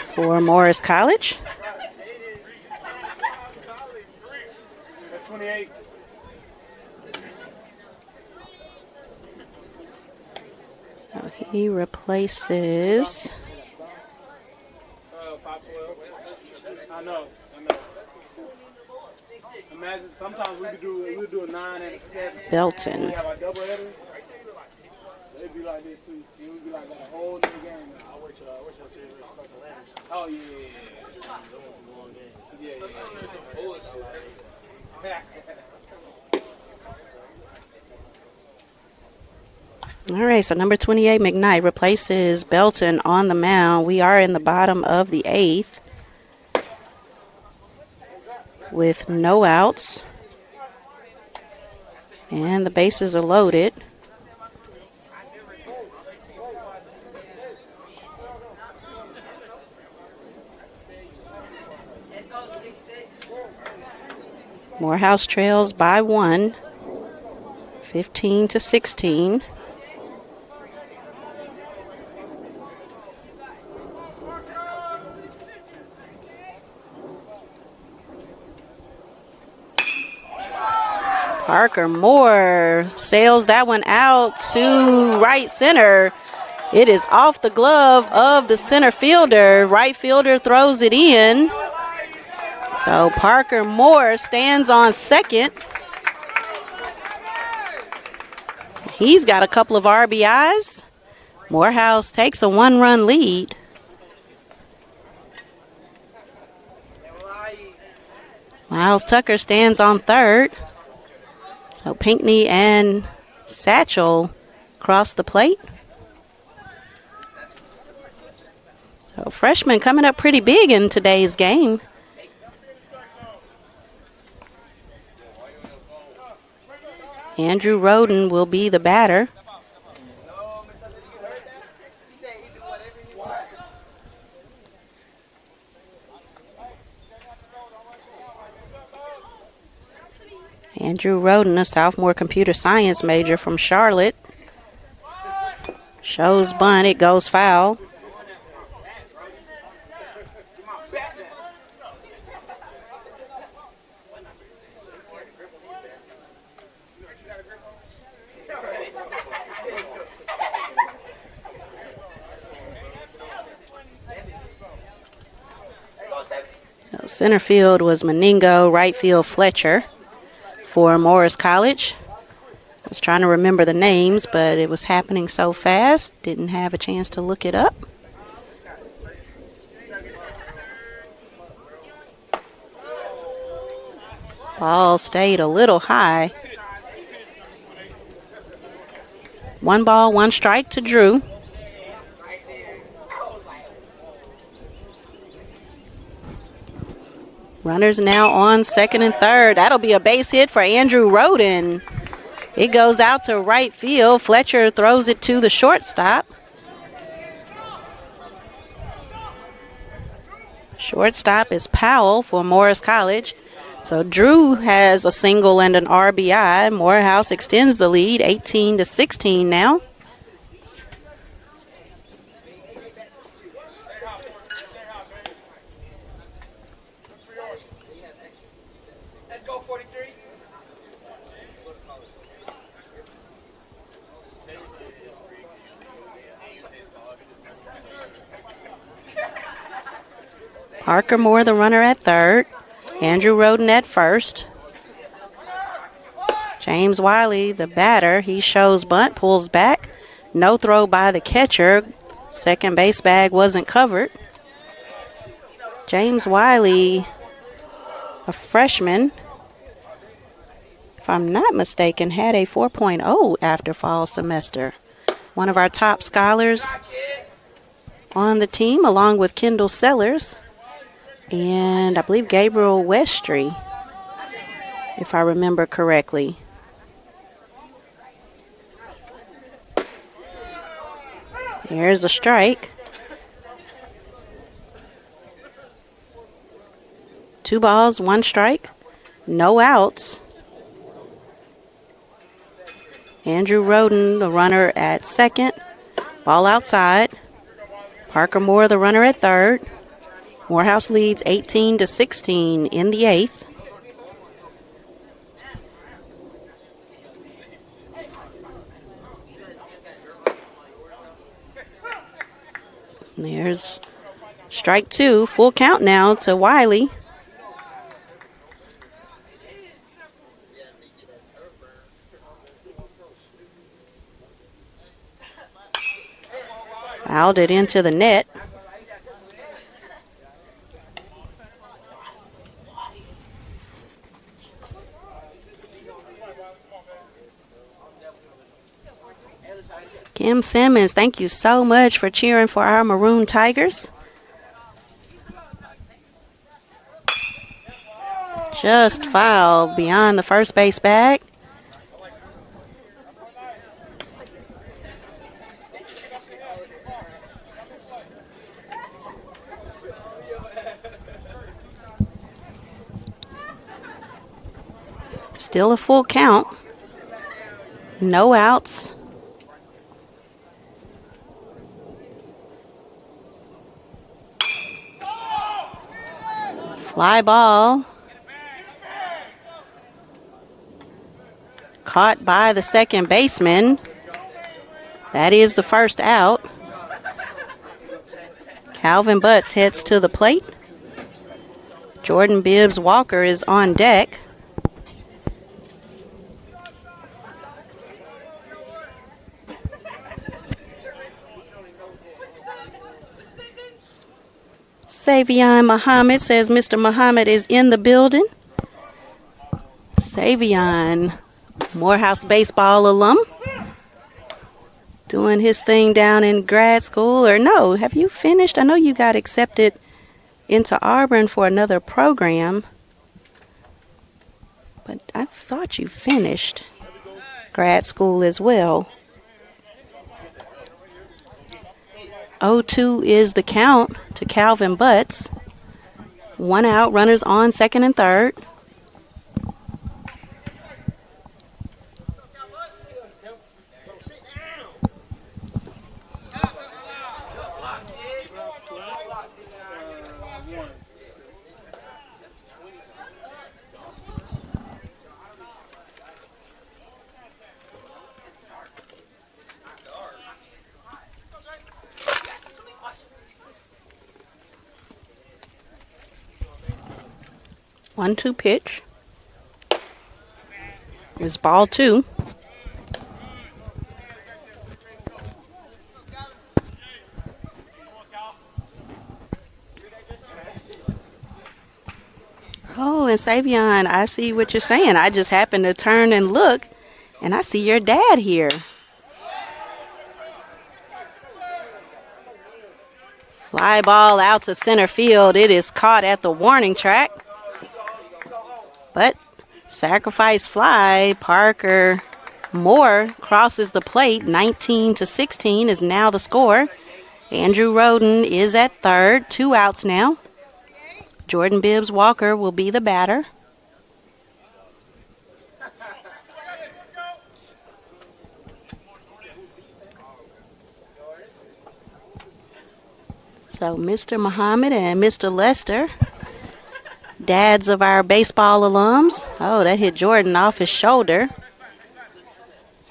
for Morris College. 28. So he replaces. 512. I know. Imagine sometimes we do a 9 and a 7. Belton. We have our double headers. It'd be like this too. It would be like a whole new game. I wish I see it respect the lands. Oh yeah. That was a long game. Yeah. All right, so number 28, McKnight, replaces Belton on the mound. We are in the bottom of the 8th with no outs. And the bases are loaded. Morehouse trails by 1, 15-16. Parker Moore sails that one out to right center. It is off the glove of the center fielder. Right fielder throws it in. So Parker Moore stands on second. He's got a couple of RBIs. Morehouse takes a 1-run lead. Miles Tucker stands on third. So Pinckney and Satchel cross the plate. So freshmen coming up pretty big in today's game. Andrew Roden will be the batter. Andrew Roden, a sophomore computer science major from Charlotte. Shows bunt, it goes foul. So center field was Meningo, right field Fletcher for Morris College. I was trying to remember the names, but it was happening so fast, didn't have a chance to look it up. Ball stayed a little high. 1 ball, 1 strike to Drew. Runners now on second and third. That'll be a base hit for Andrew Roden. It goes out to right field. Fletcher throws it to the shortstop. Shortstop is Powell for Morris College. So Drew has a single and an RBI. Morehouse extends the lead, 18-16 now. Parker Moore, the runner at third. Andrew Roden at first. James Wiley, the batter, he shows bunt, pulls back. No throw by the catcher. Second base bag wasn't covered. James Wiley, a freshman, if I'm not mistaken, had a 4.0 after fall semester. One of our top scholars on the team, along with Kendall Sellers. And I believe Gabriel Westry, if I remember correctly. Here's a strike. 2 balls, 1 strike, no outs. Andrew Roden, the runner at second. Ball outside. Parker Moore, the runner at third. Morehouse leads 18-16 in the 8th. And there's strike 2, full count now to Wiley. Fouled it into the net. Kim Simmons, thank you so much for cheering for our Maroon Tigers. Just fouled beyond the first base bag. Still a full count. No outs. Fly ball. Caught by the second baseman. That is the first out. Calvin Butts heads to the plate. Jordan Bibbs Walker is on deck. Savion Muhammad says Mr. Muhammad is in the building. Savion, Morehouse baseball alum, doing his thing down in grad school. Or no, have you finished? I know you got accepted into Auburn for another program, but I thought you finished grad school as well. 0-2 is the count to Calvin Butts. 1 out, runners on second and third. One-two pitch. It's ball 2. Oh, and Savion, I see what you're saying. I just happened to turn and look, and I see your dad here. Fly ball out to center field. It is caught at the warning track. But sacrifice fly, Parker Moore crosses the plate. 19-16 is now the score. Andrew Roden is at third. 2 outs now. Jordan Bibbs Walker will be the batter. So Mr. Muhammad and Mr. Lester, dads of our baseball alums. Oh, that hit Jordan off his shoulder.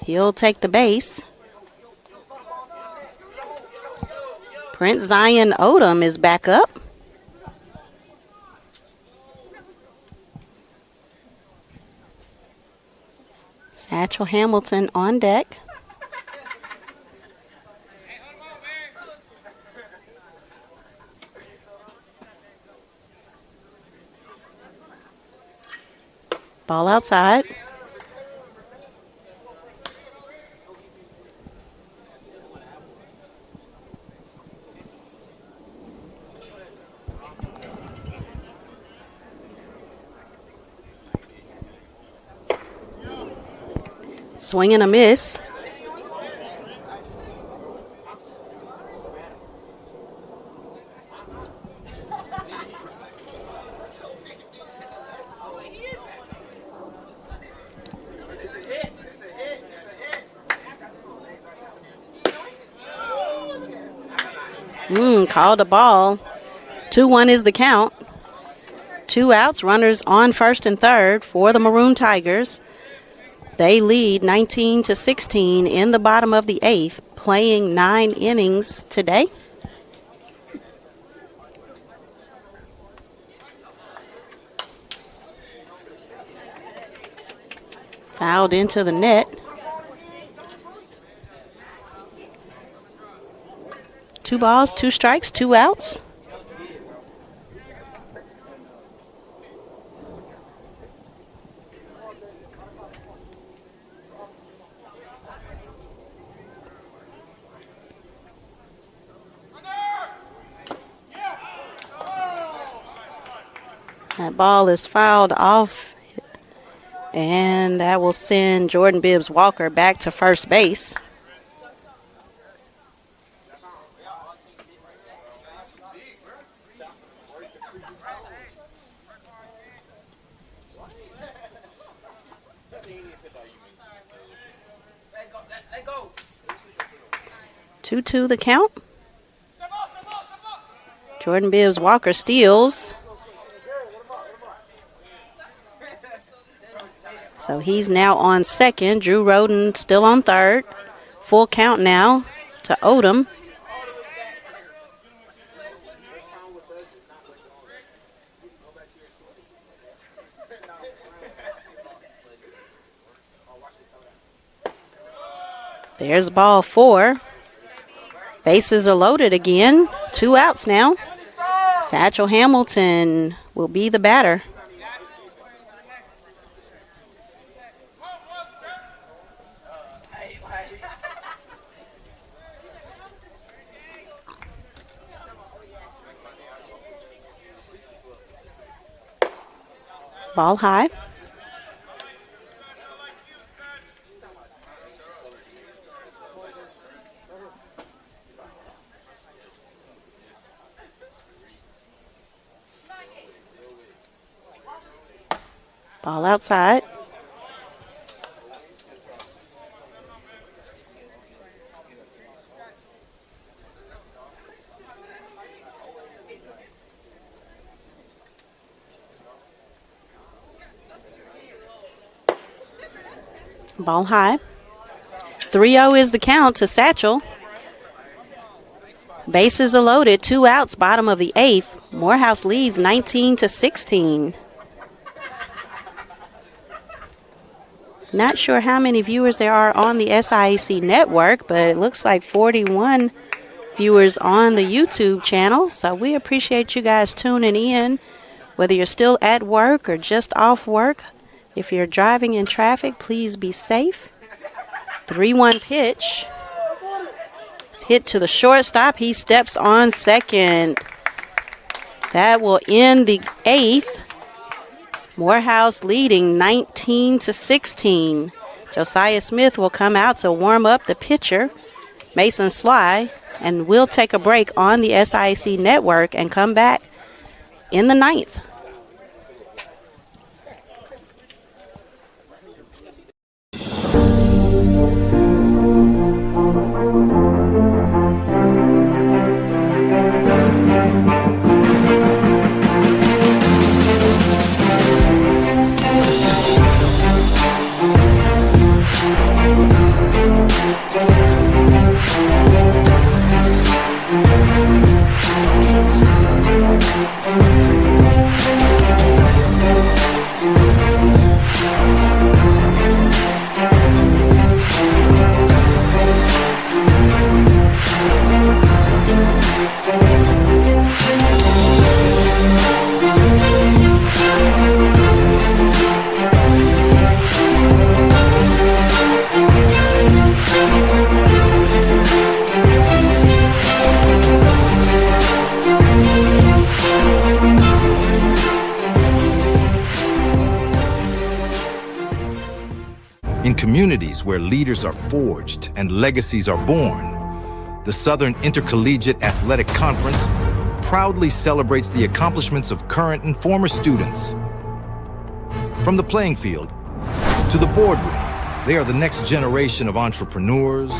He'll take the base. Prince Zion Odom is back up. Satchel Hamilton on deck. Ball outside. Swing and a miss. Called a ball. 2-1 is the count. 2 outs, runners on first and third for the Maroon Tigers. They lead 19-16 in the bottom of the 8th, playing 9 innings today. Fouled into the net. 2 balls, 2 strikes, 2 outs. That ball is fouled off, and that will send Jordan Bibbs Walker back to first base. Two the count. Jordan Bibbs Walker steals. So he's now on second. Drew Roden still on third. Full count now to Odom. There's ball 4. Bases are loaded again. 2 outs now. Satchel Hamilton will be the batter. Ball high. Ball outside. Ball high. 3-0 is the count to Satchel. Bases are loaded. 2 outs, bottom of the 8th. Morehouse leads 19-16. Not sure how many viewers there are on the SIAC network, but it looks like 41 viewers on the YouTube channel. So we appreciate you guys tuning in, whether you're still at work or just off work. If you're driving in traffic, please be safe. 3-1 pitch. It's hit to the shortstop. He steps on second. That will end the 8th. Morehouse leading 19-16. Josiah Smith will come out to warm up the pitcher, Mason Sly, and we'll take a break on the SIAC network and come back in the 9th. communities where leaders are forged and legacies are born, the Southern Intercollegiate Athletic Conference proudly celebrates the accomplishments of current and former students. From the playing field to the boardroom, they are the next generation of entrepreneurs,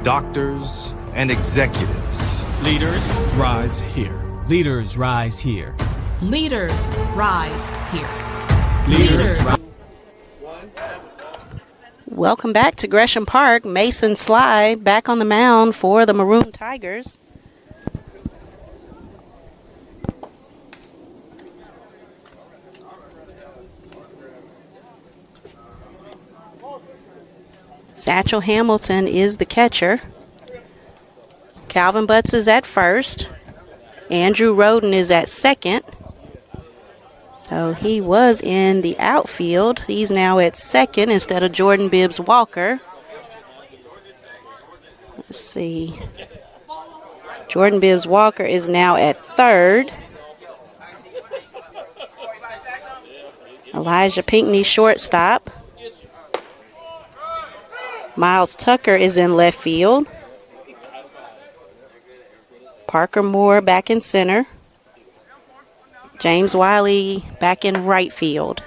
doctors, and executives. Leaders rise here. Leaders rise here. Leaders rise here. Leaders. Welcome back to Gresham Park. Mason Sly back on the mound for the Maroon Tigers. Satchel Hamilton is the catcher. Calvin Butts is at first. Andrew Roden is at second. So he was in the outfield. He's now at second instead of Jordan Bibbs Walker. Let's see. Jordan Bibbs Walker is now at third. Elijah Pinckney, shortstop. Miles Tucker is in left field. Parker Moore back in center. James Wiley back in right field.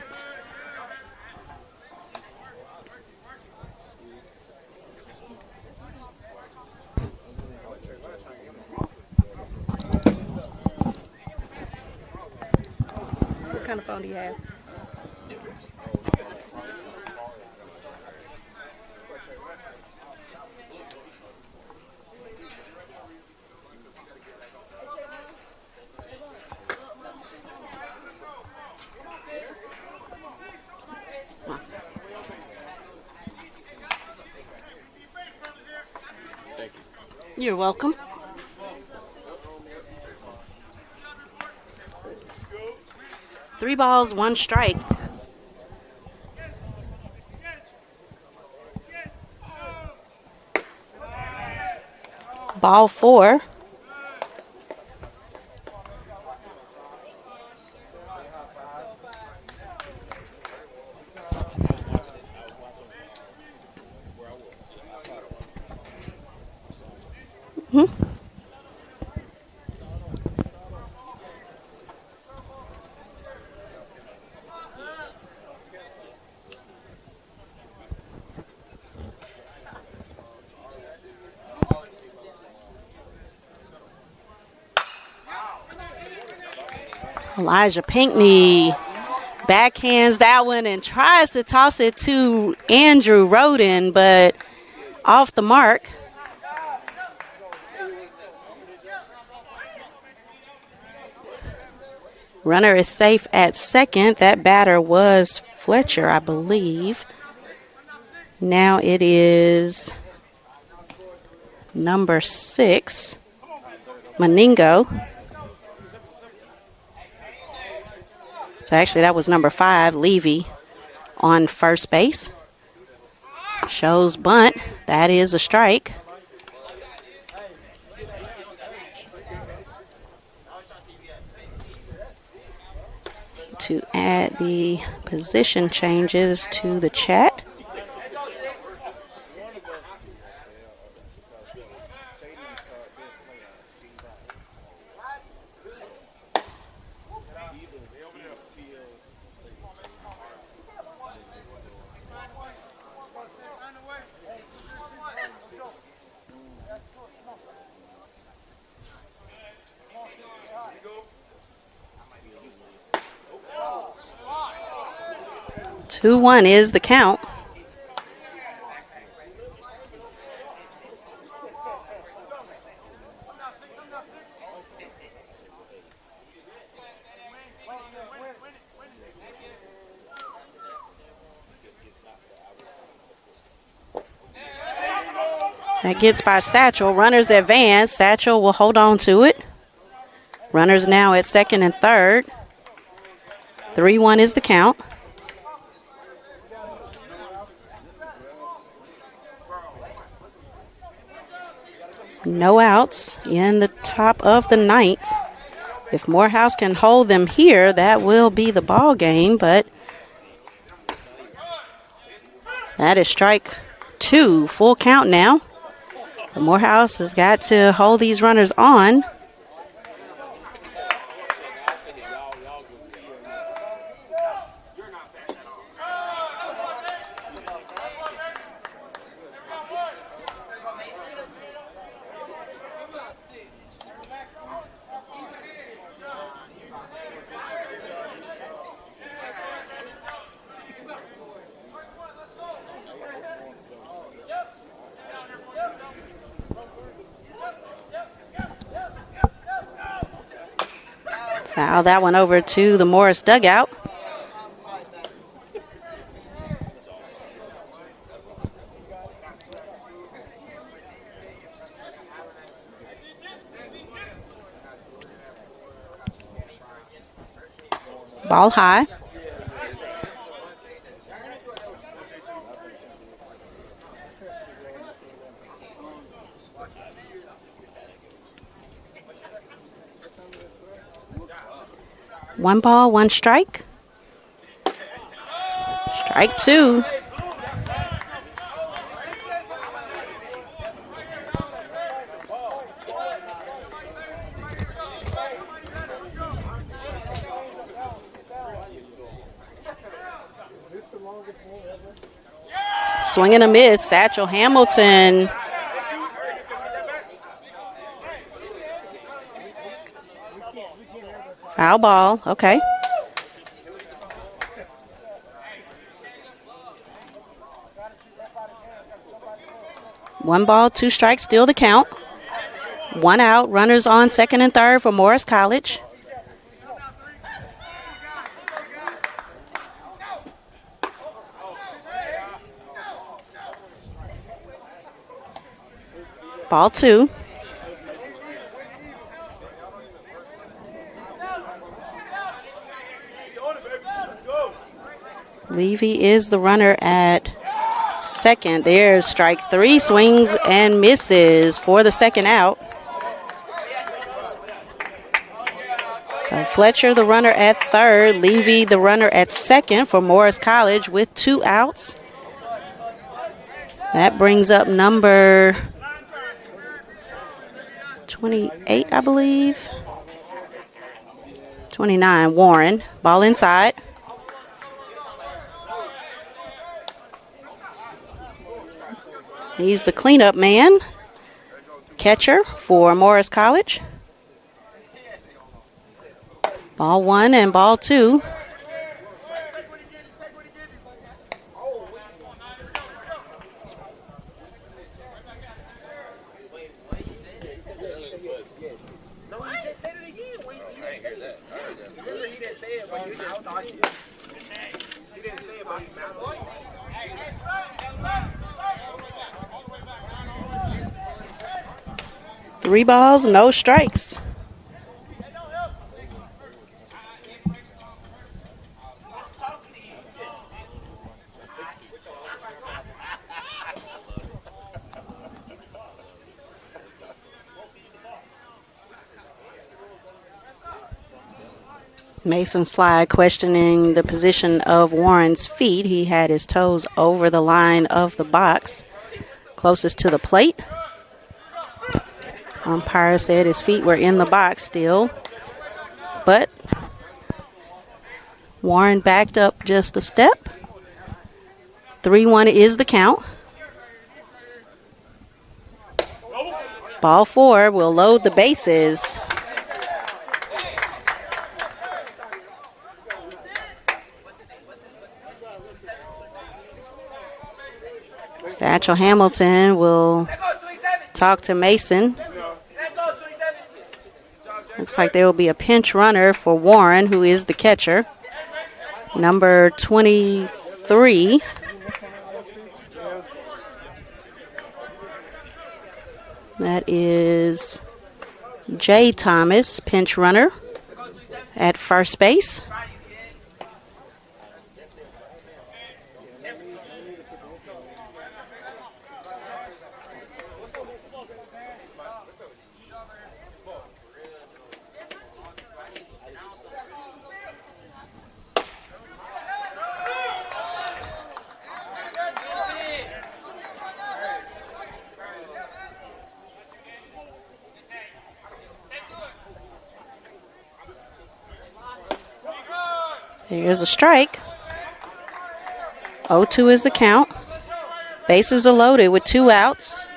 What kind of phone do you have? You're welcome. Three balls, one strike. Ball four. Elijah Pinckney backhands that one and tries to toss it to Andrew Roden, but off the mark. Runner is safe at second. That batter was Fletcher, I believe. Now it is number 6, Meningo. So actually that was number 5, Levy, on first base. Shows bunt. That is a strike. To add the position changes to the chat. Two 2-1 is the count. That gets by Satchel. Runners advance. Satchel will hold on to it. Runners now at second and third. 3-1 is the count. No outs in the top of the ninth. If Morehouse can hold them here, that will be the ball game, but That is strike 2, full count now. Morehouse has got to hold these runners on. Foul that one over to the Morris dugout. Ball high. One ball, one strike. Strike 2. Swing and a miss. Satchel Hamilton. Foul ball. Okay. One ball, two strikes, still the count. One out. Runners on second and third for Morris College. Ball 2. Levy is the runner at second. There's strike 3, swings and misses for the second out. So Fletcher, the runner at third. Levy, the runner at second for Morris College with 2 outs. That brings up number 28, I believe. 29, Warren. Ball inside. He's the cleanup man. Catcher for Morris College. Ball 1 and ball 2. Three balls, no strikes. Mason Slide questioning the position of Warren's feet. He had his toes over the line of the box, closest to the plate. Umpire said his feet were in the box still, but Warren backed up just a step. 3-1 is the count. Ball 4 will load the bases. Satchel Hamilton will talk to Mason. Looks like there will be a pinch runner for Warren, who is the catcher. Number 23. That is Jay Thomas, pinch runner at first base. There's a strike. 0-2 is the count. Bases are loaded with 2 outs.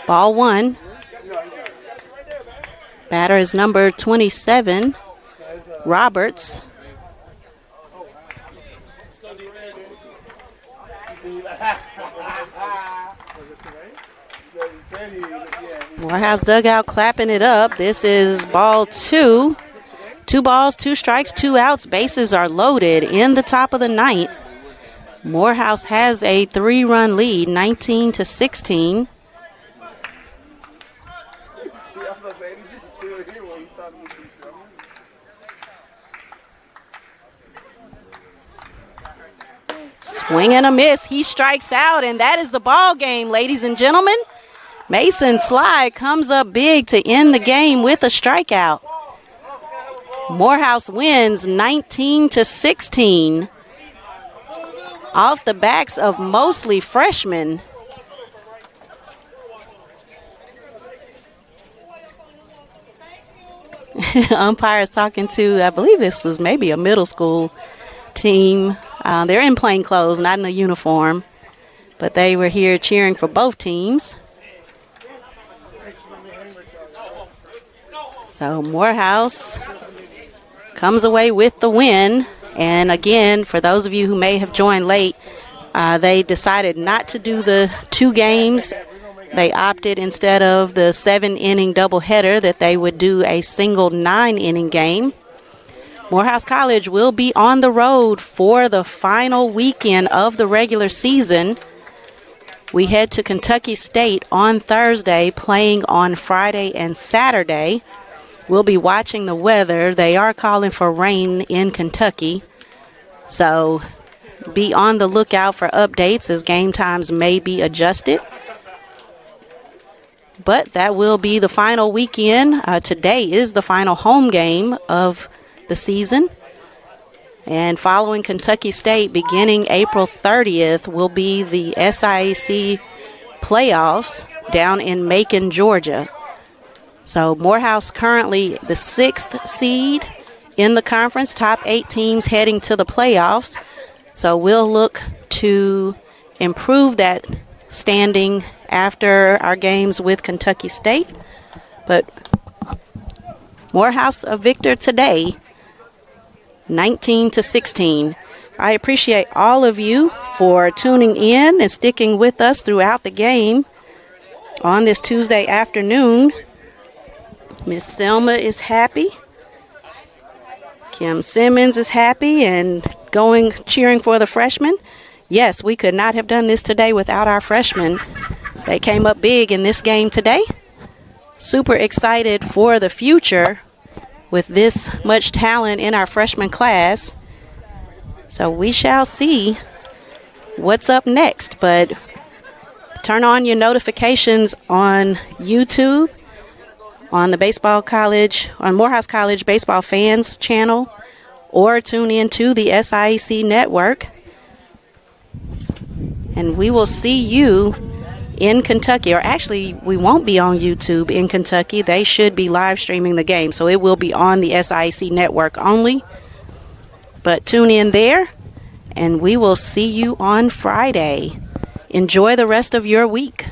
Ball 1. Batter is number 27, Roberts. Morehouse dugout clapping it up. This is ball 2. 2 balls, 2 strikes, 2 outs. Bases are loaded in the top of the 9th. Morehouse has a 3-run lead, 19-16. Swing and a miss. He strikes out, and that is the ball game, ladies and gentlemen. Mason Sly comes up big to end the game with a strikeout. Morehouse wins 19-16 off the backs of mostly freshmen. Umpires talking to, I believe this was maybe a middle school team. They're in plain clothes, not in a uniform, but they were here cheering for both teams. So Morehouse comes away with the win. And again, for those of you who may have joined late, they decided not to do the 2 games. They opted, instead of the 7-inning doubleheader, that they would do a single 9-inning game. Morehouse College will be on the road for the final weekend of the regular season. We head to Kentucky State on Thursday, playing on Friday and Saturday. We'll be watching the weather. They are calling for rain in Kentucky. So be on the lookout for updates as game times may be adjusted. But that will be the final weekend. Today is the final home game of the season. And following Kentucky State, beginning April 30th, will be the SIAC playoffs down in Macon, Georgia. So Morehouse currently the 6th seed in the conference, top 8 teams heading to the playoffs. So we'll look to improve that standing after our games with Kentucky State. But Morehouse a victor today, 19-16. I appreciate all of you for tuning in and sticking with us throughout the game on this Tuesday afternoon. Miss Selma is happy. Kim Simmons is happy and cheering for the freshmen. Yes, we could not have done this today without our freshmen. They came up big in this game today. Super excited for the future with this much talent in our freshman class. So we shall see what's up next. But turn on your notifications on YouTube, on the on Morehouse College Baseball Fans channel, or tune in to the SIAC network. And we will see you in Kentucky. Or actually, we won't be on YouTube in Kentucky. They should be live streaming the game. So it will be on the SIAC network only. But tune in there, and we will see you on Friday. Enjoy the rest of your week.